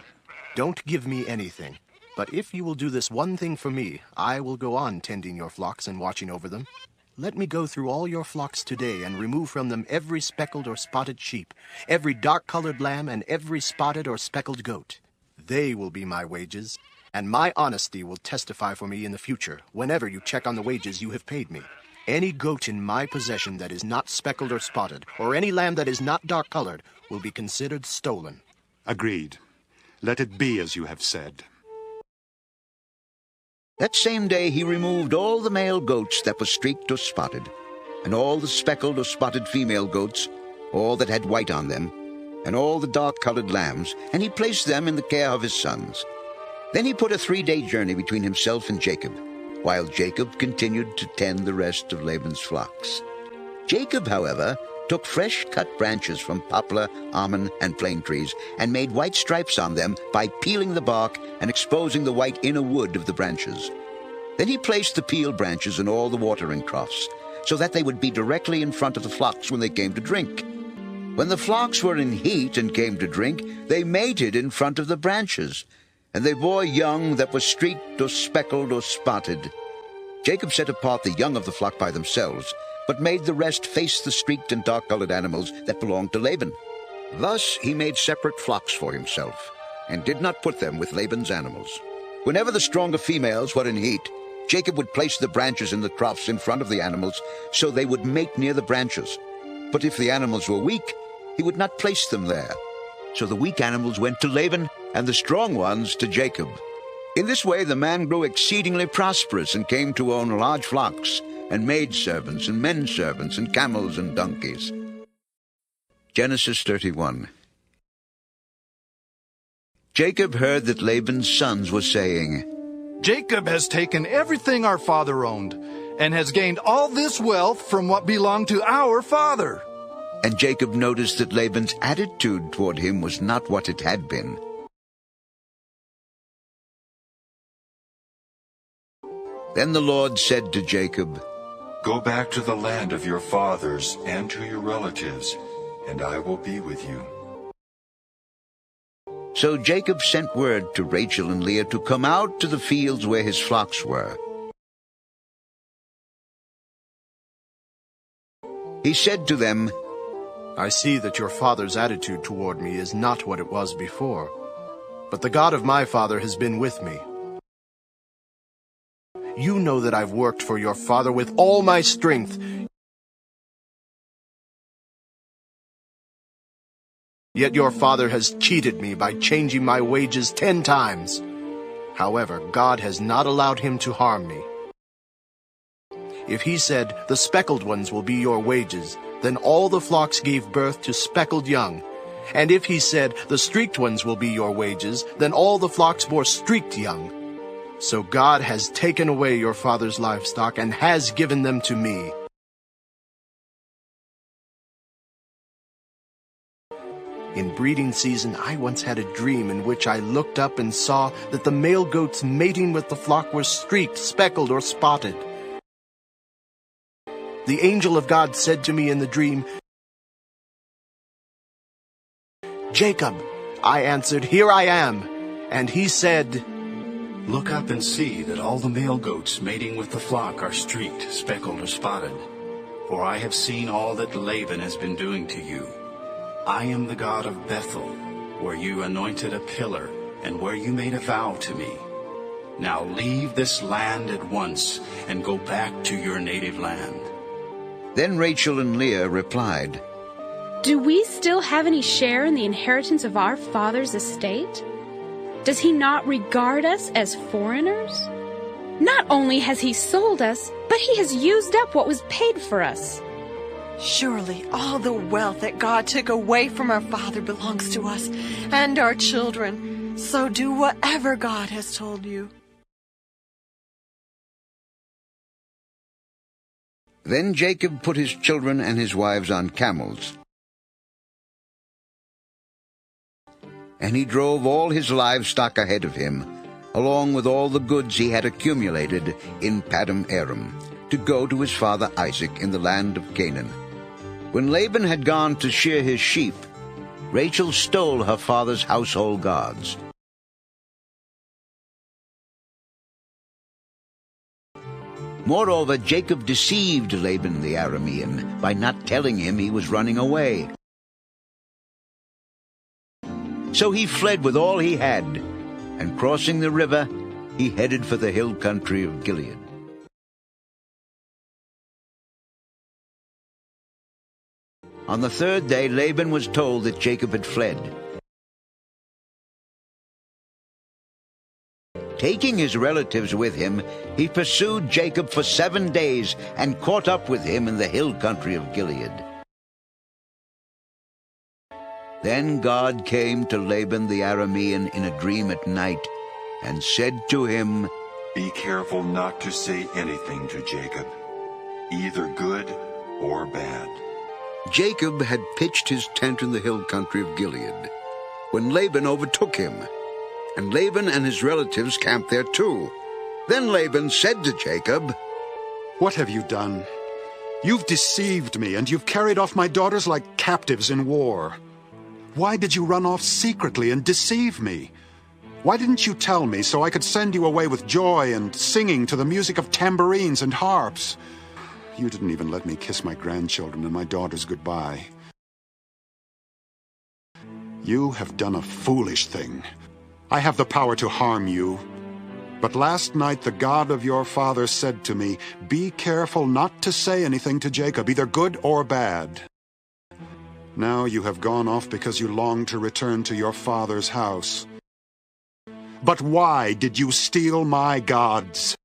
Don't give me anything. But if you will do this one thing for me, I will go on tending your flocks and watching over them. Let me go through all your flocks today and remove from them every speckled or spotted sheep, every dark-colored lamb, and every spotted or speckled goat. They will be my wages, and my honesty will testify for me in the future, whenever you check on the wages you have paid me. Any goat in my possession that is not speckled or spotted, or any lamb that is not dark-colored, will be considered stolen. Agreed. Let it be as you have said. That same day he removed all the male goats that were streaked or spotted, and all the speckled or spotted female goats, all that had white on them, and all the dark-colored lambs, and he placed them in the care of his sons. Then he put a 3-day journey between himself and Jacob, while Jacob continued to tend the rest of Laban's flocks. Jacob, however, took fresh-cut branches from poplar, almond, and plane trees, and made white stripes on them by peeling the bark and exposing the white inner wood of the branches. Then he placed the peeled branches in all the watering troughs, so that they would be directly in front of the flocks when they came to drink. When the flocks were in heat and came to drink, they mated in front of the branches, and they bore young that were streaked or speckled or spotted. Jacob set apart the young of the flock by themselves, but made the rest face the streaked and dark-colored animals that belonged to Laban. Thus he made separate flocks for himself, and did not put them with Laban's animals. Whenever the stronger females were in heat, Jacob would place the branches in the troughs in front of the animals, so they would mate near the branches. But if the animals were weak, he would not place them there. So the weak animals went to Laban, and the strong ones to Jacob. In this way the man grew exceedingly prosperous, and came to own large flocks, and maidservants, and menservants, and camels, and donkeys. Genesis 31. Jacob heard that Laban's sons were saying, Jacob has taken everything our father owned, and has gained all this wealth from what belonged to our father. And Jacob noticed that Laban's attitude toward him was not what it had been. Then the Lord said to Jacob, Go back to the land of your fathers and to your relatives, and I will be with you. So Jacob sent word to Rachel and Leah to come out to the fields where his flocks were. He said to them, I see that your father's attitude toward me is not what it was before, but the God of my father has been with me. You know that I've worked for your father with all my strength. Yet your father has cheated me by changing my wages 10 times. However, God has not allowed him to harm me. If he said, the speckled ones will be your wages, then all the flocks gave birth to speckled young. And if he said, the streaked ones will be your wages, then all the flocks bore streaked young. So God has taken away your father's livestock and has given them to me. In breeding season, I once had a dream in which I looked up and saw that the male goats mating with the flock were streaked, speckled, or spotted. The angel of God said to me in the dream, Jacob. I answered, Here I am. And he said, Look up and see that all the male goats mating with the flock are streaked, speckled, or spotted. For I have seen all that Laban has been doing to you. I am the God of Bethel, where you anointed a pillar, and where you made a vow to me. Now leave this land at once, and go back to your native land. Then Rachel and Leah replied, Do we still have any share in the inheritance of our father's estate? Does he not regard us as foreigners? Not only has he sold us, but he has used up what was paid for us. Surely all the wealth that God took away from our father belongs to us and our children. So do whatever God has told you. Then Jacob put his children and his wives on camels, and he drove all his livestock ahead of him, along with all the goods he had accumulated in Paddan Aram, to go to his father Isaac in the land of Canaan. When Laban had gone to shear his sheep, Rachel stole her father's household gods. Moreover, Jacob deceived Laban the Aramean by not telling him he was running away. So he fled with all he had, and crossing the river, he headed for the hill country of Gilead. On the third day, Laban was told that Jacob had fled. Taking his relatives with him, he pursued Jacob for 7 days and caught up with him in the hill country of Gilead. Then God came to Laban the Aramean in a dream at night and said to him, Be careful not to say anything to Jacob, either good or bad. Jacob had pitched his tent in the hill country of Gilead when Laban overtook him, and Laban and his relatives camped there too. Then Laban said to Jacob, What have you done? You've deceived me, and you've carried off my daughters like captives in war. Why did you run off secretly and deceive me? Why didn't you tell me so I could send you away with joy and singing to the music of tambourines and harps? You didn't even let me kiss my grandchildren and my daughters goodbye. You have done a foolish thing. I have the power to harm you. But last night the God of your father said to me, Be careful not to say anything to Jacob, either good or bad. Now you have gone off because you long to return to your father's house. But why did you steal my gods?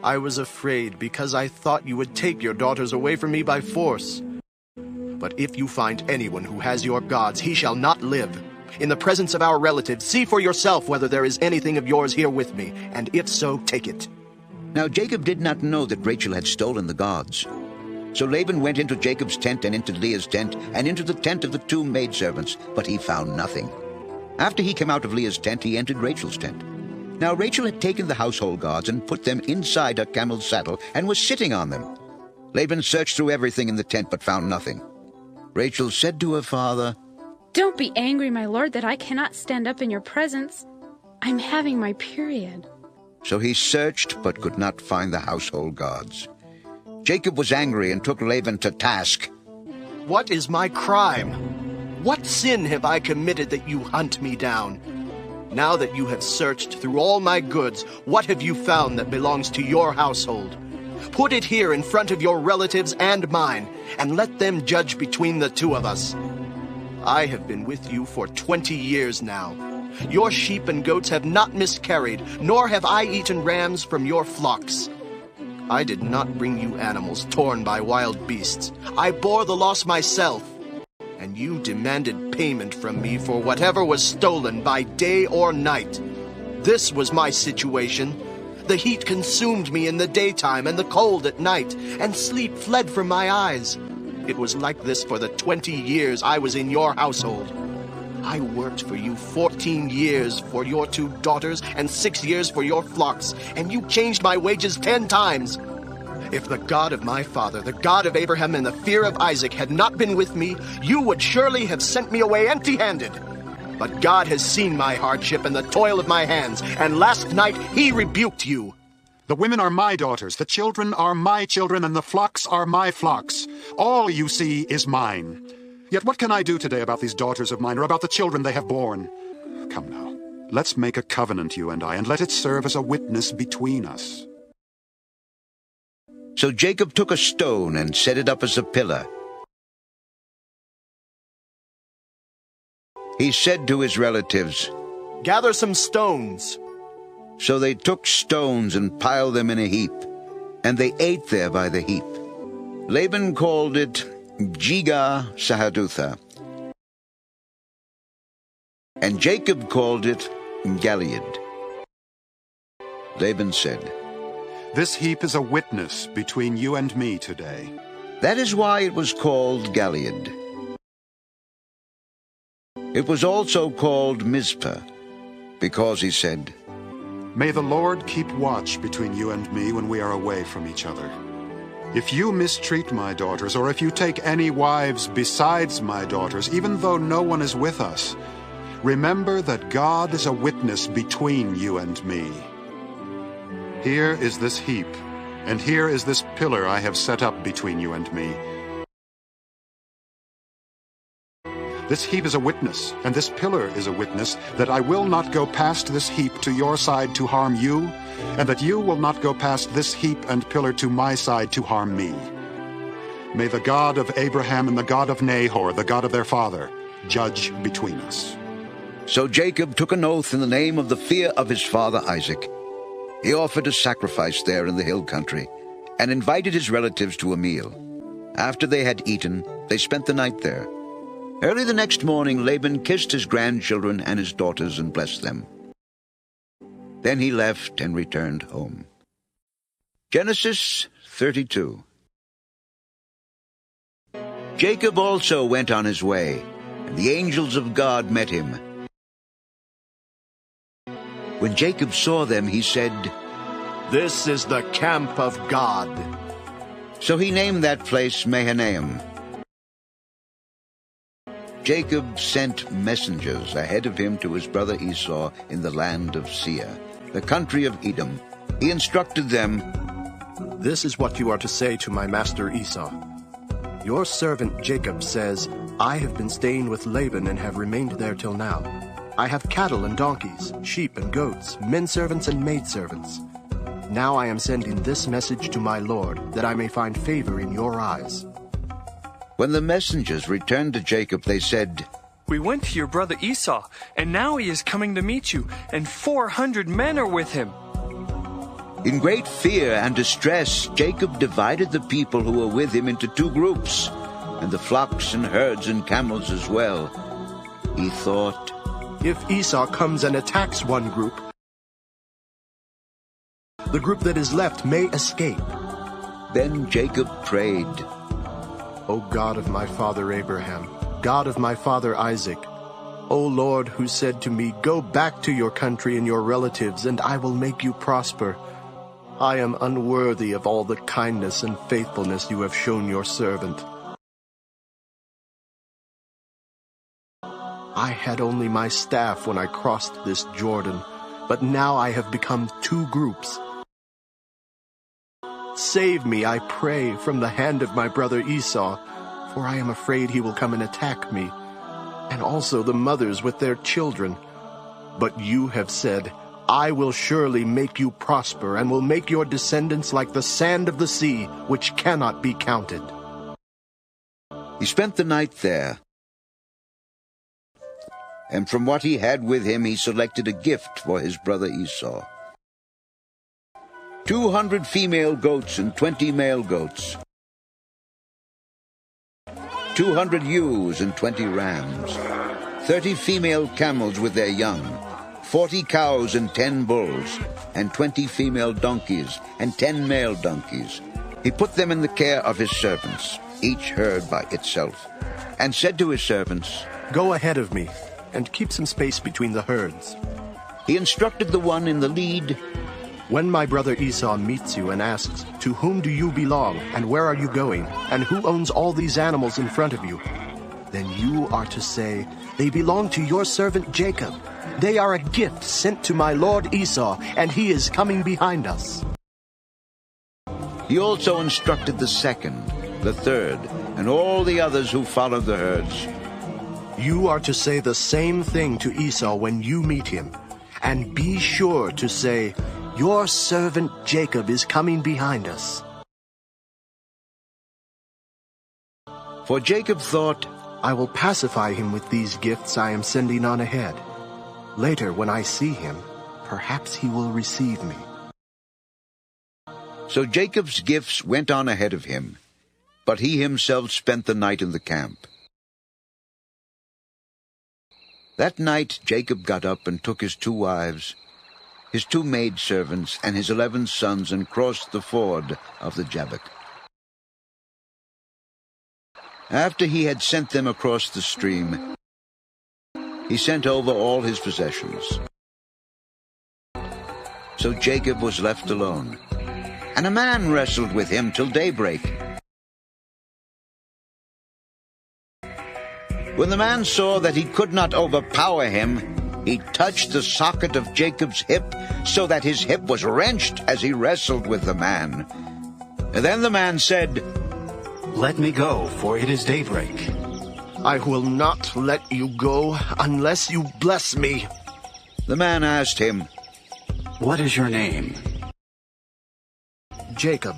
I was afraid because I thought you would take your daughters away from me by force. But if you find anyone who has your gods, he shall not live. In the presence of our relatives, see for yourself whether there is anything of yours here with me, and if so, take it. Now Jacob did not know that Rachel had stolen the gods. So Laban went into Jacob's tent and into Leah's tent and into the tent of the 2 maidservants, but he found nothing. After he came out of Leah's tent, he entered Rachel's tent. Now Rachel had taken the household gods and put them inside her camel's saddle and was sitting on them. Laban searched through everything in the tent but found nothing. Rachel said to her father, Don't be angry, my lord, that I cannot stand up in your presence. I'm having my period. So he searched but could not find the household gods. Jacob was angry and took Laban to task. What is my crime? What sin have I committed that you hunt me down? Now that you have searched through all my goods, what have you found that belongs to your household? Put it here in front of your relatives and mine, and let them judge between the 2 of us. I have been with you for 20 years now. Your sheep and goats have not miscarried, nor have I eaten rams from your flocks. I did not bring you animals torn by wild beasts. I bore the loss myself. And you demanded payment from me for whatever was stolen by day or night. This was my situation. The heat consumed me in the daytime and the cold at night, and sleep fled from my eyes. It was like this for the 20 years I was in your household. I worked for you 14 years for your 2 daughters and 6 years for your flocks, and you changed my wages 10 times. If the God of my father, the God of Abraham and the fear of Isaac had not been with me, you would surely have sent me away empty-handed. But God has seen my hardship and the toil of my hands, and last night he rebuked you. The women are my daughters, the children are my children, and the flocks are my flocks. All you see is mine. Yet what can I do today about these daughters of mine, or about the children they have borne? Come now, let's make a covenant, you and I, and let it serve as a witness between us. So Jacob took a stone and set it up as a pillar. He said to his relatives, Gather some stones. So they took stones and piled them in a heap, and they ate there by the heap. Laban called it Jigah Sahadutha, and Jacob called it Gilead. Laban said, This heap is a witness between you and me today. That is why it was called Gilead. It was also called Mizpah, because he said, May the Lord keep watch between you and me when we are away from each other. If you mistreat my daughters, or if you take any wives besides my daughters, even though no one is with us, remember that God is a witness between you and me. Here is this heap, and here is this pillar I have set up between you and me. This heap is a witness, and this pillar is a witness, that I will not go past this heap to your side to harm you, and that you will not go past this heap and pillar to my side to harm me. May the God of Abraham and the God of Nahor, the God of their father, judge between us. So Jacob took an oath in the name of the fear of his father Isaac. He offered a sacrifice there in the hill country, and invited his relatives to a meal. After they had eaten, they spent the night there. Early the next morning, Laban kissed his grandchildren and his daughters and blessed them. Then he left and returned home. Genesis 32. Jacob also went on his way, and the angels of God met him. When Jacob saw them, he said, "This is the camp of God." So he named that place Mahanaim. Jacob sent messengers ahead of him to his brother Esau in the land of Seir, the country of Edom. He instructed them, "This is what you are to say to my master Esau. Your servant Jacob says, I have been staying with Laban and have remained there till now. I have cattle and donkeys, sheep and goats, men servants and maid servants. Now I am sending this message to my lord, that I may find favor in your eyes." When the messengers returned to Jacob, they said, "We went to your brother Esau, and now he is coming to meet you, and 400 men are with him." In great fear and distress, Jacob divided the people who were with him into two groups, and the flocks and herds and camels as well. He thought, "If Esau comes and attacks one group, the group that is left may escape." Then Jacob prayed, "O God of my father Abraham, God of my father Isaac, O Lord, who said to me, 'Go back to your country and your relatives, and I will make you prosper,' I am unworthy of all the kindness and faithfulness you have shown your servant. I had only my staff when I crossed this Jordan, but now I have become two groups. Save me, I pray, from the hand of my brother Esau, for I am afraid he will come and attack me, and also the mothers with their children. But you have said, I will surely make you prosper, and will make your descendants like the sand of the sea, which cannot be counted." He spent the night there, and from what he had with him he selected a gift for his brother Esau. 200 female goats and 20 male goats, 200 ewes and 20 rams, 30 female camels with their young, 40 cows and 10 bulls, and 20 female donkeys and 10 male donkeys. He put them in the care of his servants, each herd by itself, and said to his servants, "Go ahead of me, and keep some space between the herds." He instructed the one in the lead, "When my brother Esau meets you and asks, 'To whom do you belong, and where are you going, and who owns all these animals in front of you?' then you are to say, 'They belong to your servant Jacob. They are a gift sent to my lord Esau, and he is coming behind us.'" He also instructed the second, the third, and all the others who followed the herds. "You are to say the same thing to Esau when you meet him, and be sure to say, 'Your servant Jacob is coming behind us.'" For Jacob thought, "I will pacify him with these gifts I am sending on ahead. Later, when I see him, perhaps he will receive me." So Jacob's gifts went on ahead of him, but he himself spent the night in the camp. That night Jacob got up and took his 2 wives, his 2 maidservants, and his 11 sons, and crossed the ford of the Jabbok. After he had sent them across the stream, he sent over all his possessions. So Jacob was left alone, And a man wrestled with him till daybreak. When the man saw that he could not overpower him, he touched the socket of Jacob's hip, so that his hip was wrenched as he wrestled with the man. And then the man said, "Let me go, for it is daybreak." "I will not let you go unless you bless me." The man asked him, "What is your name?" "Jacob."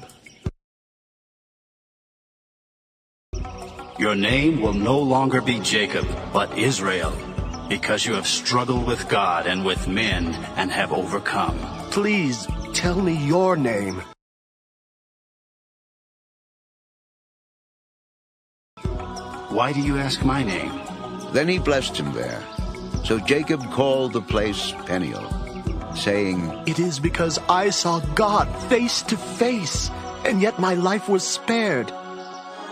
"Your name will no longer be Jacob, but Israel, because you have struggled with God and with men and have overcome." "Please tell me your name." "Why do you ask my name?" Then he blessed him there. So Jacob called the place Peniel, saying, "It is because I saw God face to face, and yet my life was spared."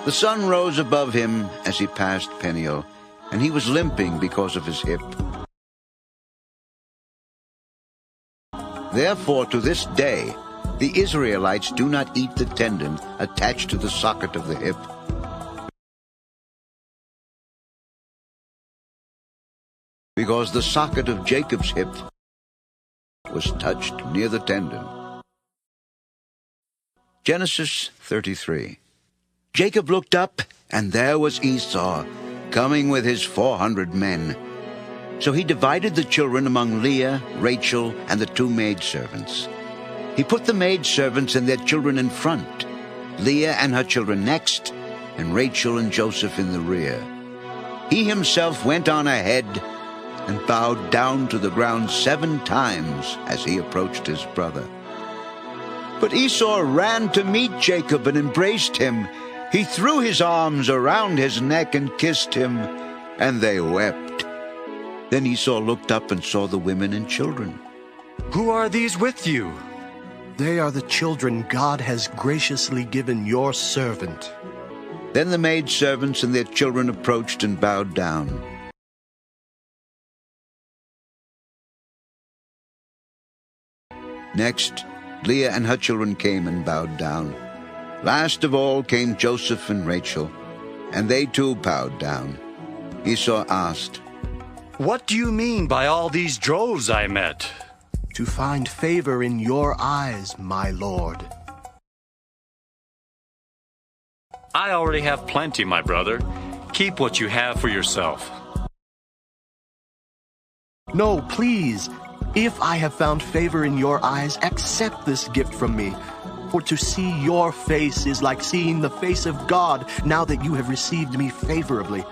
The sun rose above him as he passed Peniel, and he was limping because of his hip. Therefore, to this day, the Israelites do not eat the tendon attached to the socket of the hip. Because the socket of Jacob's hip was touched near the tendon. Genesis 33. Jacob looked up, and there was Esau, coming with his 400 men. So he divided the children among Leah, Rachel, and the 2 maidservants. He put the maidservants and their children in front, Leah and her children next, and Rachel and Joseph in the rear. He himself went on ahead and bowed down to the ground 7 times as he approached his brother. But Esau ran to meet Jacob and embraced him. He threw his arms around his neck and kissed him, and they wept. Then Esau looked up and saw the women and children. "Who are these with you?" "They are the children God has graciously given your servant." Then the maidservants and their children approached and bowed down. Next, Leah and her children came and bowed down. Last of all came Joseph and Rachel, and they too bowed down. Esau asked, "What do you mean by all these droves I met?" "To find favor in your eyes, my lord." I already have plenty, my brother. Keep what you have for yourself. "No, please. If I have found favor in your eyes, accept this gift from me. For to see your face is like seeing the face of God, now that you have received me favorably.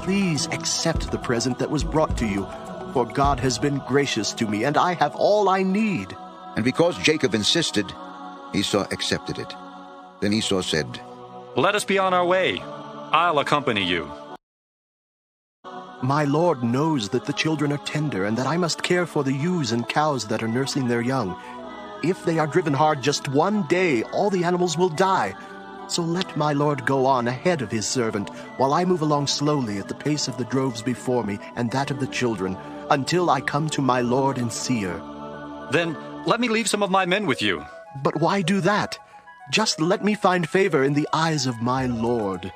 Please accept the present that was brought to you, for God has been gracious to me, and I have all I need." And because Jacob insisted, Esau accepted it. Then Esau said, "Let us be on our way. I'll accompany you." "My lord knows that the children are tender, and that I must care for the ewes and cows that are nursing their young. If they are driven hard just one day, all the animals will die. So let my lord go on ahead of his servant, while I move along slowly at the pace of the droves before me and that of the children, until I come to my lord in Seir." Then let me leave some of my men with you. "But why do that? Just let me find favor in the eyes of my lord."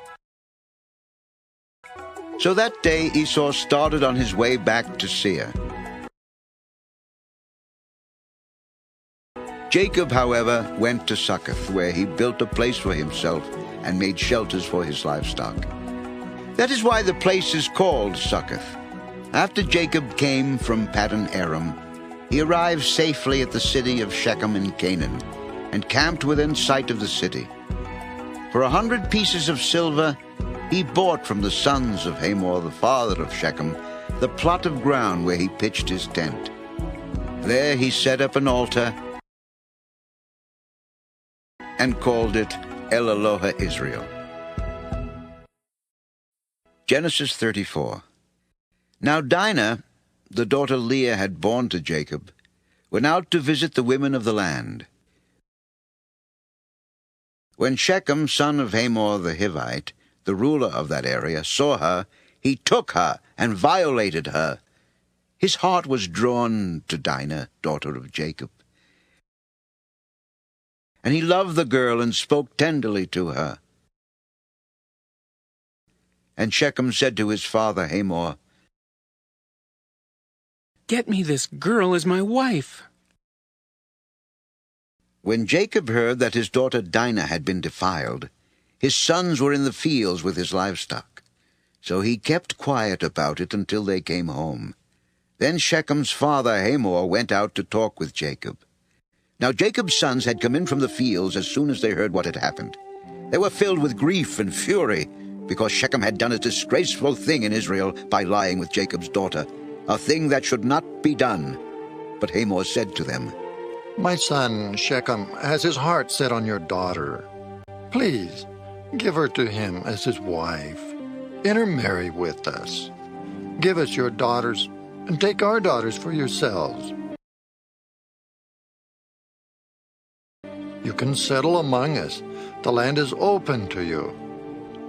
So that day Esau started on his way back to Seir. Jacob, however, went to Succoth, where he built a place for himself and made shelters for his livestock. That is why the place is called Succoth. After Jacob came from Paddan Aram, he arrived safely at the city of Shechem in Canaan, and camped within sight of the city. For 100 pieces of silver he bought from the sons of Hamor, the father of Shechem, the plot of ground where he pitched his tent. There he set up an altar and called it El Elohe Israel. Genesis 34. Now Dinah, the daughter Leah had borne to Jacob, went out to visit the women of the land. When Shechem, son of Hamor the Hivite, the ruler of that area, saw her, he took her and violated her. His heart was drawn to Dinah, daughter of Jacob. And he loved the girl and spoke tenderly to her. And Shechem said to his father Hamor, "Get me this girl as my wife." When Jacob heard that his daughter Dinah had been defiled, his sons were in the fields with his livestock. So he kept quiet about it until they came home. Then Shechem's father Hamor went out to talk with Jacob. Now Jacob's sons had come in from the fields as soon as they heard what had happened. They were filled with grief and fury, because Shechem had done a disgraceful thing in Israel by lying with Jacob's daughter, a thing that should not be done. But Hamor said to them, My son Shechem has his heart set on your daughter. Please, give her to him as his wife. Intermarry with us. Give us your daughters, and take our daughters for yourselves. You can settle among us. The land is open to you.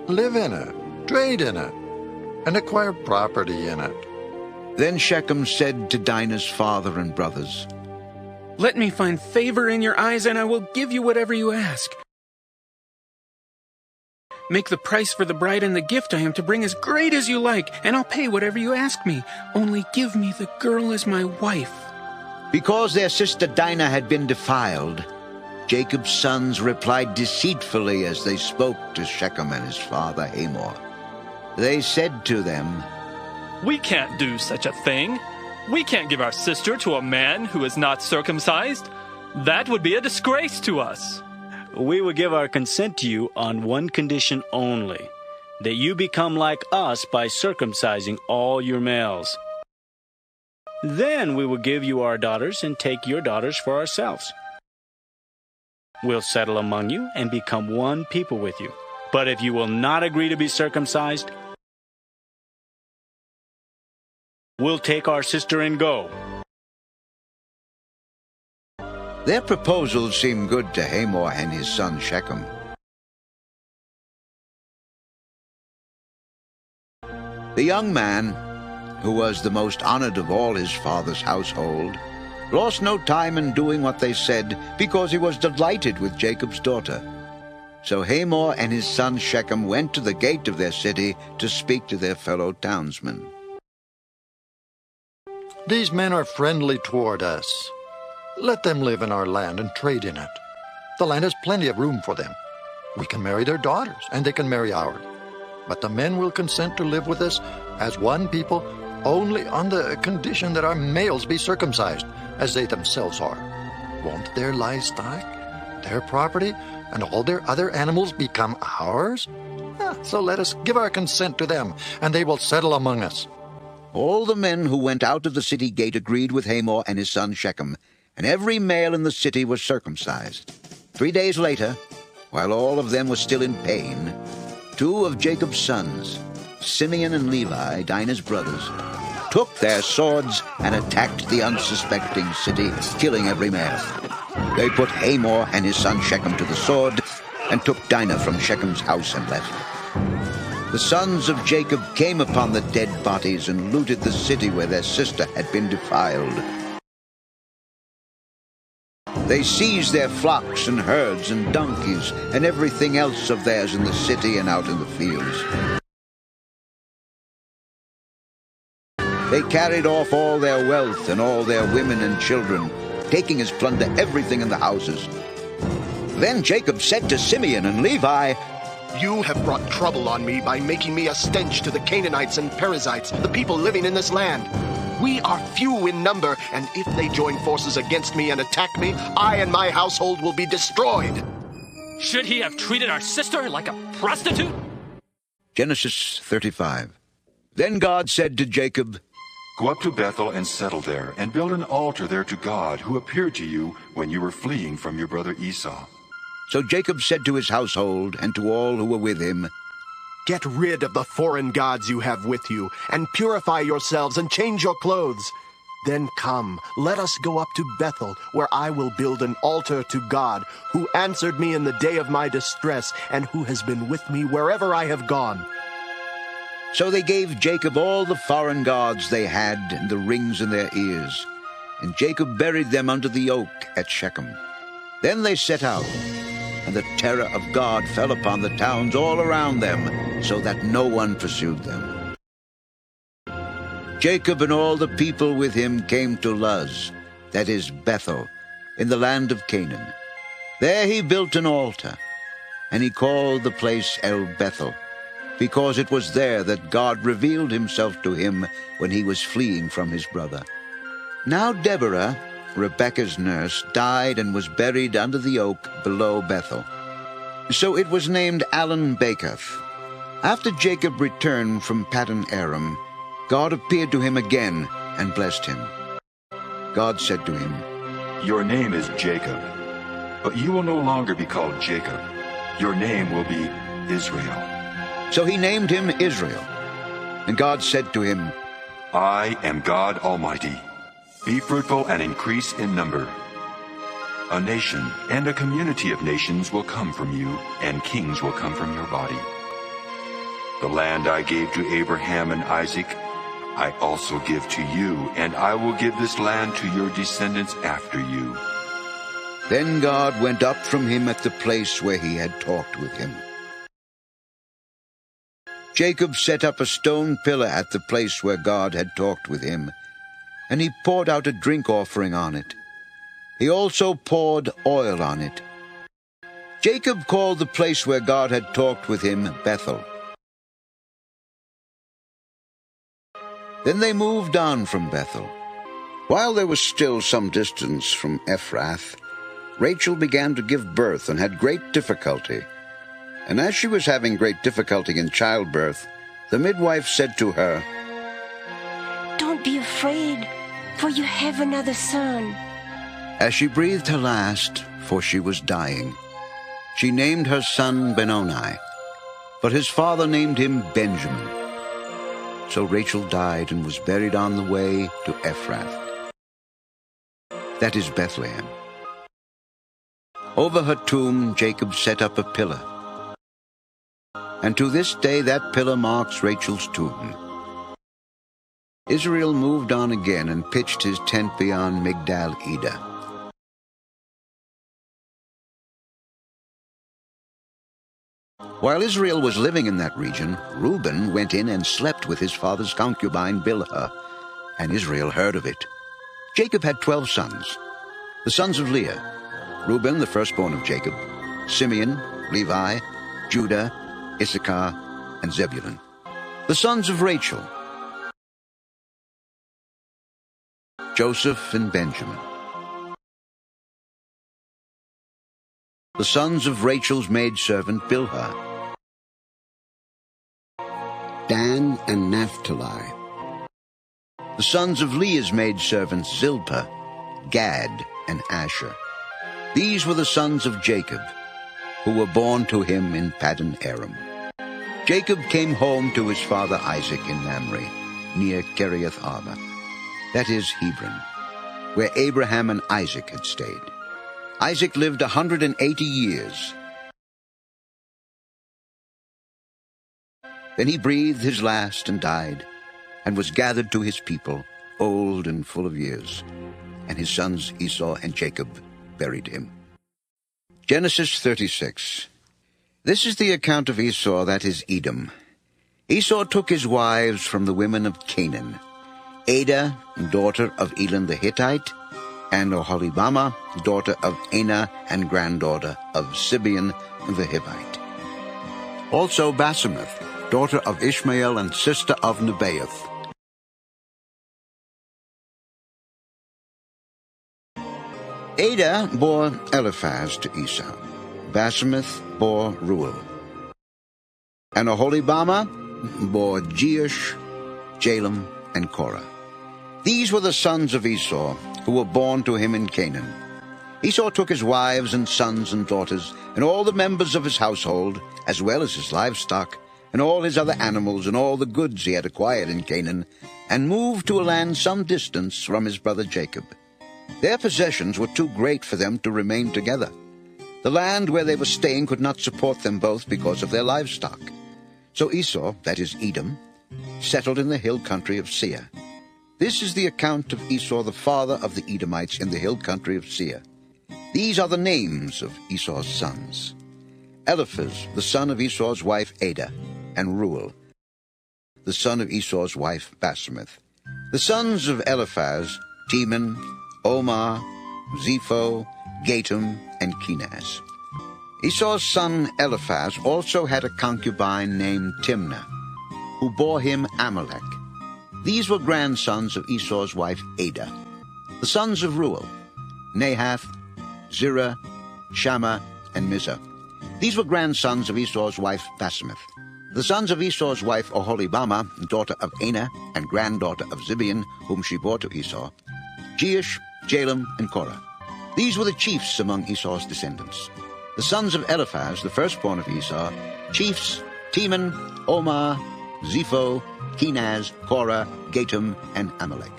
Live in it, trade in it, and acquire property in it. Then Shechem said to Dinah's father and brothers, "Let me find favor in your eyes, and I will give you whatever you ask. Make the price for the bride and the gift I am to bring as great as you like, and I'll pay whatever you ask me. Only give me the girl as my wife." Because their sister Dinah had been defiled, Jacob's sons replied deceitfully as they spoke to Shechem and his father Hamor. They said to them, "We can't do such a thing. We can't give our sister to a man who is not circumcised. That would be a disgrace to us. We would give our consent to you on one condition only, that you become like us by circumcising all your males. Then we will give you our daughters and take your daughters for ourselves. We'll settle among you and become one people with you. But if you will not agree to be circumcised, we'll take our sister and go." Their proposal seemed good to Hamor and his son Shechem. The young man, who was the most honored of all his father's household, lost no time in doing what they said, because he was delighted with Jacob's daughter. So Hamor and his son Shechem went to the gate of their city to speak to their fellow townsmen. These men are friendly toward us. Let them live in our land and trade in it. The land has plenty of room for them. We can marry their daughters, and they can marry ours. But the men will consent to live with us as one people only on the condition that our males be circumcised, as they themselves are. Won't their livestock, their property, and all their other animals become ours? So let us give our consent to them, and they will settle among us. All the men who went out of the city gate agreed with Hamor and his son Shechem, and every male in the city was circumcised. 3 days later, while all of them were still in pain, 2 of Jacob's sons, Simeon and Levi, Dinah's brothers, took their swords and attacked the unsuspecting city, killing every male. They put Hamor and his son Shechem to the sword and took Dinah from Shechem's house and left. The sons of Jacob came upon the dead bodies and looted the city where their sister had been defiled. They seized their flocks and herds and donkeys and everything else of theirs in the city and out in the fields. They carried off all their wealth and all their women and children, taking as plunder everything in the houses. Then Jacob said to Simeon and Levi, "You have brought trouble on me by making me a stench to the Canaanites and Perizzites, the people living in this land. We are few in number, and if they join forces against me and attack me, I and my household will be destroyed." Should he have treated our sister like a prostitute? Genesis 35. Then God said to Jacob, "Go up to Bethel and settle there, and build an altar there to God, who appeared to you when you were fleeing from your brother Esau." So Jacob said to his household and to all who were with him, "Get rid of the foreign gods you have with you, and purify yourselves and change your clothes. Then come, let us go up to Bethel, where I will build an altar to God, who answered me in the day of my distress, and who has been with me wherever I have gone." So they gave Jacob all the foreign gods they had and the rings in their ears. And Jacob buried them under the oak at Shechem. Then they set out, and the terror of God fell upon the towns all around them, so that no one pursued them. Jacob and all the people with him came to Luz, that is Bethel, in the land of Canaan. There he built an altar, and he called the place El Bethel, because it was there that God revealed himself to him when he was fleeing from his brother. Now Deborah, Rebekah's nurse, died and was buried under the oak below Bethel. So it was named Allon Bacuth. After Jacob returned from Paddan Aram, God appeared to him again and blessed him. God said to him, "Your name is Jacob, but you will no longer be called Jacob. Your name will be Israel." So he named him Israel. And God said to him, "I am God Almighty. Be fruitful and increase in number. A nation and a community of nations will come from you, and kings will come from your body. The land I gave to Abraham and Isaac, I also give to you, and I will give this land to your descendants after you." Then God went up from him at the place where he had talked with him. Jacob set up a stone pillar at the place where God had talked with him, and he poured out a drink offering on it. He also poured oil on it. Jacob called the place where God had talked with him Bethel. Then they moved on from Bethel. While they were still some distance from Ephrath, Rachel began to give birth and had great difficulty. And as she was having great difficulty in childbirth, the midwife said to her, "Don't be afraid, for you have another son." As she breathed her last, for she was dying, she named her son Benoni, but his father named him Benjamin. So Rachel died and was buried on the way to Ephrath, that is Bethlehem. Over her tomb Jacob set up a pillar, and to this day that pillar marks Rachel's tomb. Israel moved on again and pitched his tent beyond Migdal-Eder. While Israel was living in that region, Reuben went in and slept with his father's concubine Bilhah, and Israel heard of it. Jacob had 12 sons. The sons of Leah: Reuben, the firstborn of Jacob, Simeon, Levi, Judah, Issachar, and Zebulun. The sons of Rachel: Joseph and Benjamin. The sons of Rachel's maidservant Bilhah: Dan and Naphtali. The sons of Leah's maidservants Zilpah, Gad, and Asher. These were the sons of Jacob, who were born to him in Paddan Aram. Jacob came home to his father Isaac in Mamre, near Kiriath Arba, that is Hebron, where Abraham and Isaac had stayed. Isaac lived 180 years. Then he breathed his last and died, and was gathered to his people, old and full of years. And his sons Esau and Jacob buried him. Genesis 36. This is the account of Esau, that is Edom. Esau took his wives from the women of Canaan: Adah, daughter of Elon the Hittite, and Oholibamah, daughter of Anah and granddaughter of Sibeon the Hivite. Also Basemath, daughter of Ishmael and sister of Nebaioth. Adah bore Eliphaz to Esau. Basemath bore Reuel. And Oholibamah bore Jeush, Jalem, and Korah. These were the sons of Esau, who were born to him in Canaan. Esau took his wives and sons and daughters, and all the members of his household, as well as his livestock, and all his other animals, and all the goods he had acquired in Canaan, and moved to a land some distance from his brother Jacob. Their possessions were too great for them to remain together. The land where they were staying could not support them both because of their livestock. So Esau, that is Edom, settled in the hill country of Seir. This is the account of Esau, the father of the Edomites, in the hill country of Seir. These are the names of Esau's sons: Eliphaz, the son of Esau's wife Adah, and Reuel, the son of Esau's wife Basemath. The sons of Eliphaz: Teman, Omar, Zepho, Gatam, and Kenaz. Esau's son Eliphaz also had a concubine named Timnah, who bore him Amalek. These were grandsons of Esau's wife Adah. The sons of Reuel: Nahath, Zerah, Shammah, and Mizah. These were grandsons of Esau's wife Basemath. The sons of Esau's wife Oholibamah, daughter of Anah, and granddaughter of Zibeon, whom she bore to Esau: Jeush, Jalem, and Korah. These were the chiefs among Esau's descendants. The sons of Eliphaz, the firstborn of Esau: chiefs, Teman, Omar, Zepho, Kenaz, Korah, Gatam, and Amalek.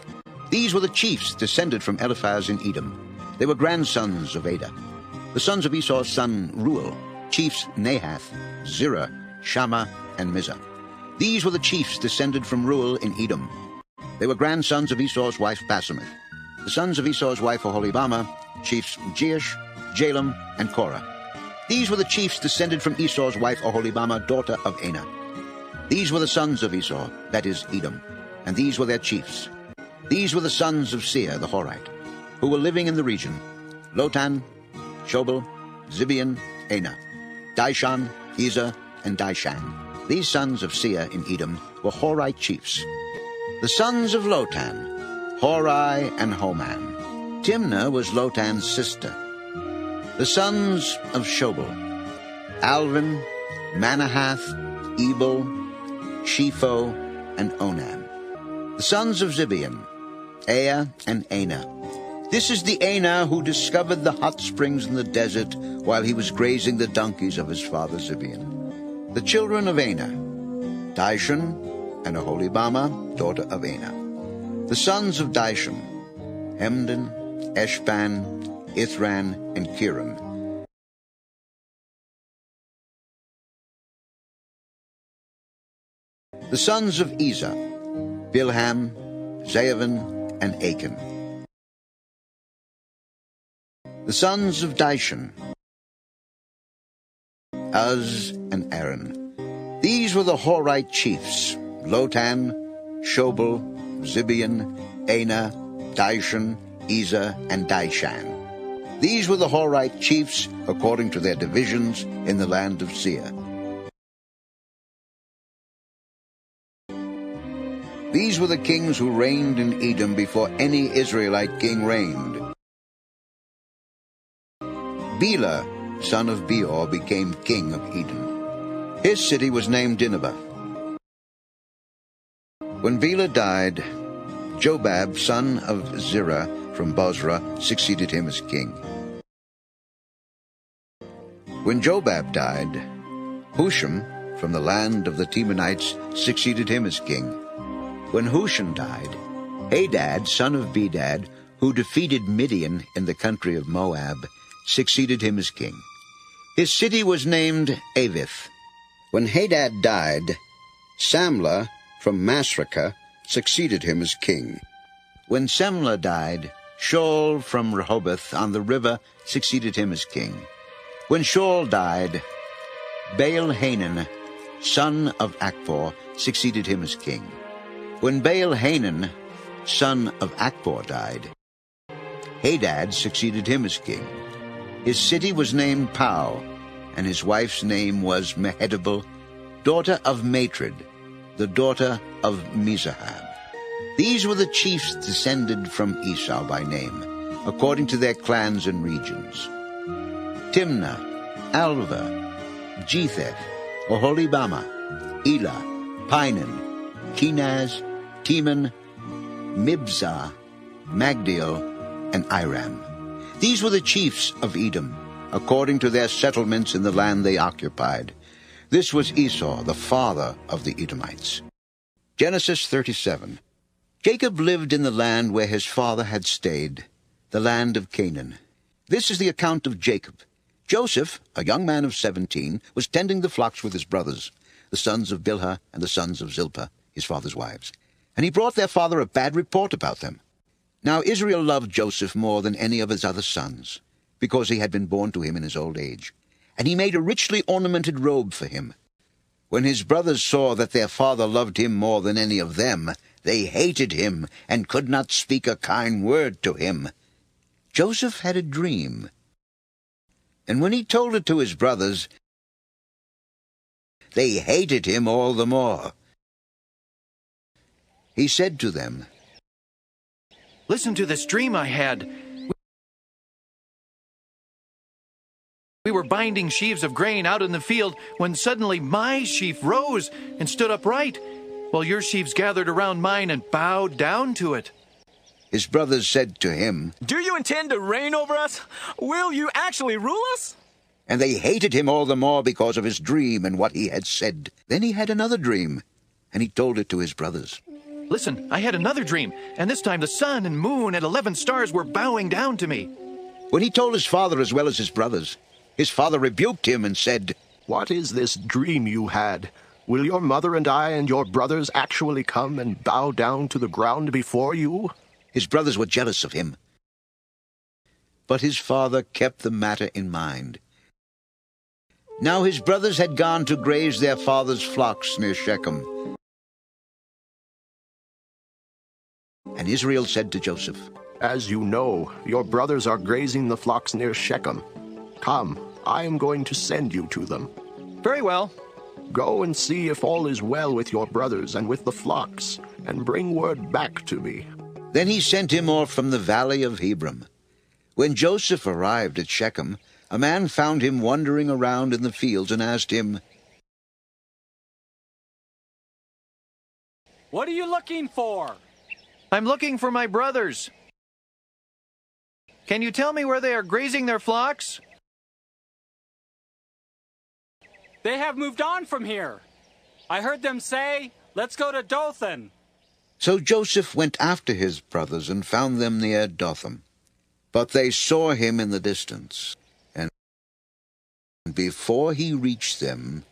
These were the chiefs descended from Eliphaz in Edom. They were grandsons of Adah. The sons of Esau's son Reuel: chiefs Nahath, Zerah, Shammah, and Mizah. These were the chiefs descended from Reuel in Edom. They were grandsons of Esau's wife Basemath. The sons of Esau's wife Oholibamah: chiefs Jeush, Jalem, and Korah. These were the chiefs descended from Esau's wife Oholibamah, daughter of Anah. These were the sons of Esau, that is, Edom, and these were their chiefs. These were the sons of Seir the Horite, who were living in the region: Lotan, Shobal, Zibeon, Anah, Dishan, Ezer, and Dishan. These sons of Seir in Edom were Horite chiefs. The sons of Lotan: Hori and Homan. Timnah was Lotan's sister. The sons of Shobal: Alvin, Manahath, Ebal, Shepho, and Onam. The sons of Zibeon: Ea and Anah. This is the Anah who discovered the hot springs in the desert while he was grazing the donkeys of his father Zibeon. The children of Anah: Dishan and Oholibamah, daughter of Anah. The sons of Dishan: Hemdan, Eshban, Ithran, and Kiram. The sons of Ezer: Bilham, Zaavin, and Achan. The sons of Dishan: Uz and Aaron. These were the Horite chiefs: Lotan, Shobal, Zibeon, Anah, Dishan, Ezer, and Dishan. These were the Horite chiefs according to their divisions in the land of Seir. These were the kings who reigned in Edom before any Israelite king reigned. Bela, son of Beor, became king of Edom. His city was named Dinhabah. When Bela died, Jobab, son of Zerah from Bozrah, succeeded him as king. When Jobab died, Husham, from the land of the Temanites, succeeded him as king. When Husham died, Hadad, son of Bedad, who defeated Midian in the country of Moab, succeeded him as king. His city was named Avith. When Hadad died, Samlah from Masrekah succeeded him as king. When Samlah died, Shaul from Rehoboth on the river succeeded him as king. When Shaul died, Baal-Hanan, son of Akbor, succeeded him as king. When Baal-Hanan, son of Akbor, died, Hadad succeeded him as king. His city was named Pau, and his wife's name was Mehetabel, daughter of Matred, the daughter of Mizahab. These were the chiefs descended from Esau by name, according to their clans and regions: Timnah, Alva, Jetheth, Oholibamah, Elah, Pinan, Kenaz, Teman, Mibzah, Magdiel, and Iram. These were the chiefs of Edom, according to their settlements in the land they occupied. This was Esau, the father of the Edomites. Genesis 37. Jacob lived in the land where his father had stayed, the land of Canaan. This is the account of Jacob. Joseph, a young man of 17, was tending the flocks with his brothers, the sons of Bilhah and the sons of Zilpah, his father's wives. And he brought their father a bad report about them. Now Israel loved Joseph more than any of his other sons, because he had been born to him in his old age. And he made a richly ornamented robe for him. When his brothers saw that their father loved him more than any of them, they hated him and could not speak a kind word to him. Joseph had a dream, and when he told it to his brothers, they hated him all the more. He said to them, "Listen to this dream I had. We were binding sheaves of grain out in the field when suddenly my sheaf rose and stood upright, while your sheaves gathered around mine and bowed down to it." His brothers said to him, "Do you intend to reign over us? Will you actually rule us?" And they hated him all the more because of his dream and what he had said. Then he had another dream, and he told it to his brothers. "Listen, I had another dream, and this time the sun and moon and 11 stars were bowing down to me." When he told his father as well as his brothers, his father rebuked him and said, "What is this dream you had? Will your mother and I and your brothers actually come and bow down to the ground before you?" His brothers were jealous of him, but his father kept the matter in mind. Now his brothers had gone to graze their father's flocks near Shechem. And Israel said to Joseph, "As you know, your brothers are grazing the flocks near Shechem. Come, I am going to send you to them." "Very well." "Go and see if all is well with your brothers and with the flocks, and bring word back to me." Then he sent him off from the valley of Hebron. When Joseph arrived at Shechem, a man found him wandering around in the fields and asked him, "What are you looking for?" "I'm looking for my brothers. Can you tell me where they are grazing their flocks?" "They have moved on from here. I heard them say, 'Let's go to Dothan.'" So Joseph went after his brothers and found them near Dothan. But they saw him in the distance, and before he reached them,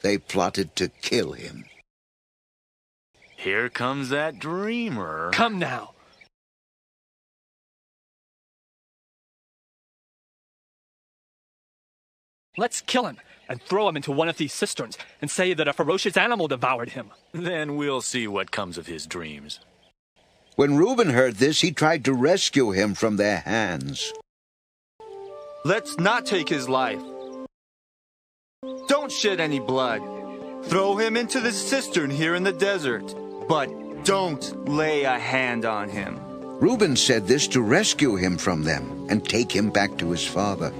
they plotted to kill him. Here comes that dreamer. Come now. Let's kill him and throw him into one of these cisterns and say that a ferocious animal devoured him. Then we'll see what comes of his dreams. When Reuben heard this, he tried to rescue him from their hands. "Let's not take his life. Don't shed any blood. Throw him into the cistern here in the desert, but don't lay a hand on him." Reuben said this to rescue him from them and take him back to his father.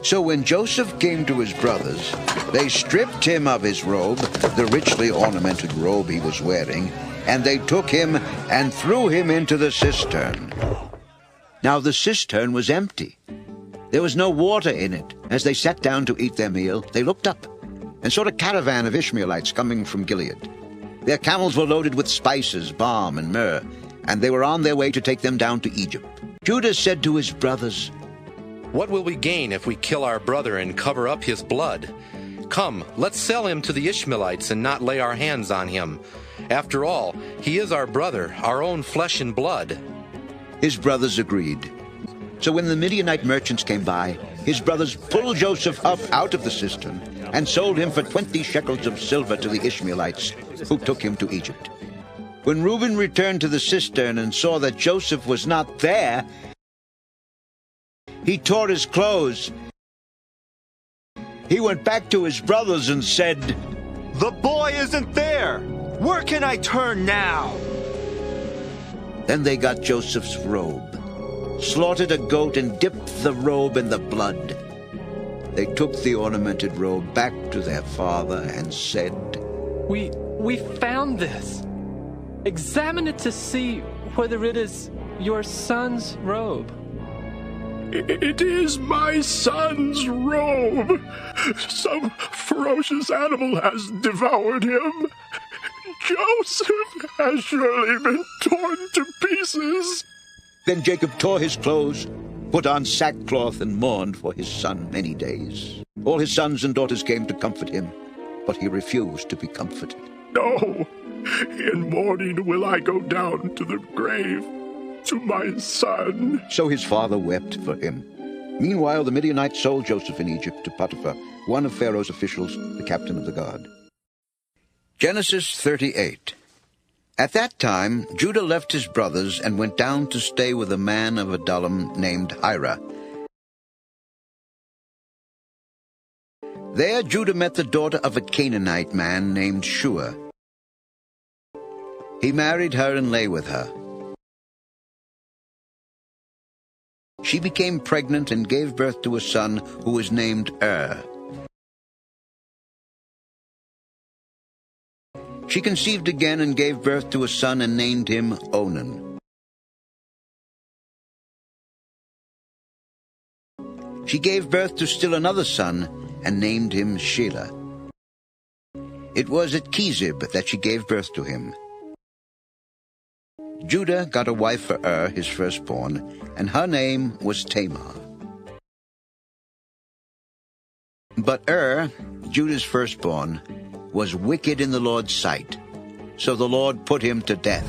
So when Joseph came to his brothers, they stripped him of his robe, the richly ornamented robe he was wearing, and they took him and threw him into the cistern. Now the cistern was empty. There was no water in it. As they sat down to eat their meal, they looked up and saw a caravan of Ishmaelites coming from Gilead. Their camels were loaded with spices, balm, and myrrh, and they were on their way to take them down to Egypt. Judah said to his brothers, "What will we gain if we kill our brother and cover up his blood? Come, let's sell him to the Ishmaelites and not lay our hands on him. After all, he is our brother, our own flesh and blood." His brothers agreed. So when the Midianite merchants came by, his brothers pulled Joseph up out of the cistern and sold him for 20 shekels of silver to the Ishmaelites, who took him to Egypt. When Reuben returned to the cistern and saw that Joseph was not there, he tore his clothes. He went back to his brothers and said, "The boy isn't there! Where can I turn now?" Then they got Joseph's robe, slaughtered a goat, and dipped the robe in the blood. They took the ornamented robe back to their father and said, We found this. Examine it to see whether it is your son's robe." It is my son's robe. Some ferocious animal has devoured him. Joseph has surely been torn to pieces. Then Jacob tore his clothes, put on sackcloth, and mourned for his son many days. All his sons and daughters came to comfort him, but he refused to be comforted. No, in mourning will I go down to the grave to my son. So his father wept for him. Meanwhile, the Midianites sold Joseph in Egypt to Potiphar, one of Pharaoh's officials, the captain of the guard. Genesis 38. At that time, Judah left his brothers and went down to stay with a man of Adullam named Hira. There Judah met the daughter of a Canaanite man named Shua. He married her and lay with her. She became pregnant and gave birth to a son who was named She conceived again and gave birth to a son and named him Onan. She gave birth to still another son and named him Shelah. It was at Kezib that she gave birth to him. Judah got a wife for his firstborn, and her name was Tamar. But Judah's firstborn, was wicked in the Lord's sight, so the Lord put him to death.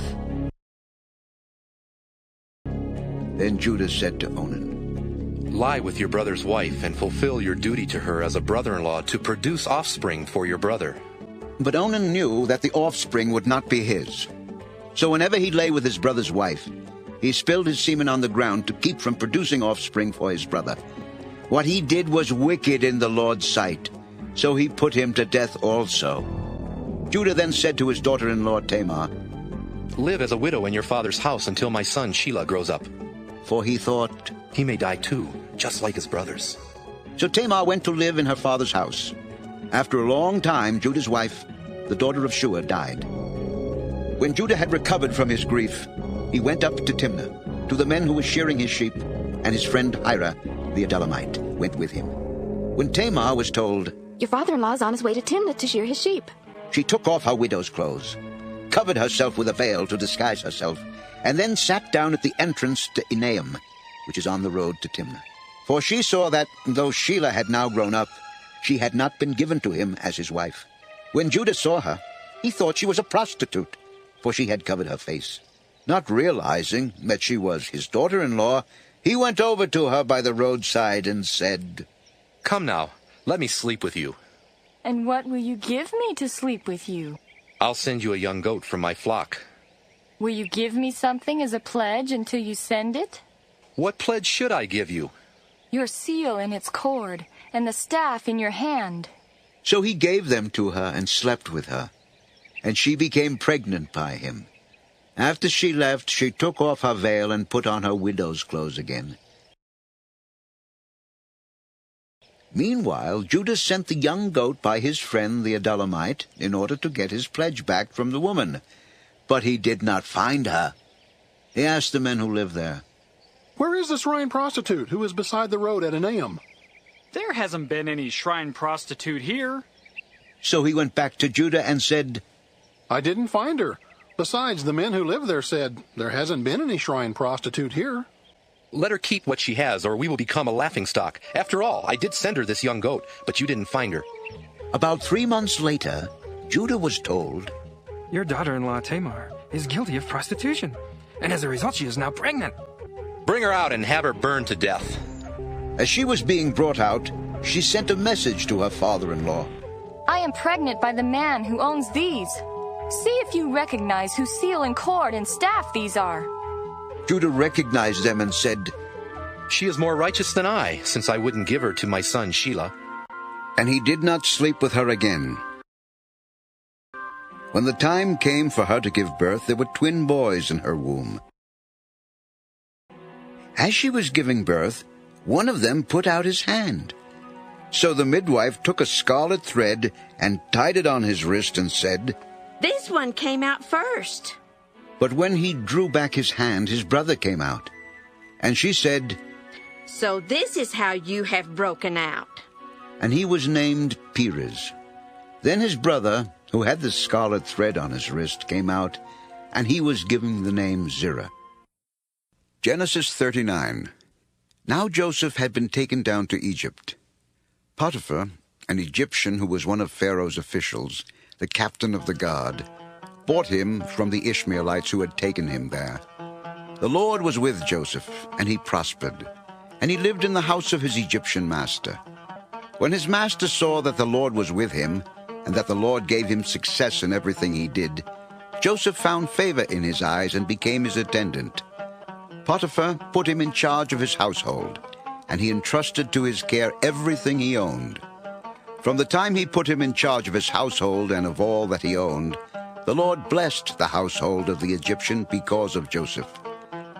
Then Judah said to Onan, Lie with your brother's wife and fulfill your duty to her as a brother-in-law to produce offspring for your brother. But Onan knew that the offspring would not be his. So whenever he lay with his brother's wife, he spilled his semen on the ground to keep from producing offspring for his brother. What he did was wicked in the Lord's sight, so he put him to death also. Judah then said to his daughter-in-law Tamar, Live as a widow in your father's house until my son Shelah grows up. For he thought, he may die too, just like his brothers. So Tamar went to live in her father's house. After a long time, Judah's wife, the daughter of Shua, died. When Judah had recovered from his grief, he went up to Timnah, to the men who were shearing his sheep, and his friend Hira, the Adullamite, went with him. When Tamar was told, Your father-in-law is on his way to Timnah to shear his sheep, she took off her widow's clothes, covered herself with a veil to disguise herself, and then sat down at the entrance to Enaim, which is on the road to Timnah. For she saw that, though Shelah had now grown up, she had not been given to him as his wife. When Judah saw her, he thought she was a prostitute, for she had covered her face. Not realizing that she was his daughter-in-law, he went over to her by the roadside and said, Come now, let me sleep with you. And what will you give me to sleep with you? I'll send you a young goat from my flock. Will you give me something as a pledge until you send it? What pledge should I give you? Your seal in its cord, and the staff in your hand. So he gave them to her and slept with her, and she became pregnant by him. After she left, she took off her veil and put on her widow's clothes again. Meanwhile, Judah sent the young goat by his friend the Adullamite in order to get his pledge back from the woman. But he did not find her. He asked the men who lived there, Where is the shrine prostitute who is beside the road at Enaim? There hasn't been any shrine prostitute here. So he went back to Judah and said, I didn't find her. Besides, the men who live there said, There hasn't been any shrine prostitute here. Let her keep what she has, or we will become a laughingstock. After all, I did send her this young goat, but you didn't find her. About 3 months later, Judah was told, Your daughter-in-law Tamar is guilty of prostitution, and as a result she is now pregnant. Bring her out and have her burned to death. As she was being brought out, she sent a message to her father-in-law. I am pregnant by the man who owns these. See if you recognize whose seal and cord and staff these are. Judah recognized them and said, She is more righteous than I, since I wouldn't give her to my son Shelah. And he did not sleep with her again. When the time came for her to give birth, there were twin boys in her womb. As she was giving birth, one of them put out his hand. So the midwife took a scarlet thread and tied it on his wrist and said, This one came out first. But when he drew back his hand, his brother came out. And she said, So this is how you have broken out. And he was named Perez. Then his brother, who had the scarlet thread on his wrist, came out, and he was given the name Zerah. Genesis 39. Now Joseph had been taken down to Egypt. Potiphar, an Egyptian who was one of Pharaoh's officials, the captain of the guard, bought him from the Ishmaelites who had taken him there. The Lord was with Joseph, and he prospered, and he lived in the house of his Egyptian master. When his master saw that the Lord was with him, and that the Lord gave him success in everything he did, Joseph found favor in his eyes and became his attendant. Potiphar put him in charge of his household, and he entrusted to his care everything he owned. From the time he put him in charge of his household and of all that he owned, the Lord blessed the household of the Egyptian because of Joseph.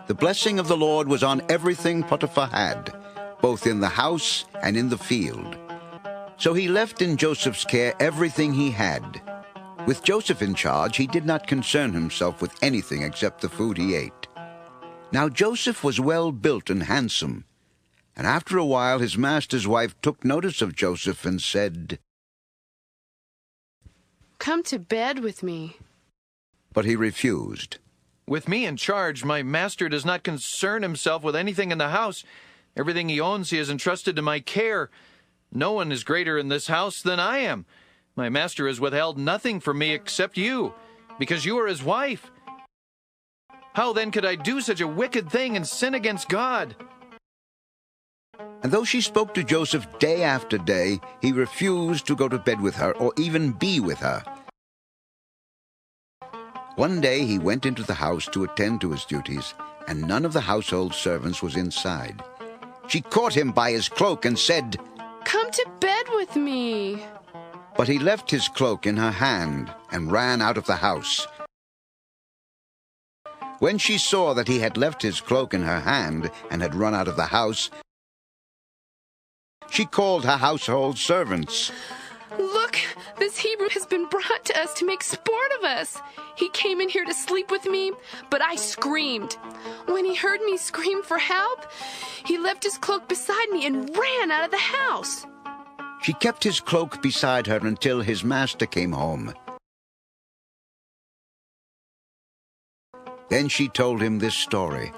The blessing of the Lord was on everything Potiphar had, both in the house and in the field. So he left in Joseph's care everything he had. With Joseph in charge, he did not concern himself with anything except the food he ate. Now Joseph was well built and handsome, and after a while his master's wife took notice of Joseph and said, "Come to bed with me." But he refused. With me in charge, my master does not concern himself with anything in the house. Everything he owns he has entrusted to my care. No one is greater in this house than I am. My master has withheld nothing from me except you, because you are his wife. How then could I do such a wicked thing and sin against God?" And though she spoke to Joseph day after day, he refused to go to bed with her or even be with her. One day he went into the house to attend to his duties, and none of the household servants was inside. She caught him by his cloak and said, "Come to bed with me." But he left his cloak in her hand and ran out of the house. When she saw that he had left his cloak in her hand and had run out of the house, she called her household servants. "Look, this Hebrew has been brought to us to make sport of us. He came in here to sleep with me, but I screamed. When he heard me scream for help, he left his cloak beside me and ran out of the house." She kept his cloak beside her until his master came home. Then she told him this story.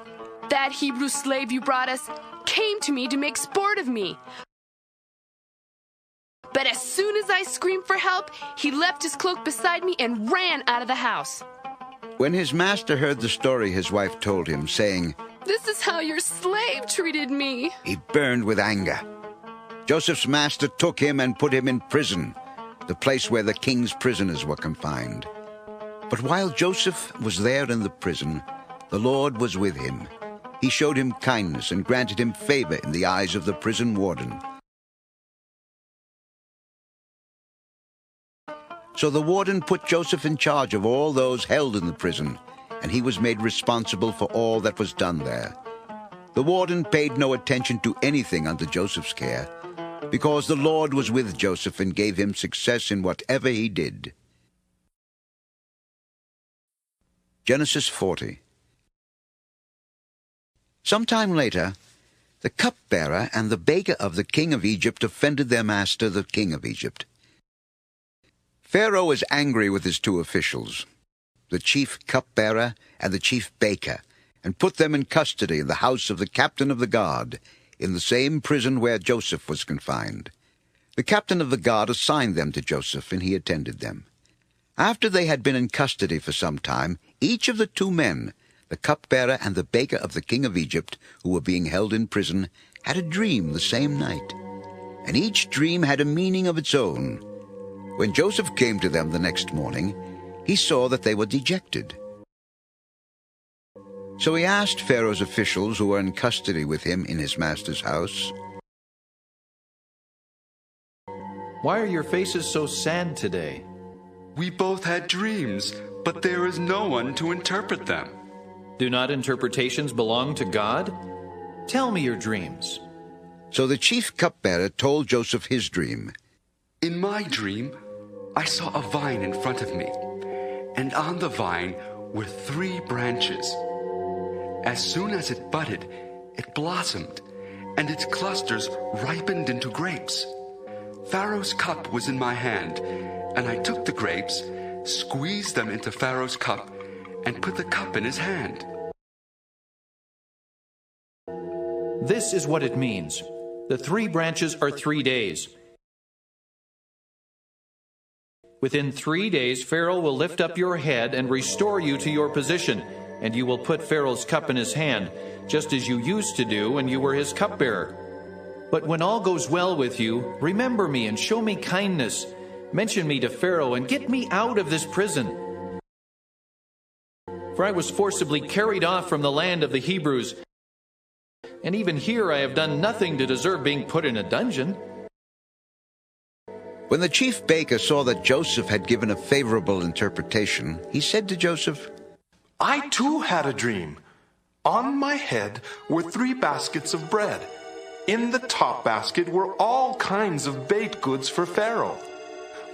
"That Hebrew slave you brought us came to me to make sport of me. But as soon as I screamed for help, he left his cloak beside me and ran out of the house." When his master heard the story his wife told him, saying, "This is how your slave treated me," he burned with anger. Joseph's master took him and put him in prison, the place where the king's prisoners were confined. But while Joseph was there in the prison, the Lord was with him. He showed him kindness and granted him favor in the eyes of the prison warden. So the warden put Joseph in charge of all those held in the prison, and he was made responsible for all that was done there. The warden paid no attention to anything under Joseph's care, because the Lord was with Joseph and gave him success in whatever he did. Genesis 40. Sometime later, the cupbearer and the baker of the king of Egypt offended their master, the king of Egypt. Pharaoh was angry with his two officials, the chief cupbearer and the chief baker, and put them in custody in the house of the captain of the guard, in the same prison where Joseph was confined. The captain of the guard assigned them to Joseph, and he attended them. After they had been in custody for some time, each of the two men, the cupbearer and the baker of the king of Egypt, who were being held in prison, had a dream the same night. And each dream had a meaning of its own. When Joseph came to them the next morning, he saw that they were dejected. So he asked Pharaoh's officials who were in custody with him in his master's house, "Why are your faces so sad today?" "We both had dreams, but there is no one to interpret them." "Do not interpretations belong to God? Tell me your dreams." So the chief cupbearer told Joseph his dream. "In my dream, I saw a vine in front of me, and on the vine were 3 branches. As soon as it budded, it blossomed, and its clusters ripened into grapes. Pharaoh's cup was in my hand, and I took the grapes, squeezed them into Pharaoh's cup, and put the cup in his hand." This is what it means. The 3 branches are 3 days. Within 3 days, Pharaoh will lift up your head and restore you to your position. and you will put Pharaoh's cup in his hand, just as you used to do when you were his cupbearer. But when all goes well with you, remember me and show me kindness. Mention me to Pharaoh and get me out of this prison. For I was forcibly carried off from the land of the Hebrews, and even here I have done nothing to deserve being put in a dungeon." When the chief baker saw that Joseph had given a favorable interpretation, he said to Joseph, "I too had a dream. On my head were 3 baskets of bread. In the top basket were all kinds of baked goods for Pharaoh.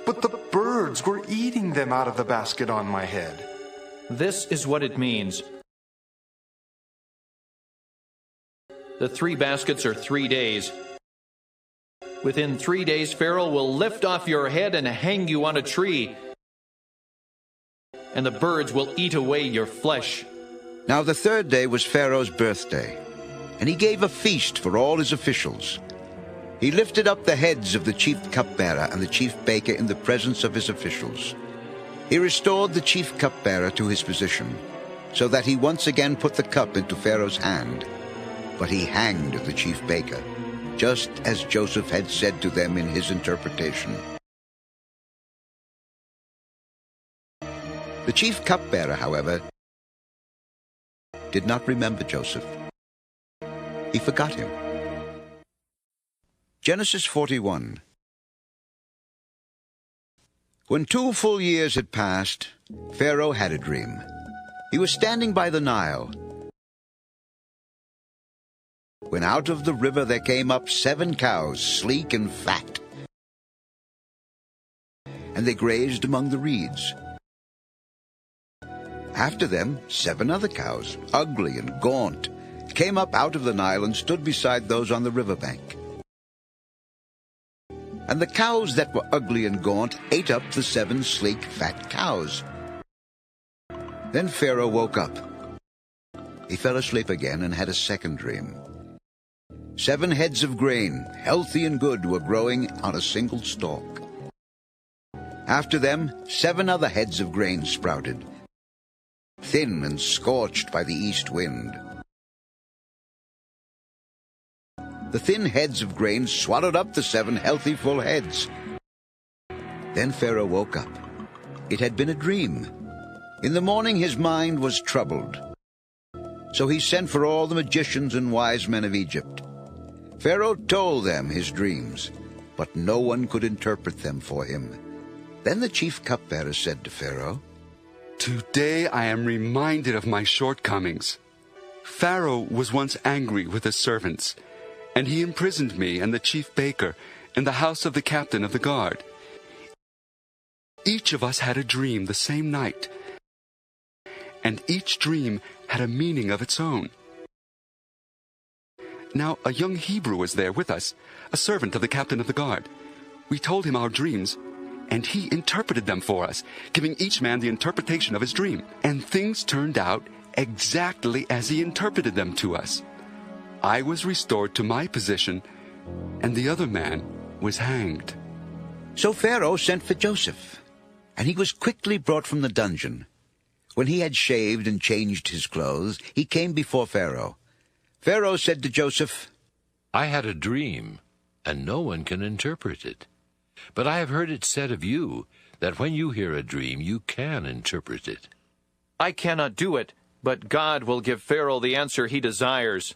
But the birds were eating them out of the basket on my head." This is what it means. The 3 baskets are 3 days. Within 3 days, Pharaoh will lift off your head and hang you on a tree, and the birds will eat away your flesh. Now the 3rd day was Pharaoh's birthday, and he gave a feast for all his officials. He lifted up the heads of the chief cupbearer and the chief baker in the presence of his officials. He restored the chief cupbearer to his position, so that he once again put the cup into Pharaoh's hand. But he hanged the chief baker, just as Joseph had said to them in his interpretation. The chief cupbearer, however, did not remember Joseph. He forgot him. Genesis 41. When 2 full years had passed, Pharaoh had a dream. He was standing by the Nile, when out of the river there came up 7 cows, sleek and fat, and they grazed among the reeds. After them 7 other cows, ugly and gaunt, came up out of the Nile and stood beside those on the riverbank. And the cows that were ugly and gaunt ate up the 7 sleek, fat cows. Then Pharaoh woke up. He fell asleep again and had a second dream. 7 heads of grain, healthy and good, were growing on a single stalk. After them 7 other heads of grain sprouted, thin and scorched by the east wind. The thin heads of grain swallowed up the 7 healthy full heads. Then Pharaoh woke up. It had been a dream. In the morning his mind was troubled. So he sent for all the magicians and wise men of Egypt. Pharaoh told them his dreams, but no one could interpret them for him. Then the chief cupbearer said to Pharaoh, "Today I am reminded of my shortcomings. Pharaoh was once angry with his servants, and he imprisoned me and the chief baker in the house of the captain of the guard. Each of us had a dream the same night, and each dream had a meaning of its own. Now a young Hebrew was there with us, a servant of the captain of the guard. We told him our dreams, and he interpreted them for us, giving each man the interpretation of his dream. And things turned out exactly as he interpreted them to us. I was restored to my position, and the other man was hanged." So Pharaoh sent for Joseph, and he was quickly brought from the dungeon. When he had shaved and changed his clothes, he came before Pharaoh. Pharaoh said to Joseph, "I had a dream, and no one can interpret it. But I have heard it said of you that when you hear a dream, you can interpret it." "I cannot do it, but God will give Pharaoh the answer he desires."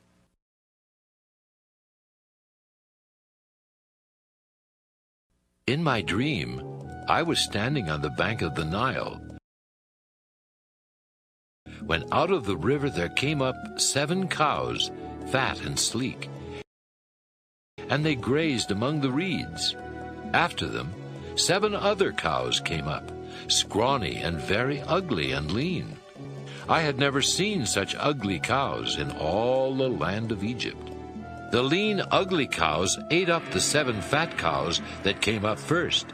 In my dream, I was standing on the bank of the Nile, when out of the river there came up 7 cows, fat and sleek, and they grazed among the reeds. After them 7 other cows came up, scrawny and very ugly and lean. I had never seen such ugly cows in all the land of Egypt. The lean, ugly cows ate up the 7 fat cows that came up first.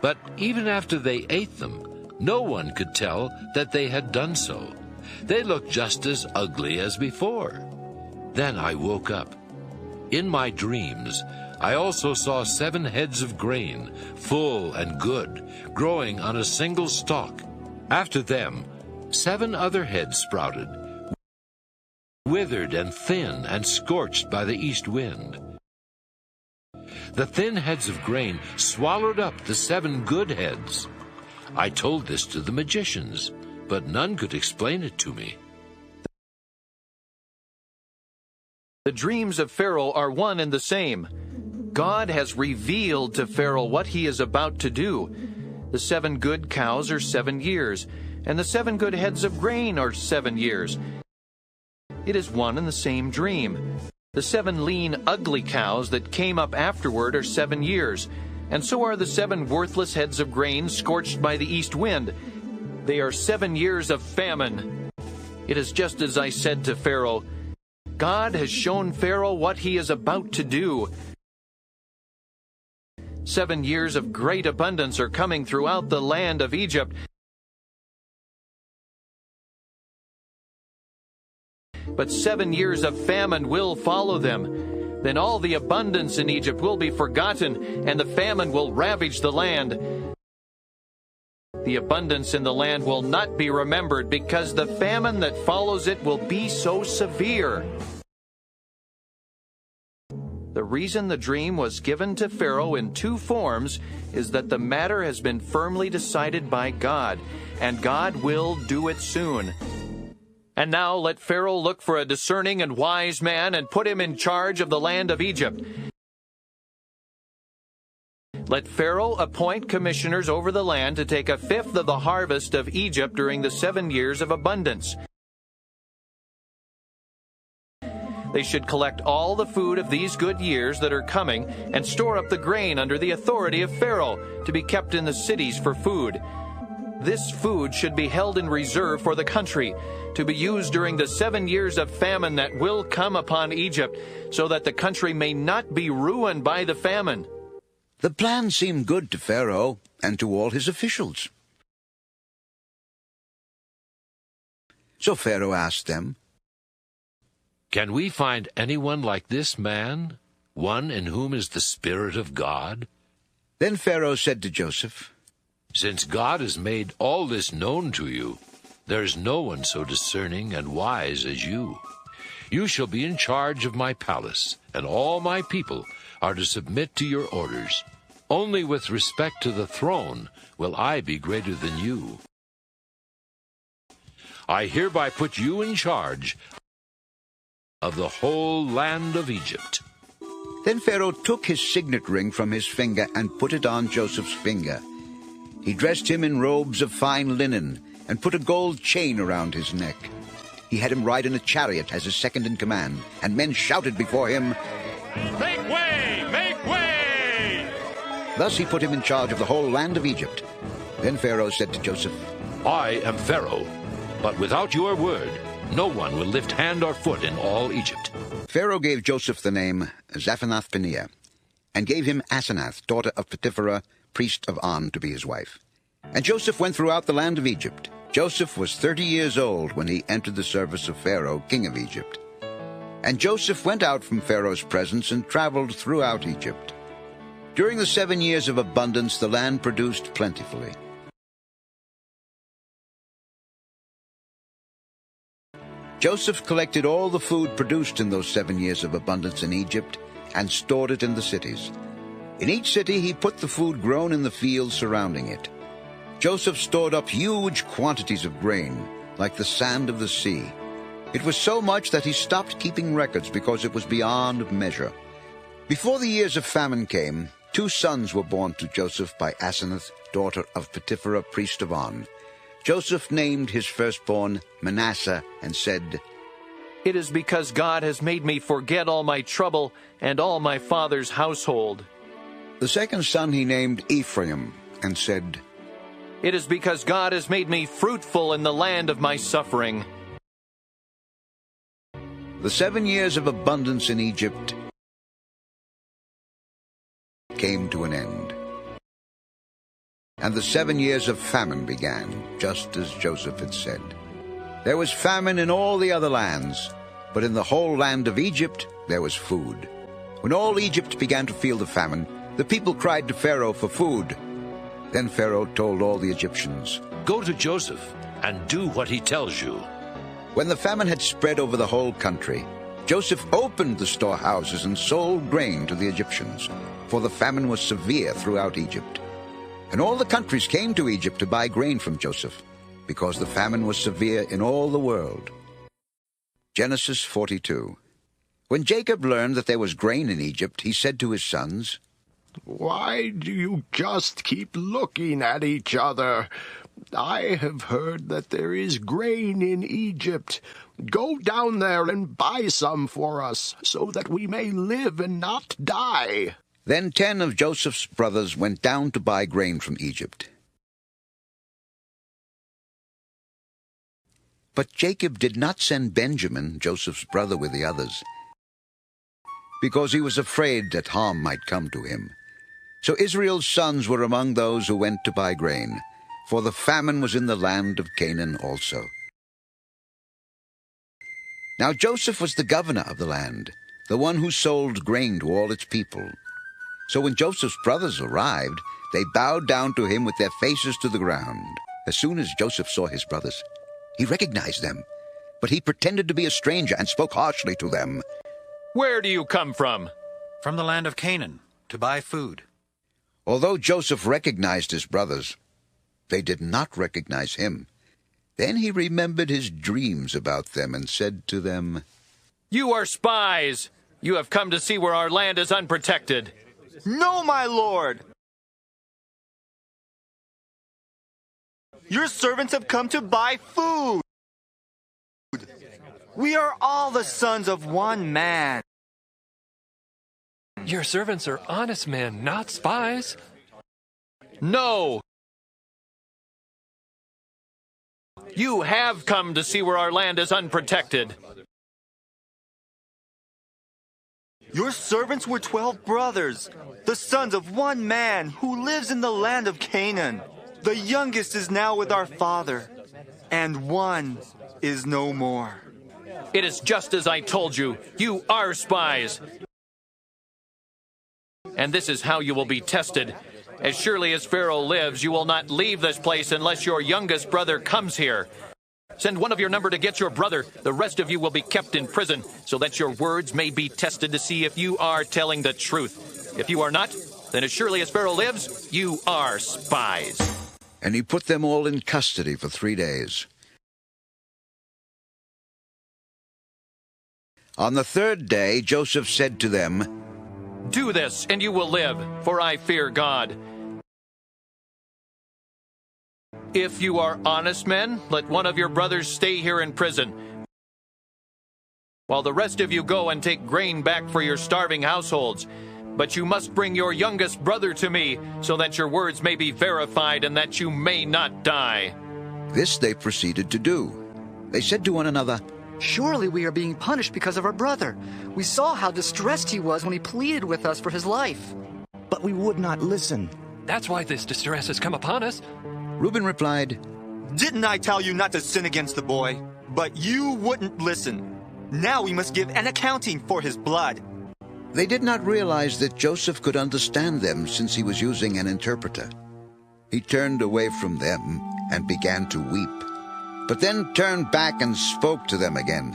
But even after they ate them, no one could tell that they had done so. They looked just as ugly as before. Then I woke up. In my dreams, I also saw 7 heads of grain, full and good, growing on a single stalk. After them, 7 other heads sprouted, withered and thin and scorched by the east wind. The thin heads of grain swallowed up the 7 good heads. I told this to the magicians, but none could explain it to me. The dreams of Pharaoh are one and the same. God has revealed to Pharaoh what he is about to do. The 7 good cows are 7 years, and the 7 good heads of grain are 7 years. It is one and the same dream. The 7 lean, ugly cows that came up afterward are 7 years, and so are the 7 worthless heads of grain scorched by the east wind. They are 7 years of famine. It is just as I said to Pharaoh. God has shown Pharaoh what he is about to do. 7 years of great abundance are coming throughout the land of Egypt. But 7 years of famine will follow them. Then all the abundance in Egypt will be forgotten, and the famine will ravage the land. The abundance in the land will not be remembered, because the famine that follows it will be so severe. The reason the dream was given to Pharaoh in 2 forms is that the matter has been firmly decided by God, and God will do it soon. And now let Pharaoh look for a discerning and wise man and put him in charge of the land of Egypt. Let Pharaoh appoint commissioners over the land to take 1/5 of the harvest of Egypt during the 7 years of abundance. They should collect all the food of these good years that are coming and store up the grain under the authority of Pharaoh to be kept in the cities for food. This food should be held in reserve for the country, to be used during the 7 years of famine that will come upon Egypt, so that the country may not be ruined by the famine. The plan seemed good to Pharaoh and to all his officials. So Pharaoh asked them, "Can we find anyone like this man, one in whom is the Spirit of God?" Then Pharaoh said to Joseph, "Since God has made all this known to you, there is no one so discerning and wise as you. You shall be in charge of my palace, and all my people are to submit to your orders. Only with respect to the throne will I be greater than you. I hereby put you in charge of the whole land of Egypt." Then Pharaoh took his signet ring from his finger and put it on Joseph's finger. He dressed him in robes of fine linen and put a gold chain around his neck. He had him ride in a chariot as his second in command, and men shouted before him, "Make way! Make way!" Thus he put him in charge of the whole land of Egypt. Then Pharaoh said to Joseph, "I am Pharaoh, but without your word, no one will lift hand or foot in all Egypt." Pharaoh gave Joseph the name Zaphenath-Paneah, and gave him Asenath, daughter of Potipherah, priest of On, to be his wife. And Joseph went throughout the land of Egypt. Joseph was 30 years old when he entered the service of Pharaoh, king of Egypt. And Joseph went out from Pharaoh's presence and traveled throughout Egypt. During the 7 years of abundance, the land produced plentifully. Joseph collected all the food produced in those 7 years of abundance in Egypt and stored it in the cities. In each city he put the food grown in the fields surrounding it. Joseph stored up huge quantities of grain, like the sand of the sea. It was so much that he stopped keeping records because it was beyond measure. Before the years of famine came, 2 sons were born to Joseph by Asenath, daughter of Potipherah, priest of On. Joseph named his firstborn Manasseh and said, "It is because God has made me forget all my trouble and all my father's household." The second son he named Ephraim and said, "It is because God has made me fruitful in the land of my suffering." The 7 years of abundance in Egypt came to an end. And the 7 years of famine began, just as Joseph had said. There was famine in all the other lands, but in the whole land of Egypt there was food. When all Egypt began to feel the famine, the people cried to Pharaoh for food. Then Pharaoh told all the Egyptians, "Go to Joseph and do what he tells you." When the famine had spread over the whole country, Joseph opened the storehouses and sold grain to the Egyptians, for the famine was severe throughout Egypt. And all the countries came to Egypt to buy grain from Joseph, because the famine was severe in all the world. Genesis 42. When Jacob learned that there was grain in Egypt, he said to his sons, "Why do you just keep looking at each other? I have heard that there is grain in Egypt. Go down there and buy some for us, so that we may live and not die." Then 10 of Joseph's brothers went down to buy grain from Egypt. But Jacob did not send Benjamin, Joseph's brother, with the others, because he was afraid that harm might come to him. So Israel's sons were among those who went to buy grain, for the famine was in the land of Canaan also. Now Joseph was the governor of the land, the one who sold grain to all its people. So when Joseph's brothers arrived, they bowed down to him with their faces to the ground. As soon as Joseph saw his brothers, he recognized them, but he pretended to be a stranger and spoke harshly to them. "Where do you come from?" "From the land of Canaan, to buy food." Although Joseph recognized his brothers, they did not recognize him. Then he remembered his dreams about them and said to them, "You are spies! You have come to see where our land is unprotected." "No, my lord! Your servants have come to buy food. We are all the sons of one man." "Your servants are honest men, not spies." "No! You have come to see where our land is unprotected." Your servants were 12 brothers, the sons of one man who lives in the land of Canaan. The youngest is now with our father, and one is no more. It is just as I told you. You are spies. And this is how you will be tested. As surely as Pharaoh lives, you will not leave this place unless your youngest brother comes here. Send one of your number to get your brother. The rest of you will be kept in prison, so that your words may be tested to see if you are telling the truth. If you are not, then as surely as Pharaoh lives, you are spies. And he put them all in custody for 3 days. On the 3rd day, Joseph said to them, "Do this, and you will live, for I fear God. If you are honest men, let one of your brothers stay here in prison, while the rest of you go and take grain back for your starving households. But you must bring your youngest brother to me, so that your words may be verified and that you may not die." This they proceeded to do. They said to one another, "Surely we are being punished because of our brother. We saw how distressed he was when he pleaded with us for his life. But we would not listen." "That's why this distress has come upon us." Reuben replied, "Didn't I tell you not to sin against the boy? But you wouldn't listen. Now we must give an accounting for his blood." They did not realize that Joseph could understand them, since he was using an interpreter. He turned away from them and began to weep, but then turned back and spoke to them again.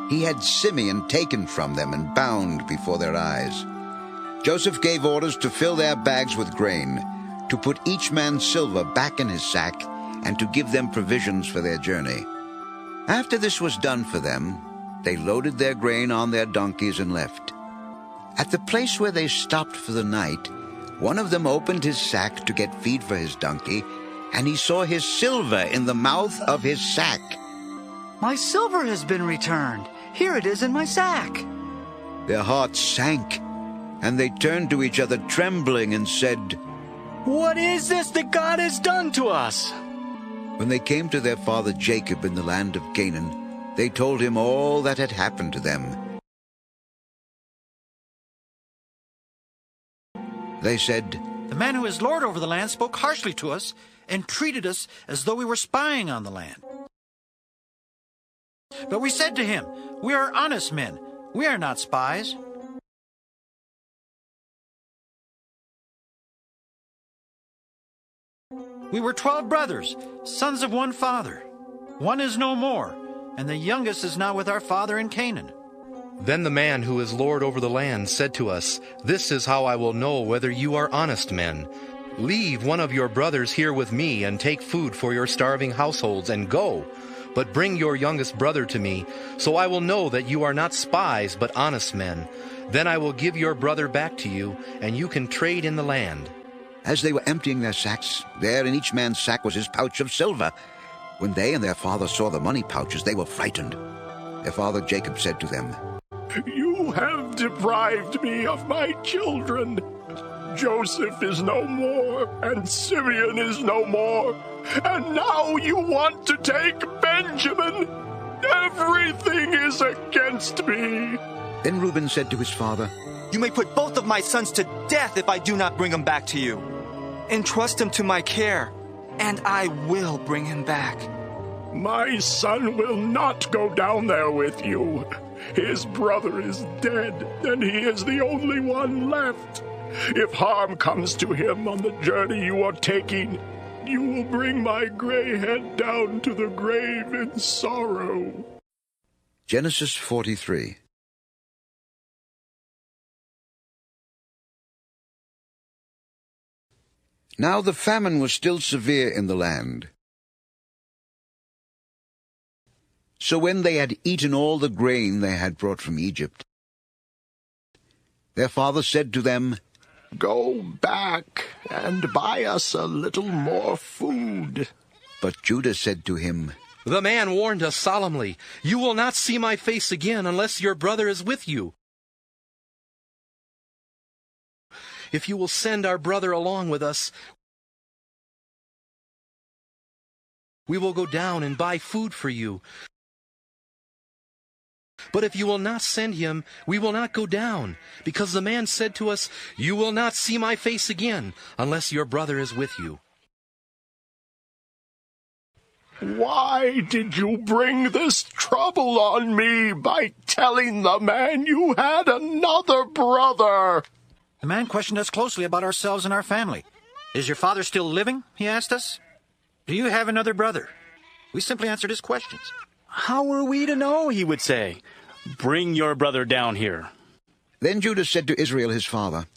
He had Simeon taken from them and bound before their eyes. Joseph gave orders to fill their bags with grain, to put each man's silver back in his sack, and to give them provisions for their journey. After this was done for them, they loaded their grain on their donkeys and left. At the place where they stopped for the night, one of them opened his sack to get feed for his donkey, and he saw his silver in the mouth of his sack. "My silver has been returned. Here it is in my sack." Their hearts sank, and they turned to each other trembling and said, "What is this that God has done to us?" When they came to their father Jacob in the land of Canaan, they told him all that had happened to them. They said, "The man who is lord over the land spoke harshly to us and treated us as though we were spying on the land. But we said to him, 'We are honest men. We are not spies.' We were 12 brothers, sons of one father. One is no more, and the youngest is now with our father in Canaan. Then the man who is Lord over the land said to us, "This is how I will know whether you are honest men. Leave one of your brothers here with me and take food for your starving households and go. But bring your youngest brother to me, so I will know that you are not spies but honest men. Then I will give your brother back to you, and you can trade in the land." As they were emptying their sacks, there in each man's sack was his pouch of silver. When they and their father saw the money pouches, they were frightened. Their father Jacob said to them, "You have deprived me of my children. Joseph is no more, and Simeon is no more, and now you want to take Benjamin. Everything is against me." Then Reuben said to his father, "You may put both of my sons to death if I do not bring them back to you. Entrust him to my care, and I will bring him back." "My son will not go down there with you. His brother is dead, and he is the only one left. If harm comes to him on the journey you are taking, you will bring my gray head down to the grave in sorrow." Genesis 43. Now the famine was still severe in the land. So when they had eaten all the grain they had brought from Egypt, their father said to them, "Go back and buy us a little more food." But Judah said to him, "The man warned us solemnly, 'You will not see my face again unless your brother is with you.' If you will send our brother along with us, we will go down and buy food for you. But if you will not send him, we will not go down, because the man said to us, 'You will not see my face again unless your brother is with you.'" "Why did you bring this trouble on me by telling the man you had another brother?" The man questioned us closely about ourselves and our family. "Is your father still living?" he asked us. "Do you have another brother?" We simply answered his questions. "How are we to know?" he would say. "Bring your brother down here." Then Judah said to Israel his father,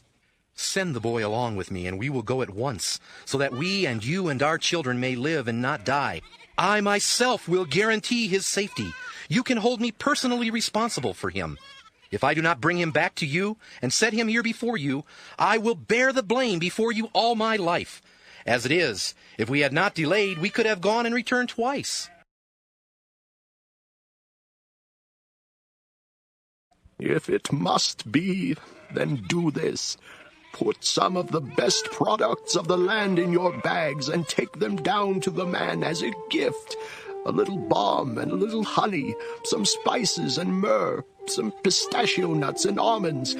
"Send the boy along with me, and we will go at once, so that we and you and our children may live and not die. I myself will guarantee his safety. You can hold me personally responsible for him. If I do not bring him back to you and set him here before you, I will bear the blame before you all my life. As it is, if we had not delayed, we could have gone and returned twice." "If it must be, then do this. Put some of the best products of the land in your bags and take them down to the man as a gift. A little balm and a little honey, some spices and myrrh, some pistachio nuts and almonds.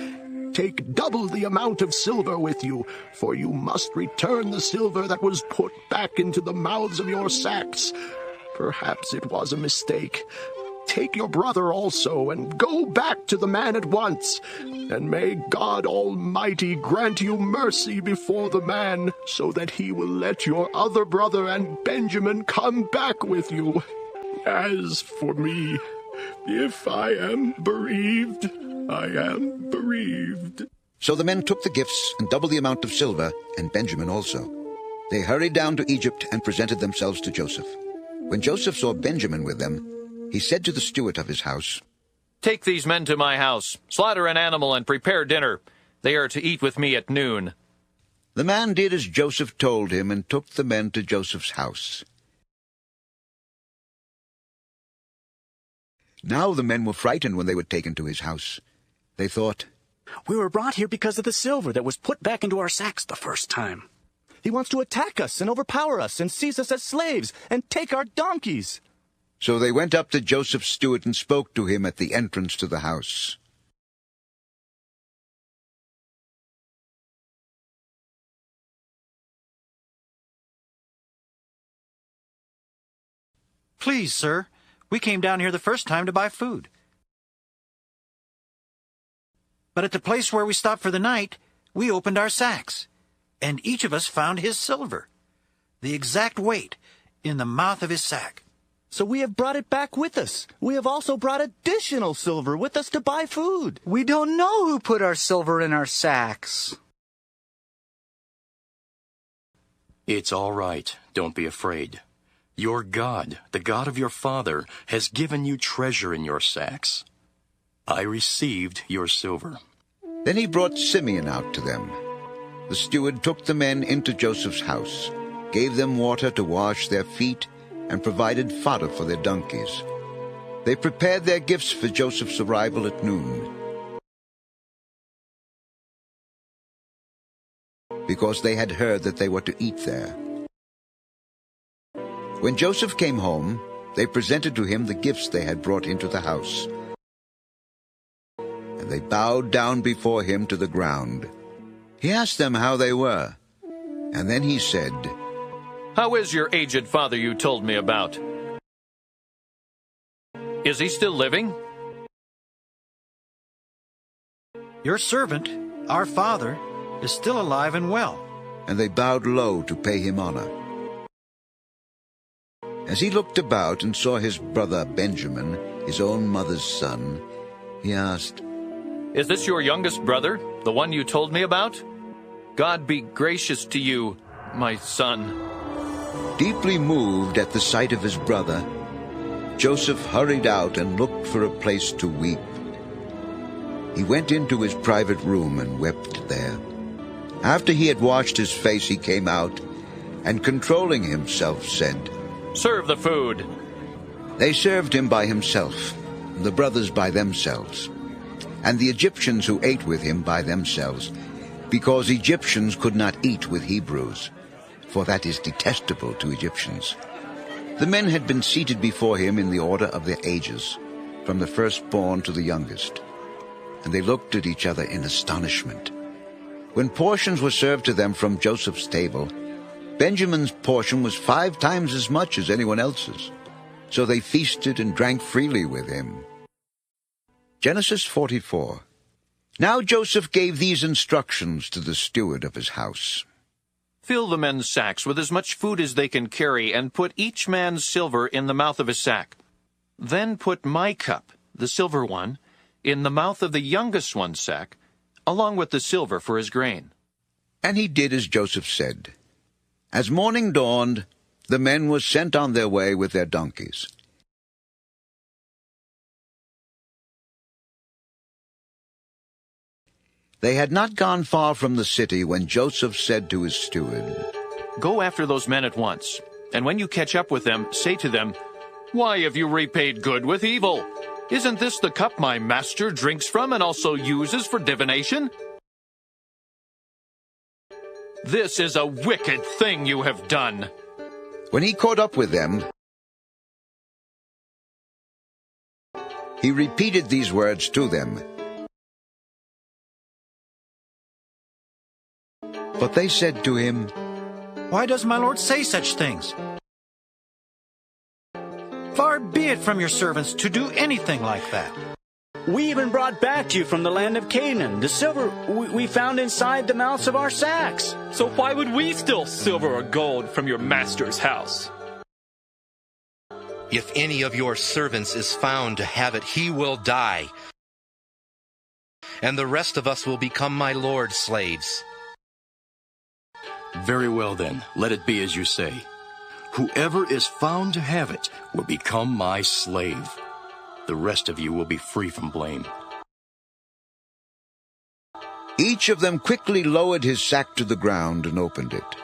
Take double the amount of silver with you, for you must return the silver that was put back into the mouths of your sacks. Perhaps it was a mistake. Take your brother also, and go back to the man at once. And may God Almighty grant you mercy before the man, so that he will let your other brother and Benjamin come back with you. As for me, if I am bereaved, I am bereaved." So the men took the gifts and double the amount of silver, and Benjamin also. They hurried down to Egypt and presented themselves to Joseph. When Joseph saw Benjamin with them, he said to the steward of his house, "Take these men to my house, slaughter an animal, and prepare dinner. They are to eat with me at noon." The man did as Joseph told him and took the men to Joseph's house. Now the men were frightened when they were taken to his house. They thought, "We were brought here because of the silver that was put back into our sacks the first time. He wants to attack us and overpower us and seize us as slaves and take our donkeys." So they went up to Joseph's steward and spoke to him at the entrance to the house. "Please, sir, we came down here the first time to buy food. But at the place where we stopped for the night, we opened our sacks, and each of us found his silver. the exact weight, in the mouth of his sack. So we have brought it back with us. We have also brought additional silver with us to buy food. We don't know who put our silver in our sacks. It's all right. Don't be afraid. Your God, the God of your father, has given you treasure in your sacks. I received your silver. Then he brought Simeon out to them. The steward took the men into Joseph's house, gave them water to wash their feet, and provided fodder for their donkeys. They prepared their gifts for Joseph's arrival at noon, because they had heard that they were to eat there. When Joseph came home, they presented to him the gifts they had brought into the house. And they bowed down before him to the ground. He asked them how they were, and then he said, "How is your aged father you told me about? Is he still living?" Your servant, our father, is still alive and well. And they bowed low to pay him honor. As he looked about and saw his brother Benjamin, his own mother's son, he asked, "Is this your youngest brother, the one you told me about? God be gracious to you, my son." Deeply moved at the sight of his brother, Joseph hurried out and looked for a place to weep. He went into his private room and wept there. After he had washed his face, he came out, and controlling himself, said, "Serve the food." They served him by himself, the brothers by themselves, and the Egyptians who ate with him by themselves, because Egyptians could not eat with Hebrews, for that is detestable to Egyptians. The men had been seated before him in the order of their ages, from the firstborn to the youngest, and they looked at each other in astonishment. When portions were served to them from Joseph's table, Benjamin's portion was 5 times as much as anyone else's, so they feasted and drank freely with him. Genesis 44. Now Joseph gave these instructions to the steward of his house. "Fill the men's sacks with as much food as they can carry, and put each man's silver in the mouth of his sack. Then put my cup, the silver one, in the mouth of the youngest one's sack, along with the silver for his grain." And he did as Joseph said. As morning dawned, the men were sent on their way with their donkeys. They had not gone far from the city when Joseph said to his steward, "Go after those men at once, and when you catch up with them, say to them, 'Why have you repaid good with evil? Isn't this the cup my master drinks from and also uses for divination? This is a wicked thing you have done.'" When he caught up with them, he repeated these words to them. But they said to him, "Why does my lord say such things? Far be it from your servants to do anything like that." "We even brought back to you from the land of Canaan the silver we found inside the mouths of our sacks. So why would we steal silver or gold from your master's house?" If any of your servants is found to have it, he will die, and the rest of us will become my lord's slaves. Very well then, let it be as you say. Whoever is found to have it will become my slave. The rest of you will be free from blame. Each of them quickly lowered his sack to the ground and opened it.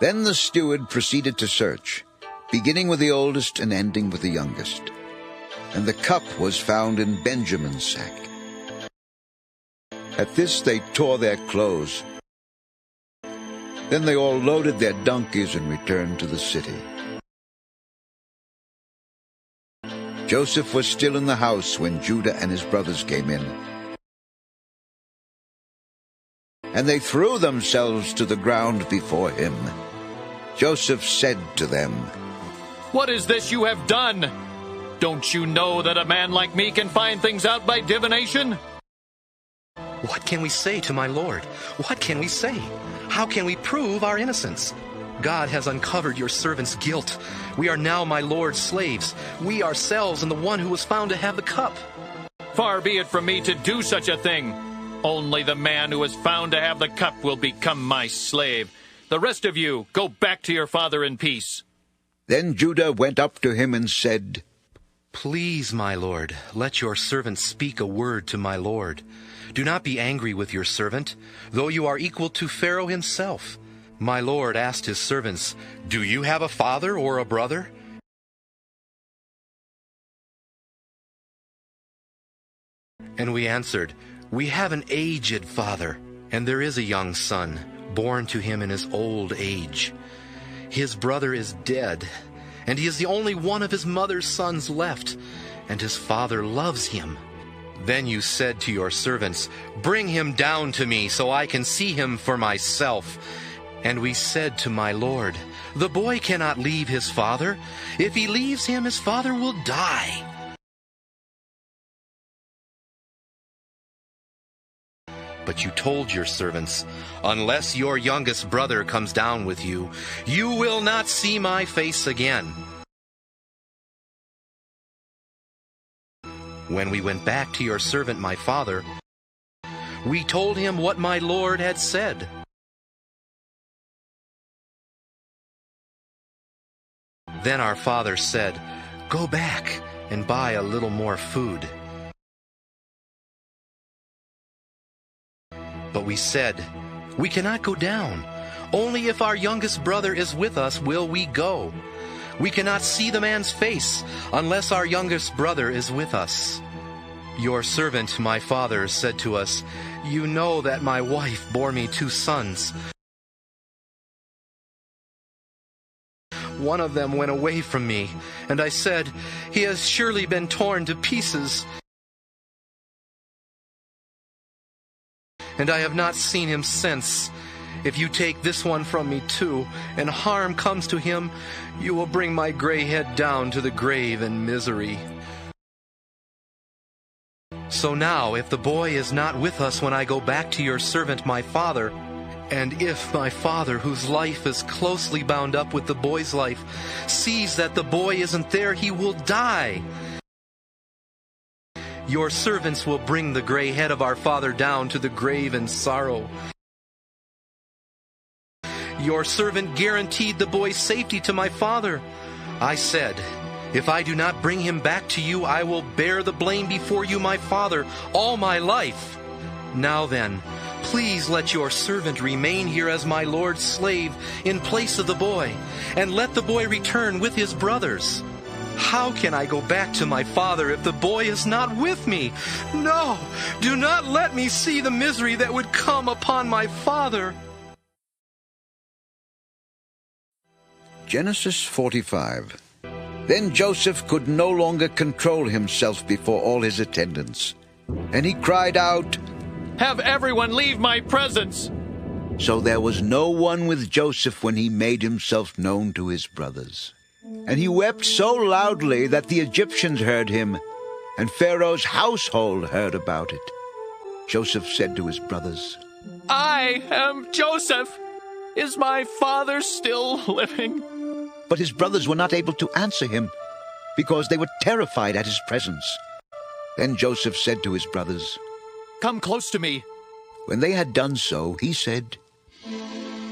Then the steward proceeded to search, beginning with the oldest and ending with the youngest. And the cup was found in Benjamin's sack. At this they tore their clothes. Then they all loaded their donkeys and returned to the city. Joseph was still in the house when Judah and his brothers came in. And they threw themselves to the ground before him. Joseph said to them, "What is this you have done? Don't you know that a man like me can find things out by divination? What can we say to my Lord? What can we say? How can we prove our innocence? God has uncovered your servant's guilt. We are now my Lord's slaves, we ourselves and the one who was found to have the cup. Far be it from me to do such a thing. Only the man who was found to have the cup will become my slave. The rest of you, go back to your father in peace. Then Judah went up to him and said, Please, my lord, let your servant speak a word to my lord. Do not be angry with your servant, though you are equal to Pharaoh himself. My lord asked his servants, Do you have a father or a brother? And we answered, We have an aged father, and there is a young son, born to him in his old age. His brother is dead, and he is the only one of his mother's sons left, and his father loves him. Then you said to your servants, Bring him down to me, so I can see him for myself. And we said to my lord, The boy cannot leave his father. If he leaves him, his father will die. But you told your servants, Unless your youngest brother comes down with you, you will not see my face again. When we went back to your servant my father, we told him what my lord had said. Then our father said, Go back and buy a little more food. But we said, We cannot go down. Only if our youngest brother is with us will we go. We cannot see the man's face unless our youngest brother is with us. Your servant, my father, said to us, You know that my wife bore me 2 sons. One of them went away from me, and I said, He has surely been torn to pieces. And I have not seen him since. If you take this one from me too, and harm comes to him, you will bring my gray head down to the grave in misery. So now, if the boy is not with us when I go back to your servant my father, and if my father, whose life is closely bound up with the boy's life, sees that the boy isn't there, he will die. Your servants will bring the gray head of our father down to the grave in sorrow. Your servant guaranteed the boy's safety to my father. I said, If I do not bring him back to you, I will bear the blame before you, my father, all my life. Now then, please let your servant remain here as my lord's slave in place of the boy, and let the boy return with his brothers. How can I go back to my father if the boy is not with me? No, do not let me see the misery that would come upon my father. Genesis 45. Then Joseph could no longer control himself before all his attendants, and he cried out, Have everyone leave my presence! So there was no one with Joseph when he made himself known to his brothers. And he wept so loudly that the Egyptians heard him, and Pharaoh's household heard about it. Joseph said to his brothers, I am Joseph. Is my father still living? But his brothers were not able to answer him, because they were terrified at his presence. Then Joseph said to his brothers, Come close to me. When they had done so, he said,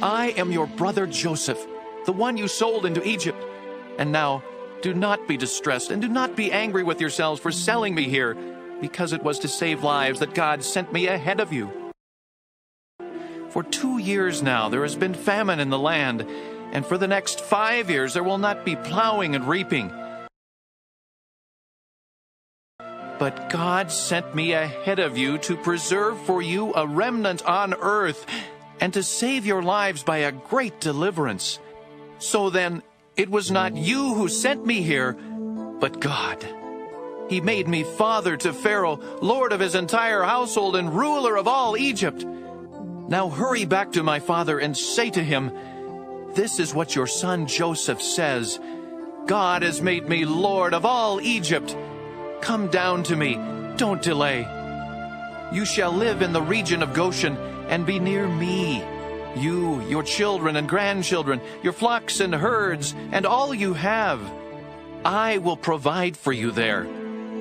I am your brother Joseph, the one you sold into Egypt. And now, do not be distressed, and do not be angry with yourselves for selling me here, because it was to save lives that God sent me ahead of you. For 2 years now there has been famine in the land, and for the next 5 years there will not be plowing and reaping. But God sent me ahead of you to preserve for you a remnant on earth, and to save your lives by a great deliverance. So then, it was not you who sent me here, but God. He made me father to Pharaoh, lord of his entire household and ruler of all Egypt. Now hurry back to my father and say to him, This is what your son Joseph says. God has made me lord of all Egypt. Come down to me, don't delay. You shall live in the region of Goshen and be near me. You, your children and grandchildren, your flocks and herds, and all you have. I will provide for you there,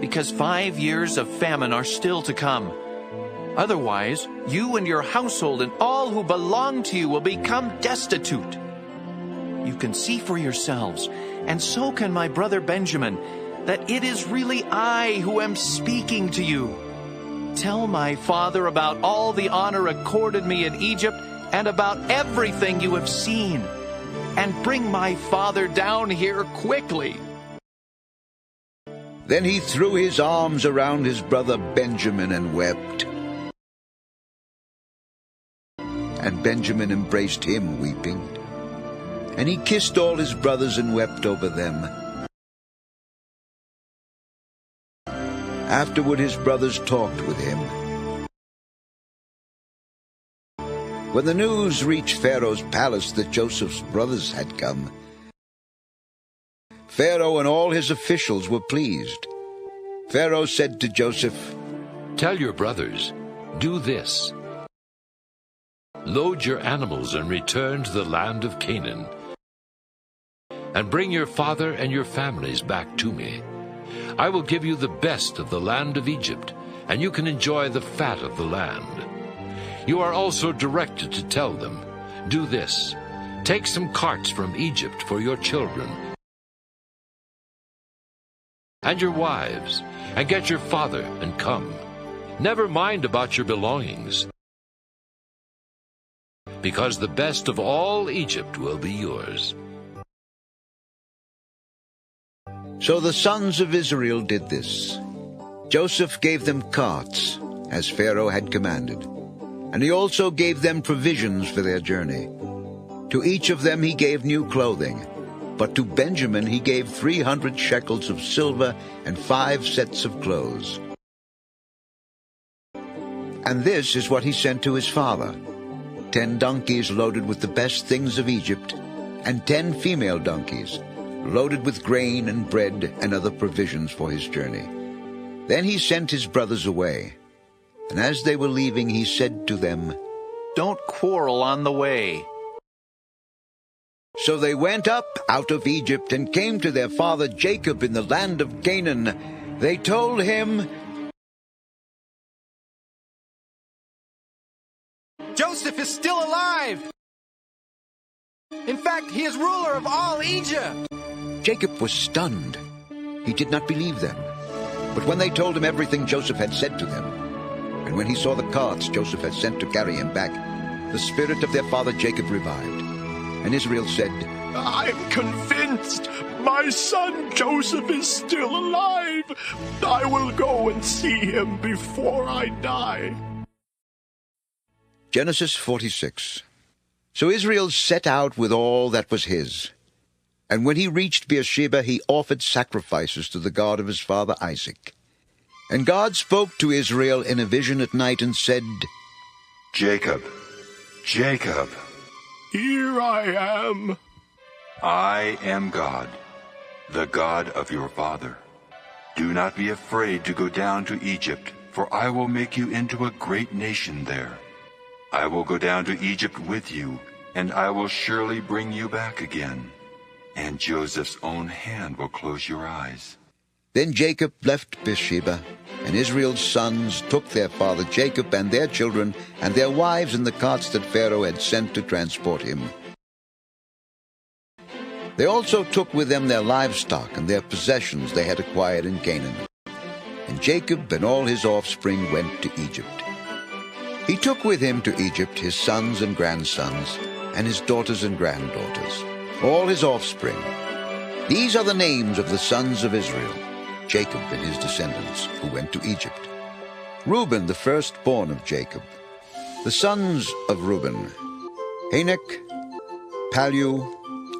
because 5 years of famine are still to come. Otherwise, you and your household and all who belong to you will become destitute. You can see for yourselves, and so can my brother Benjamin, that it is really I who am speaking to you. Tell my father about all the honor accorded me in Egypt and about everything you have seen, and bring my father down here quickly." Then he threw his arms around his brother Benjamin and wept. And Benjamin embraced him, weeping. And he kissed all his brothers and wept over them. Afterward his brothers talked with him. When the news reached Pharaoh's palace that Joseph's brothers had come, Pharaoh and all his officials were pleased. Pharaoh said to Joseph, "Tell your brothers, do this. Load your animals and return to the land of Canaan, and bring your father and your families back to me. I will give you the best of the land of Egypt, and you can enjoy the fat of the land. You are also directed to tell them, do this. Take some carts from Egypt for your children and your wives, and get your father and come. Never mind about your belongings, because the best of all Egypt will be yours." So the sons of Israel did this. Joseph gave them carts, as Pharaoh had commanded, and he also gave them provisions for their journey. To each of them he gave new clothing, but to Benjamin he gave 300 shekels of silver and 5 sets of clothes. And this is what he sent to his father: 10 donkeys loaded with the best things of Egypt, and 10 female donkeys loaded with grain and bread and other provisions for his journey. Then he sent his brothers away, and as they were leaving he said to them, "Don't quarrel on the way." So they went up out of Egypt and came to their father Jacob in the land of Canaan. They told him, "Joseph is still alive! In fact, he is ruler of all Egypt!" Jacob was stunned. He did not believe them. But when they told him everything Joseph had said to them, and when he saw the carts Joseph had sent to carry him back, the spirit of their father Jacob revived. And Israel said, "I'm convinced my son Joseph is still alive. I will go and see him before I die." Genesis 46. So Israel set out with all that was his. And when he reached Beersheba, he offered sacrifices to the God of his father Isaac. And God spoke to Israel in a vision at night and said, "Jacob, Jacob." "Here I am." "I am God, the God of your father. Do not be afraid to go down to Egypt, for I will make you into a great nation there. I will go down to Egypt with you, and I will surely bring you back again. And Joseph's own hand will close your eyes." Then Jacob left Beersheba, and Israel's sons took their father Jacob and their children and their wives in the carts that Pharaoh had sent to transport him. They also took with them their livestock and their possessions they had acquired in Canaan. And Jacob and all his offspring went to Egypt. He took with him to Egypt his sons and grandsons, and his daughters and granddaughters, all his offspring. These are the names of the sons of Israel, Jacob and his descendants, who went to Egypt. Reuben, the firstborn of Jacob. The sons of Reuben: Enoch, Palu,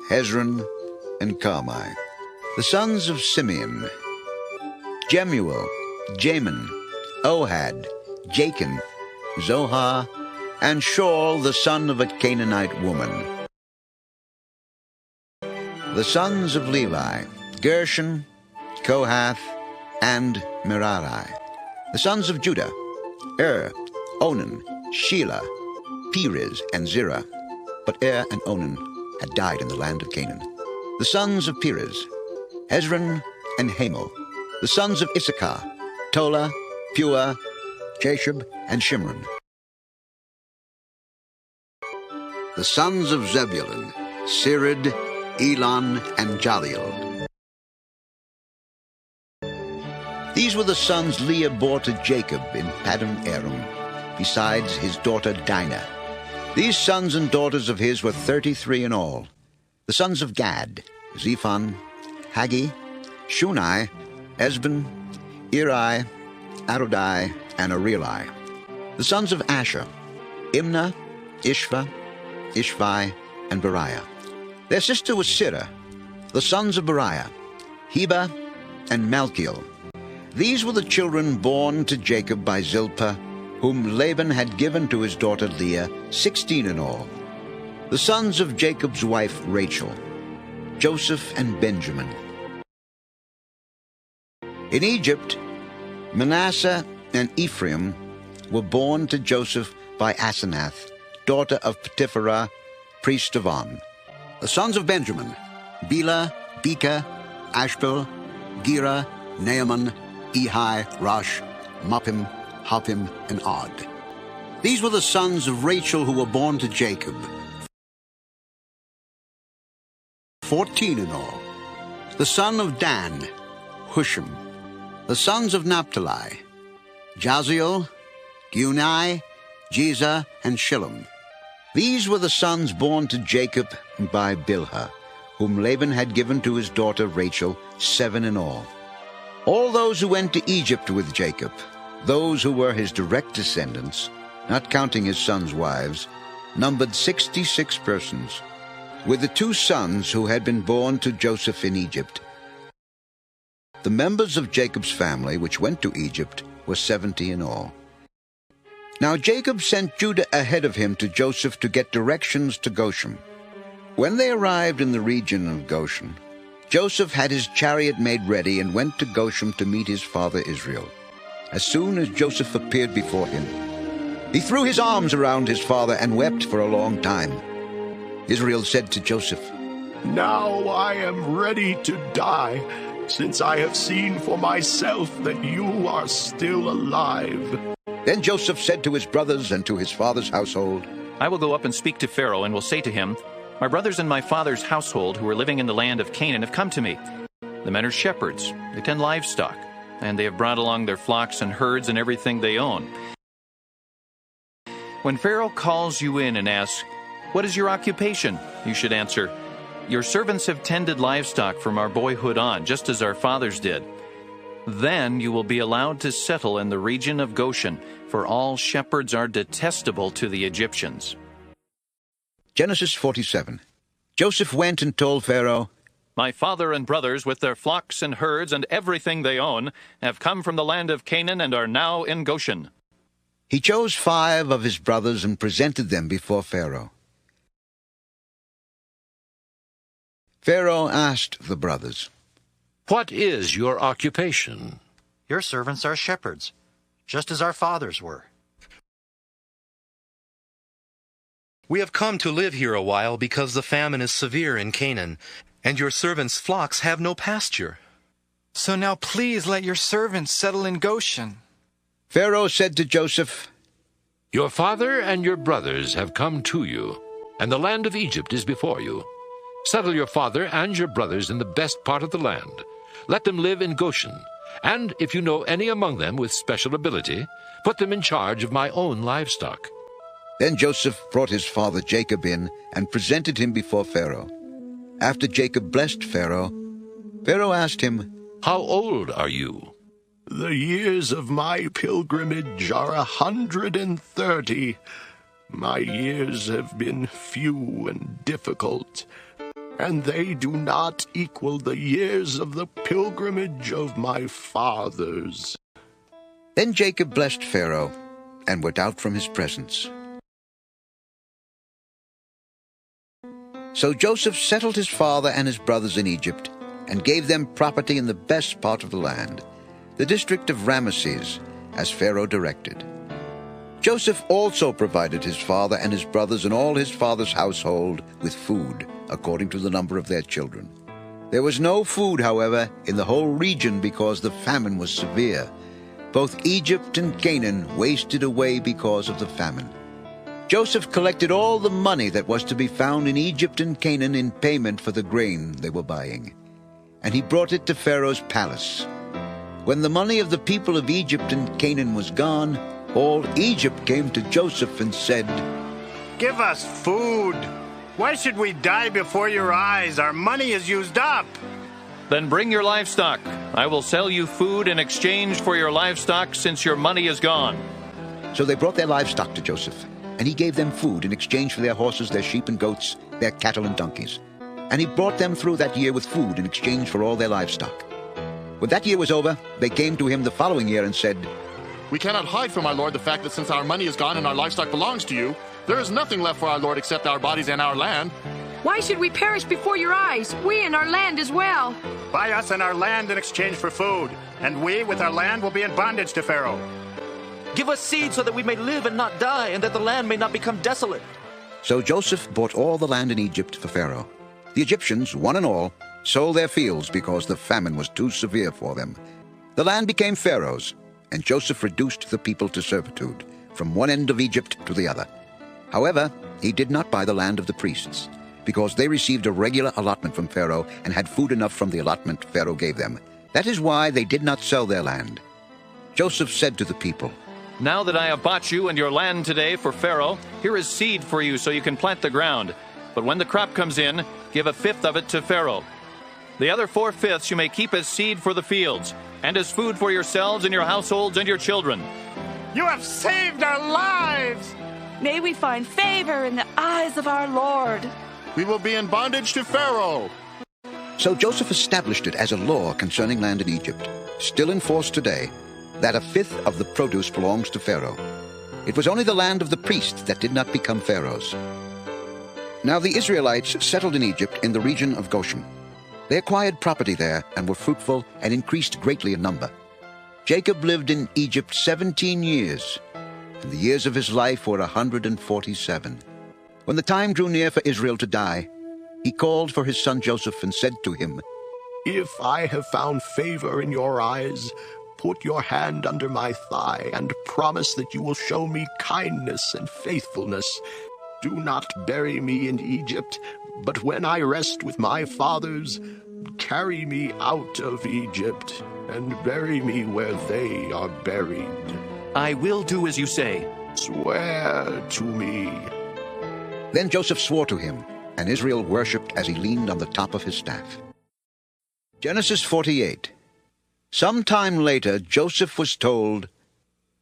Hezron, and Carmi. The sons of Simeon: Jemuel, Jamin, Ohad, Jachin, Zohar, and Shaul, the son of a Canaanite woman. The sons of Levi: Gershon, Kohath, and Merari. The sons of Judah: Onan, Shelah, Perez, and Zerah. But and Onan had died in the land of Canaan. The sons of Perez, Hezron and Hamel. The sons of Issachar, Tola, Pua, Jashub, and Shimron. The sons of Zebulun, Sirid, Elon, and Jaleel. These were the sons Leah bore to Jacob in Paddan Aram, besides his daughter Dinah. These sons and daughters of his were 33 in all. The sons of Gad, Zephon, Haggi, Shunai, Esben, Eri, Arodai, and Areli. The sons of Asher, Imnah, Ishva, Ishvi, and Beriah. Their sister was Sirah. The sons of Beriah, Heba, and Malchiel. These were the children born to Jacob by Zilpah, whom Laban had given to his daughter Leah, 16 in all. The sons of Jacob's wife Rachel, Joseph and Benjamin. In Egypt, Manasseh and Ephraim were born to Joseph by Asenath, daughter of Potipharah, priest of On. The sons of Benjamin, Bela, Beka, Ashbel, Gera, Naaman, Ehi, Rosh, Muppim, Hoppim, and Od. These were the sons of Rachel who were born to Jacob, 14 in all. The son of Dan, Hushim. The sons of Naphtali, Jaziel, Guni, Jeza, and Shillem. These were the sons born to Jacob by Bilhah, whom Laban had given to his daughter Rachel, 7 in all. All those who went to Egypt with Jacob, those who were his direct descendants, not counting his sons' wives, numbered 66 persons, with the 2 sons who had been born to Joseph in Egypt. The members of Jacob's family which went to Egypt were 70 in all. Now Jacob sent Judah ahead of him to Joseph to get directions to Goshen. When they arrived in the region of Goshen, Joseph had his chariot made ready and went to Goshen to meet his father Israel. As soon as Joseph appeared before him, he threw his arms around his father and wept for a long time. Israel said to Joseph, "Now I am ready to die, since I have seen for myself that you are still alive." Then Joseph said to his brothers and to his father's household, "I will go up and speak to Pharaoh and will say to him, 'My brothers and my father's household who are living in the land of Canaan have come to me. The men are shepherds, they tend livestock, and they have brought along their flocks and herds and everything they own.' When Pharaoh calls you in and asks, 'What is your occupation?' you should answer, 'Your servants have tended livestock from our boyhood on, just as our fathers did.' Then you will be allowed to settle in the region of Goshen, for all shepherds are detestable to the Egyptians." Genesis 47. Joseph went and told Pharaoh, "My father and brothers, with their flocks and herds and everything they own, have come from the land of Canaan and are now in Goshen." He chose 5 of his brothers and presented them before Pharaoh. Pharaoh asked the brothers, "What is your occupation?" "Your servants are shepherds, just as our fathers were." "We have come to live here a while because the famine is severe in Canaan, and your servants' flocks have no pasture." "So now please let your servants settle in Goshen." Pharaoh said to Joseph, "Your father and your brothers have come to you, and the land of Egypt is before you. Settle your father and your brothers in the best part of the land. Let them live in Goshen, and if you know any among them with special ability, put them in charge of my own livestock." Then Joseph brought his father Jacob in and presented him before Pharaoh. After Jacob blessed Pharaoh, Pharaoh asked him, "How old are you?" "The years of my pilgrimage are 130. My years have been few and difficult, and they do not equal the years of the pilgrimage of my fathers." Then Jacob blessed Pharaoh and went out from his presence. So Joseph settled his father and his brothers in Egypt and gave them property in the best part of the land, the district of Ramesses, as Pharaoh directed. Joseph also provided his father and his brothers and all his father's household with food, according to the number of their children. There was no food, however, in the whole region because the famine was severe. Both Egypt and Canaan wasted away because of the famine. Joseph collected all the money that was to be found in Egypt and Canaan in payment for the grain they were buying, and he brought it to Pharaoh's palace. When the money of the people of Egypt and Canaan was gone, all Egypt came to Joseph and said, "Give us food. Why should we die before your eyes? Our money is used up." Then bring your livestock. I will sell you food in exchange for your livestock, since your money is gone. So they brought their livestock to Joseph, and he gave them food in exchange for their horses, their sheep and goats, their cattle and donkeys. And he brought them through that year with food in exchange for all their livestock. When that year was over, they came to him the following year and said, "We cannot hide from our lord the fact that since our money is gone and our livestock belongs to you, there is nothing left for our lord except our bodies and our land. Why should we perish before your eyes, we and our land as well?" Buy us and our land in exchange for food, and we with our land will be in bondage to Pharaoh. Give us seed so that we may live and not die, and that the land may not become desolate. So Joseph bought all the land in Egypt for Pharaoh. The Egyptians, one and all, sold their fields because the famine was too severe for them. The land became Pharaoh's, and Joseph reduced the people to servitude, from one end of Egypt to the other. However, he did not buy the land of the priests, because they received a regular allotment from Pharaoh and had food enough from the allotment Pharaoh gave them. That is why they did not sell their land. Joseph said to the people, "Now that I have bought you and your land today for Pharaoh, here is seed for you so you can plant the ground. But when the crop comes in, give a fifth of it to Pharaoh. The other 4/5 you may keep as seed for the fields, and as food for yourselves and your households and your children." You have saved our lives! May we find favor in the eyes of our Lord. We will be in bondage to Pharaoh. So Joseph established it as a law concerning land in Egypt, still in force today, that a fifth of the produce belongs to Pharaoh. It was only the land of the priests that did not become Pharaoh's. Now the Israelites settled in Egypt in the region of Goshen. They acquired property there and were fruitful and increased greatly in number. Jacob lived in Egypt 17 years, and the years of his life were 147. When the time drew near for Israel to die, he called for his son Joseph and said to him, "If I have found favor in your eyes, put your hand under my thigh and promise that you will show me kindness and faithfulness. Do not bury me in Egypt, but when I rest with my fathers, carry me out of Egypt and bury me where they are buried." "I will do as you say." "Swear to me." Then Joseph swore to him, and Israel worshipped as he leaned on the top of his staff. Genesis 48. Some time later, Joseph was told,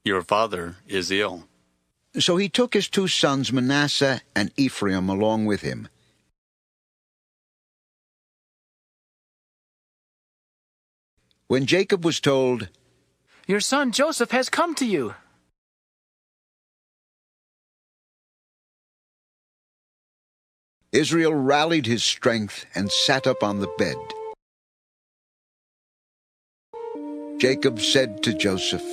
"Your father is ill." So he took his 2 sons, Manasseh and Ephraim, along with him. When Jacob was told, "Your son Joseph has come to you," Israel rallied his strength and sat up on the bed. Jacob said to Joseph,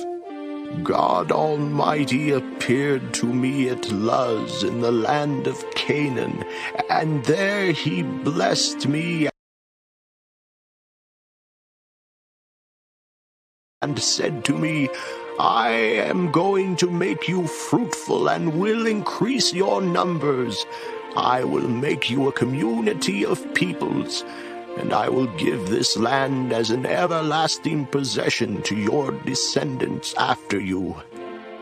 "God Almighty appeared to me at Luz in the land of Canaan, and there he blessed me and said to me, I am going to make you fruitful and will increase your numbers. I will make you a community of peoples, and I will give this land as an everlasting possession to your descendants after you.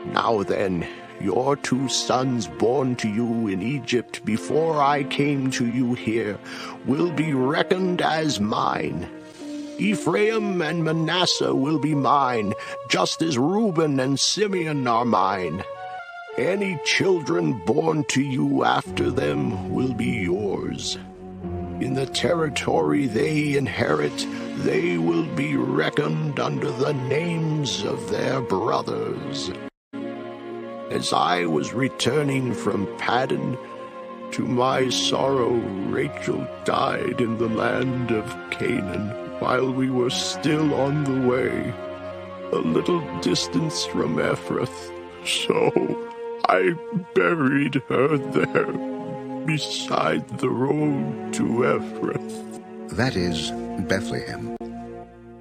Now then, your 2 sons born to you in Egypt before I came to you here will be reckoned as mine. Ephraim and Manasseh will be mine, just as Reuben and Simeon are mine. Any children born to you after them will be yours. In the territory they inherit, they will be reckoned under the names of their brothers. As I was returning from Paddan, to my sorrow Rachel died in the land of Canaan, while we were still on the way, a little distance from Ephrath. So I buried her there, beside the road to Ephrath. That is, Bethlehem.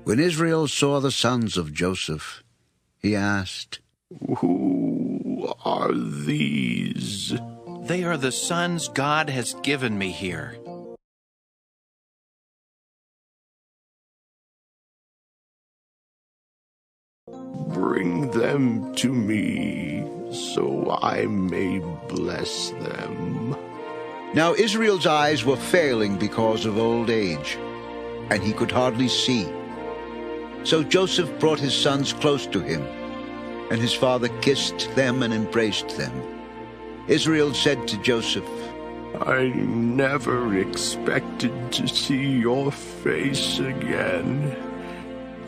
When Israel saw the sons of Joseph, he asked, Who are these? They are the sons God has given me here. Bring them to me, so I may bless them. Now Israel's eyes were failing because of old age, and he could hardly see. So Joseph brought his sons close to him, and his father kissed them and embraced them. Israel said to Joseph, I never expected to see your face again,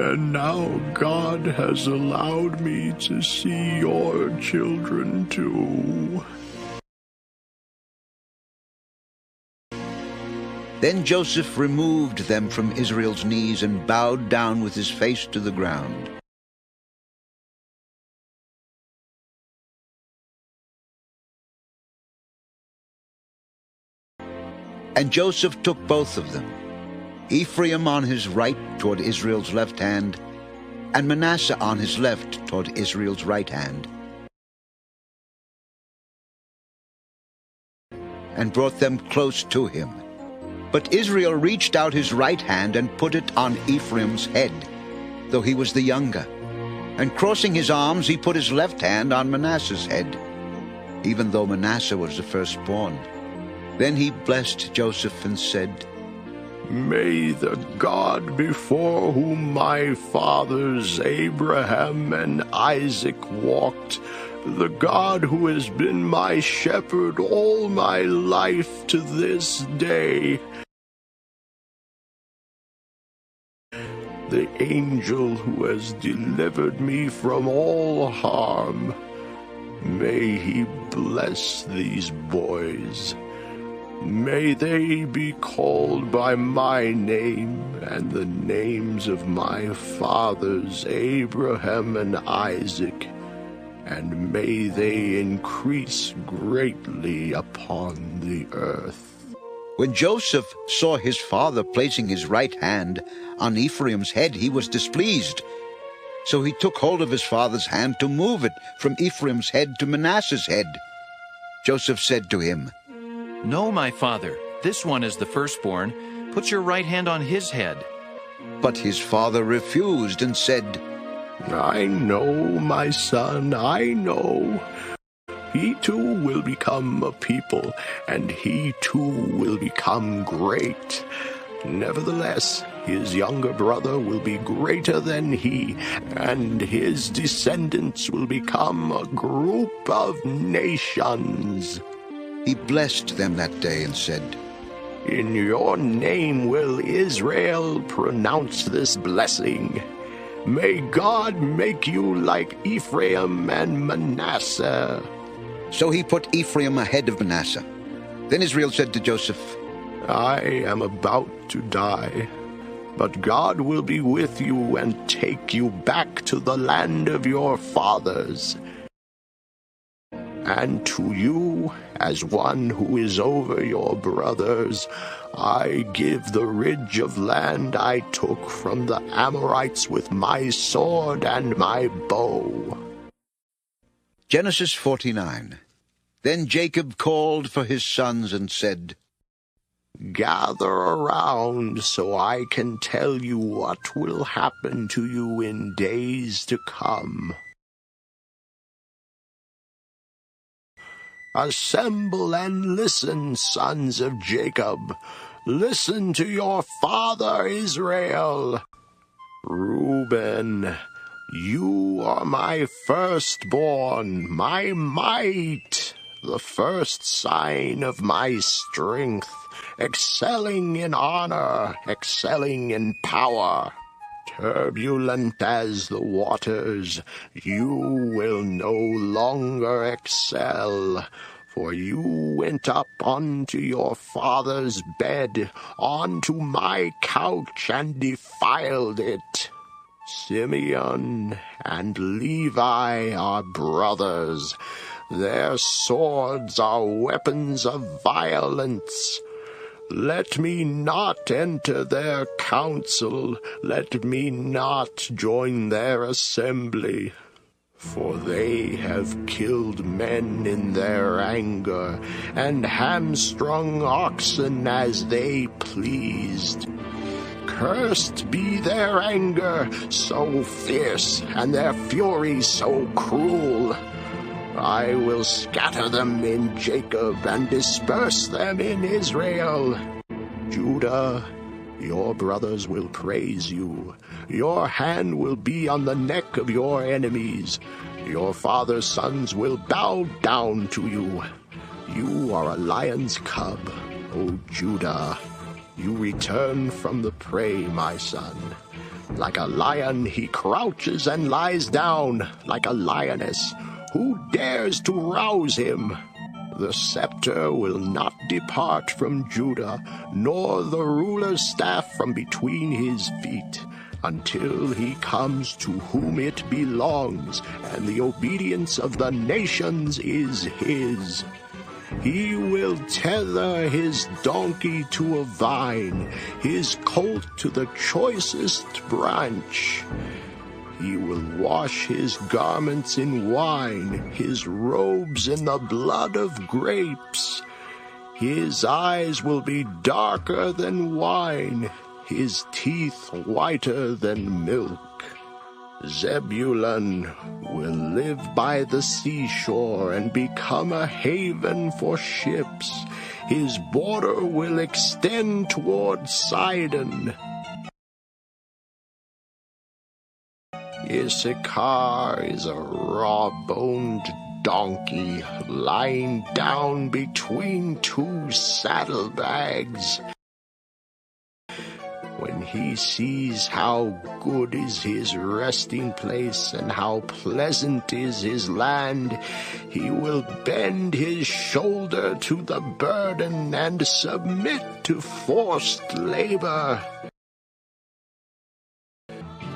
and now God has allowed me to see your children too. Then Joseph removed them from Israel's knees and bowed down with his face to the ground. And Joseph took both of them, Ephraim on his right toward Israel's left hand, and Manasseh on his left toward Israel's right hand, and brought them close to him. But Israel reached out his right hand and put it on Ephraim's head, though he was the younger. And crossing his arms, he put his left hand on Manasseh's head, even though Manasseh was the firstborn. Then he blessed Joseph and said, May the God before whom my fathers Abraham and Isaac walked, the God who has been my shepherd all my life to this day, the angel who has delivered me from all harm, may he bless these boys. May they be called by my name and the names of my fathers Abraham and Isaac, and may they increase greatly upon the earth. When Joseph saw his father placing his right hand on Ephraim's head, he was displeased. So he took hold of his father's hand to move it from Ephraim's head to Manasseh's head. Joseph said to him, No, my father, this one is the firstborn. Put your right hand on his head. But his father refused and said, I know, my son, I know. He too will become a people, and he too will become great. Nevertheless, his younger brother will be greater than he, and his descendants will become a group of nations. He blessed them that day and said, In your name will Israel pronounce this blessing. May God make you like Ephraim and Manasseh. So he put Ephraim ahead of Manasseh. Then Israel said to Joseph, I am about to die, but God will be with you and take you back to the land of your fathers. And to you, as one who is over your brothers, I give the ridge of land I took from the Amorites with my sword and my bow. Genesis 49. Then Jacob called for his sons and said, Gather around so I can tell you what will happen to you in days to come. Assemble and listen, sons of Jacob. Listen to your father Israel. Reuben, you are my firstborn, my might, the first sign of my strength, excelling in honor, excelling in power. Turbulent as the waters, you will no longer excel, for you went up onto your father's bed, onto my couch, and defiled it. Simeon and Levi are brothers. Their swords are weapons of violence. Let me not enter their council. Let me not join their assembly. For they have killed men in their anger, and hamstrung oxen as they pleased. Cursed be their anger, so fierce, and their fury so cruel. I will scatter them in Jacob and disperse them in Israel. Judah, your brothers will praise you. Your hand will be on the neck of your enemies. Your father's sons will bow down to you. You are a lion's cub, O Judah. You return from the prey, my son. Like a lion he crouches and lies down, like a lioness. Who dares to rouse him? The scepter will not depart from Judah, nor the ruler's staff from between his feet, until he comes to whom it belongs, and the obedience of the nations is his. He will tether his donkey to a vine, his colt to the choicest branch. He will wash his garments in wine, his robes in the blood of grapes. His eyes will be darker than wine, his teeth whiter than milk. Zebulun will live by the seashore and become a haven for ships. His border will extend toward Sidon. Issachar is a raw-boned donkey lying down between two saddlebags. When he sees how good is his resting place and how pleasant is his land, he will bend his shoulder to the burden and submit to forced labor.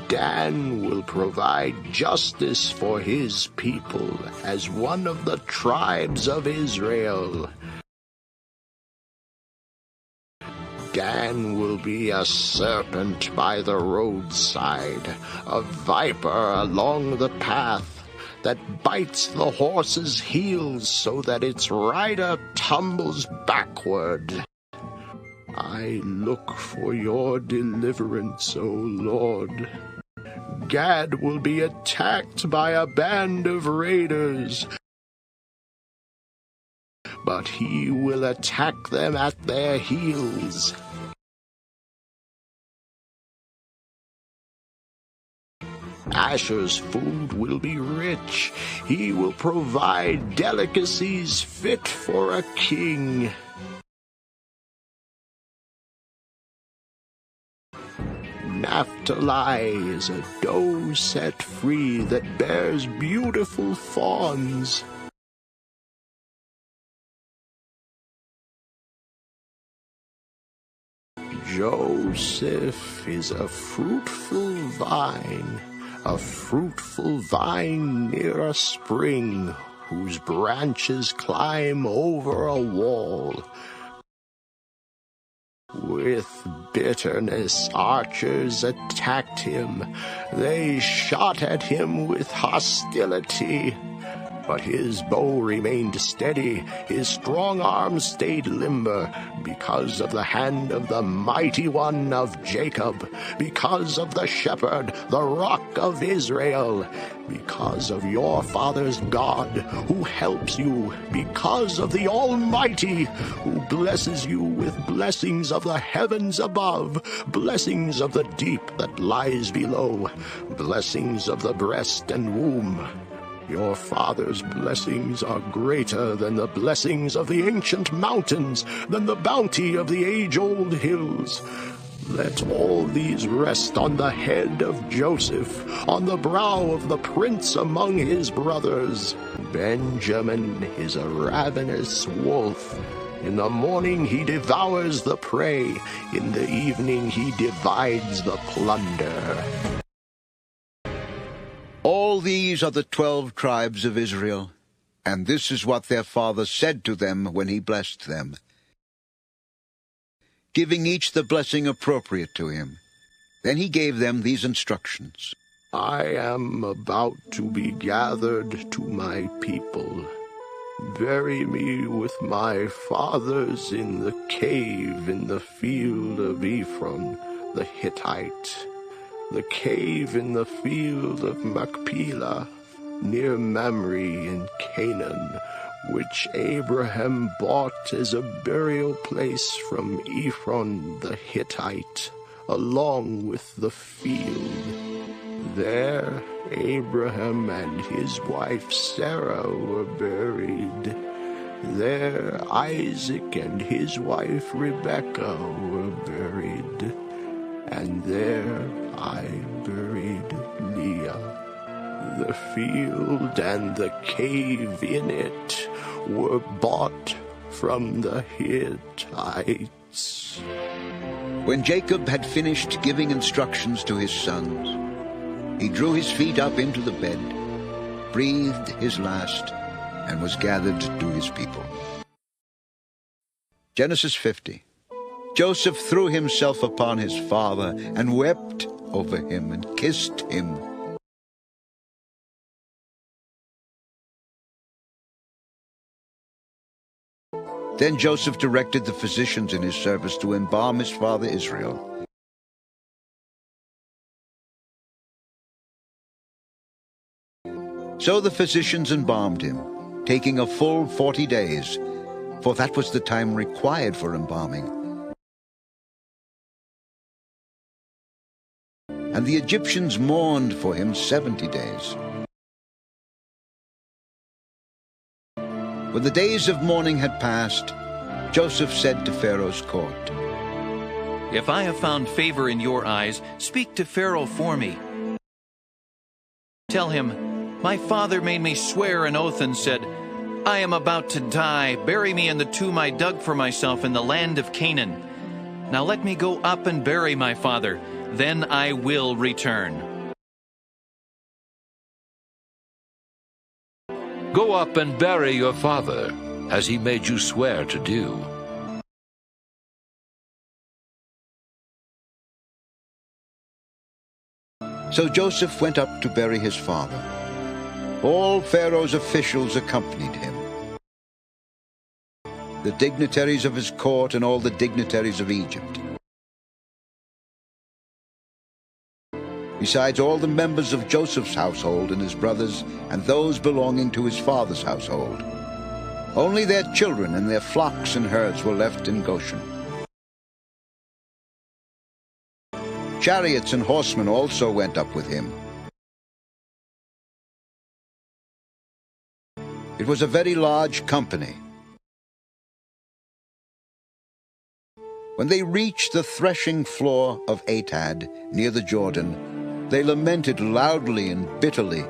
Dan will provide justice for his people as one of the tribes of Israel. Dan will be a serpent by the roadside, a viper along the path that bites the horse's heels so that its rider tumbles backward. I look for your deliverance, O Lord. Gad will be attacked by a band of raiders, but he will attack them at their heels. Asher's food will be rich. He will provide delicacies fit for a king. Naphtali is a doe set free that bears beautiful fawns. Joseph is a fruitful vine near a spring, whose branches climb over a wall. With bitterness archers attacked him. They shot at him with hostility. But his bow remained steady, his strong arm stayed limber, because of the hand of the mighty one of Jacob, because of the shepherd, the rock of Israel, because of your father's God, who helps you, because of the Almighty, who blesses you with blessings of the heavens above, blessings of the deep that lies below, blessings of the breast and womb. Your father's blessings are greater than the blessings of the ancient mountains, than the bounty of the age-old hills. Let all these rest on the head of Joseph, on the brow of the prince among his brothers. Benjamin is a ravenous wolf. In the morning he devours the prey. In the evening he divides the plunder. All these are the 12 tribes of Israel, and this is what their father said to them when he blessed them, giving each the blessing appropriate to him. Then he gave them these instructions. I am about to be gathered to my people. Bury me with my fathers in the cave in the field of Ephron the Hittite, the cave in the field of Machpelah, near Mamre in Canaan, which Abraham bought as a burial place from Ephron the Hittite, along with the field. There Abraham and his wife Sarah were buried. There Isaac and his wife Rebekah were buried. And there I buried Leah. The field and the cave in it were bought from the Hittites. When Jacob had finished giving instructions to his sons, he drew his feet up into the bed, breathed his last, and was gathered to his people. Genesis 50. Joseph threw himself upon his father and wept over him and kissed him. Then Joseph directed the physicians in his service to embalm his father Israel. So the physicians embalmed him, taking a full 40 days, for that was the time required for embalming. And the Egyptians mourned for him 70 days. When the days of mourning had passed, Joseph said to Pharaoh's court, "If I have found favor in your eyes, speak to Pharaoh for me. Tell him, my father made me swear an oath and said, 'I am about to die. Bury me in the tomb I dug for myself in the land of Canaan. Now let me go up and bury my father. Then I will return.'" Go up and bury your father, as he made you swear to do. So Joseph went up to bury his father. All Pharaoh's officials accompanied him, the dignitaries of his court and all the dignitaries of Egypt, besides all the members of Joseph's household and his brothers and those belonging to his father's household. Only their children and their flocks and herds were left in Goshen. Chariots and horsemen also went up with him. It was a very large company. When they reached the threshing floor of Atad, near the Jordan, they lamented loudly and bitterly,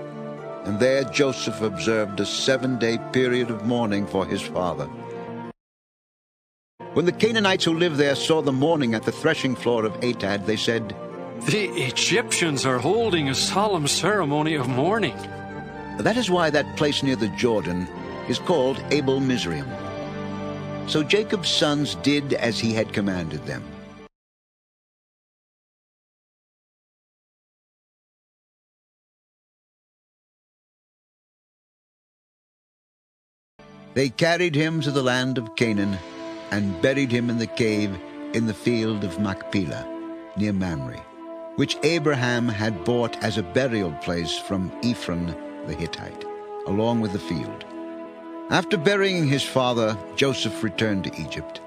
and there Joseph observed a 7-day period of mourning for his father. When the Canaanites who lived there saw the mourning at the threshing floor of Atad, they said, "The Egyptians are holding a solemn ceremony of mourning." That is why that place near the Jordan is called Abel Mizraim. So Jacob's sons did as he had commanded them. They carried him to the land of Canaan and buried him in the cave in the field of Machpelah, near Mamre, which Abraham had bought as a burial place from Ephron the Hittite, along with the field. After burying his father, Joseph returned to Egypt,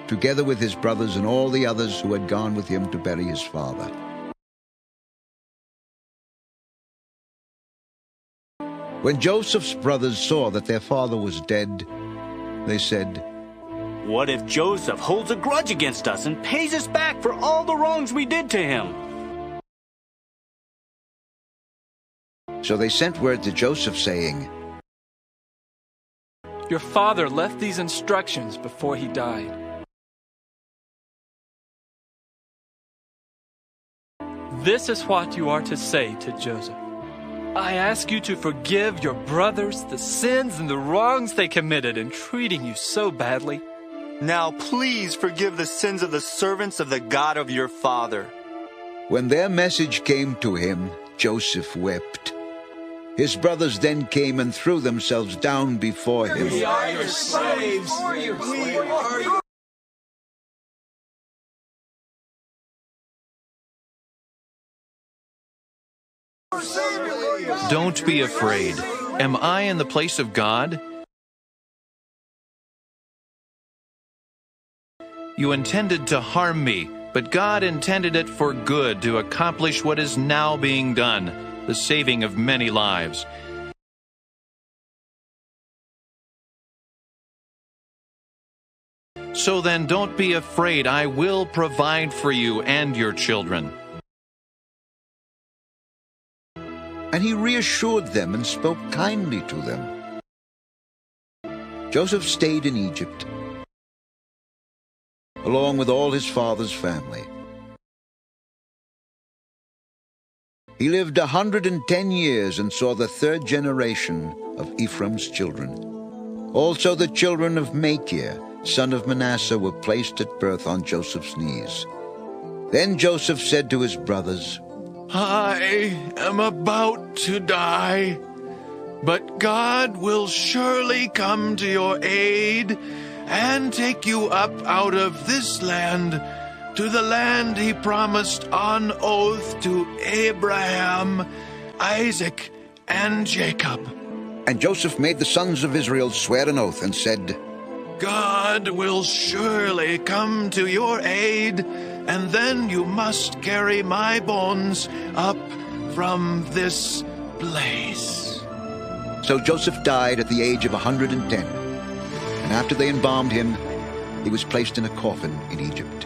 together with his brothers and all the others who had gone with him to bury his father. When Joseph's brothers saw that their father was dead, they said, "What if Joseph holds a grudge against us and pays us back for all the wrongs we did to him?" So they sent word to Joseph, saying, "Your father left these instructions before he died. This is what you are to say to Joseph. I ask you to forgive your brothers the sins and the wrongs they committed in treating you so badly. Now please forgive the sins of the servants of the God of your father. When their message came to him, Joseph wept. His brothers then came and threw themselves down before him. We are your slaves. Don't be afraid. Am I in the place of God? You intended to harm me, but God intended it for good to accomplish what is now being done, the saving of many lives. So then, don't be afraid. I will provide for you and your children. And he reassured them and spoke kindly to them. Joseph stayed in Egypt, along with all his father's family. He lived 110 years and saw the third generation of Ephraim's children. Also the children of Machir, son of Manasseh, were placed at birth on Joseph's knees. Then Joseph said to his brothers, I am about to die, but God will surely come to your aid and take you up out of this land to the land he promised on oath to Abraham, Isaac, and Jacob. And Joseph made the sons of Israel swear an oath and said, God will surely come to your aid, and then you must carry my bones up from this place. So Joseph died at the age of 110, and after they embalmed him, he was placed in a coffin in Egypt.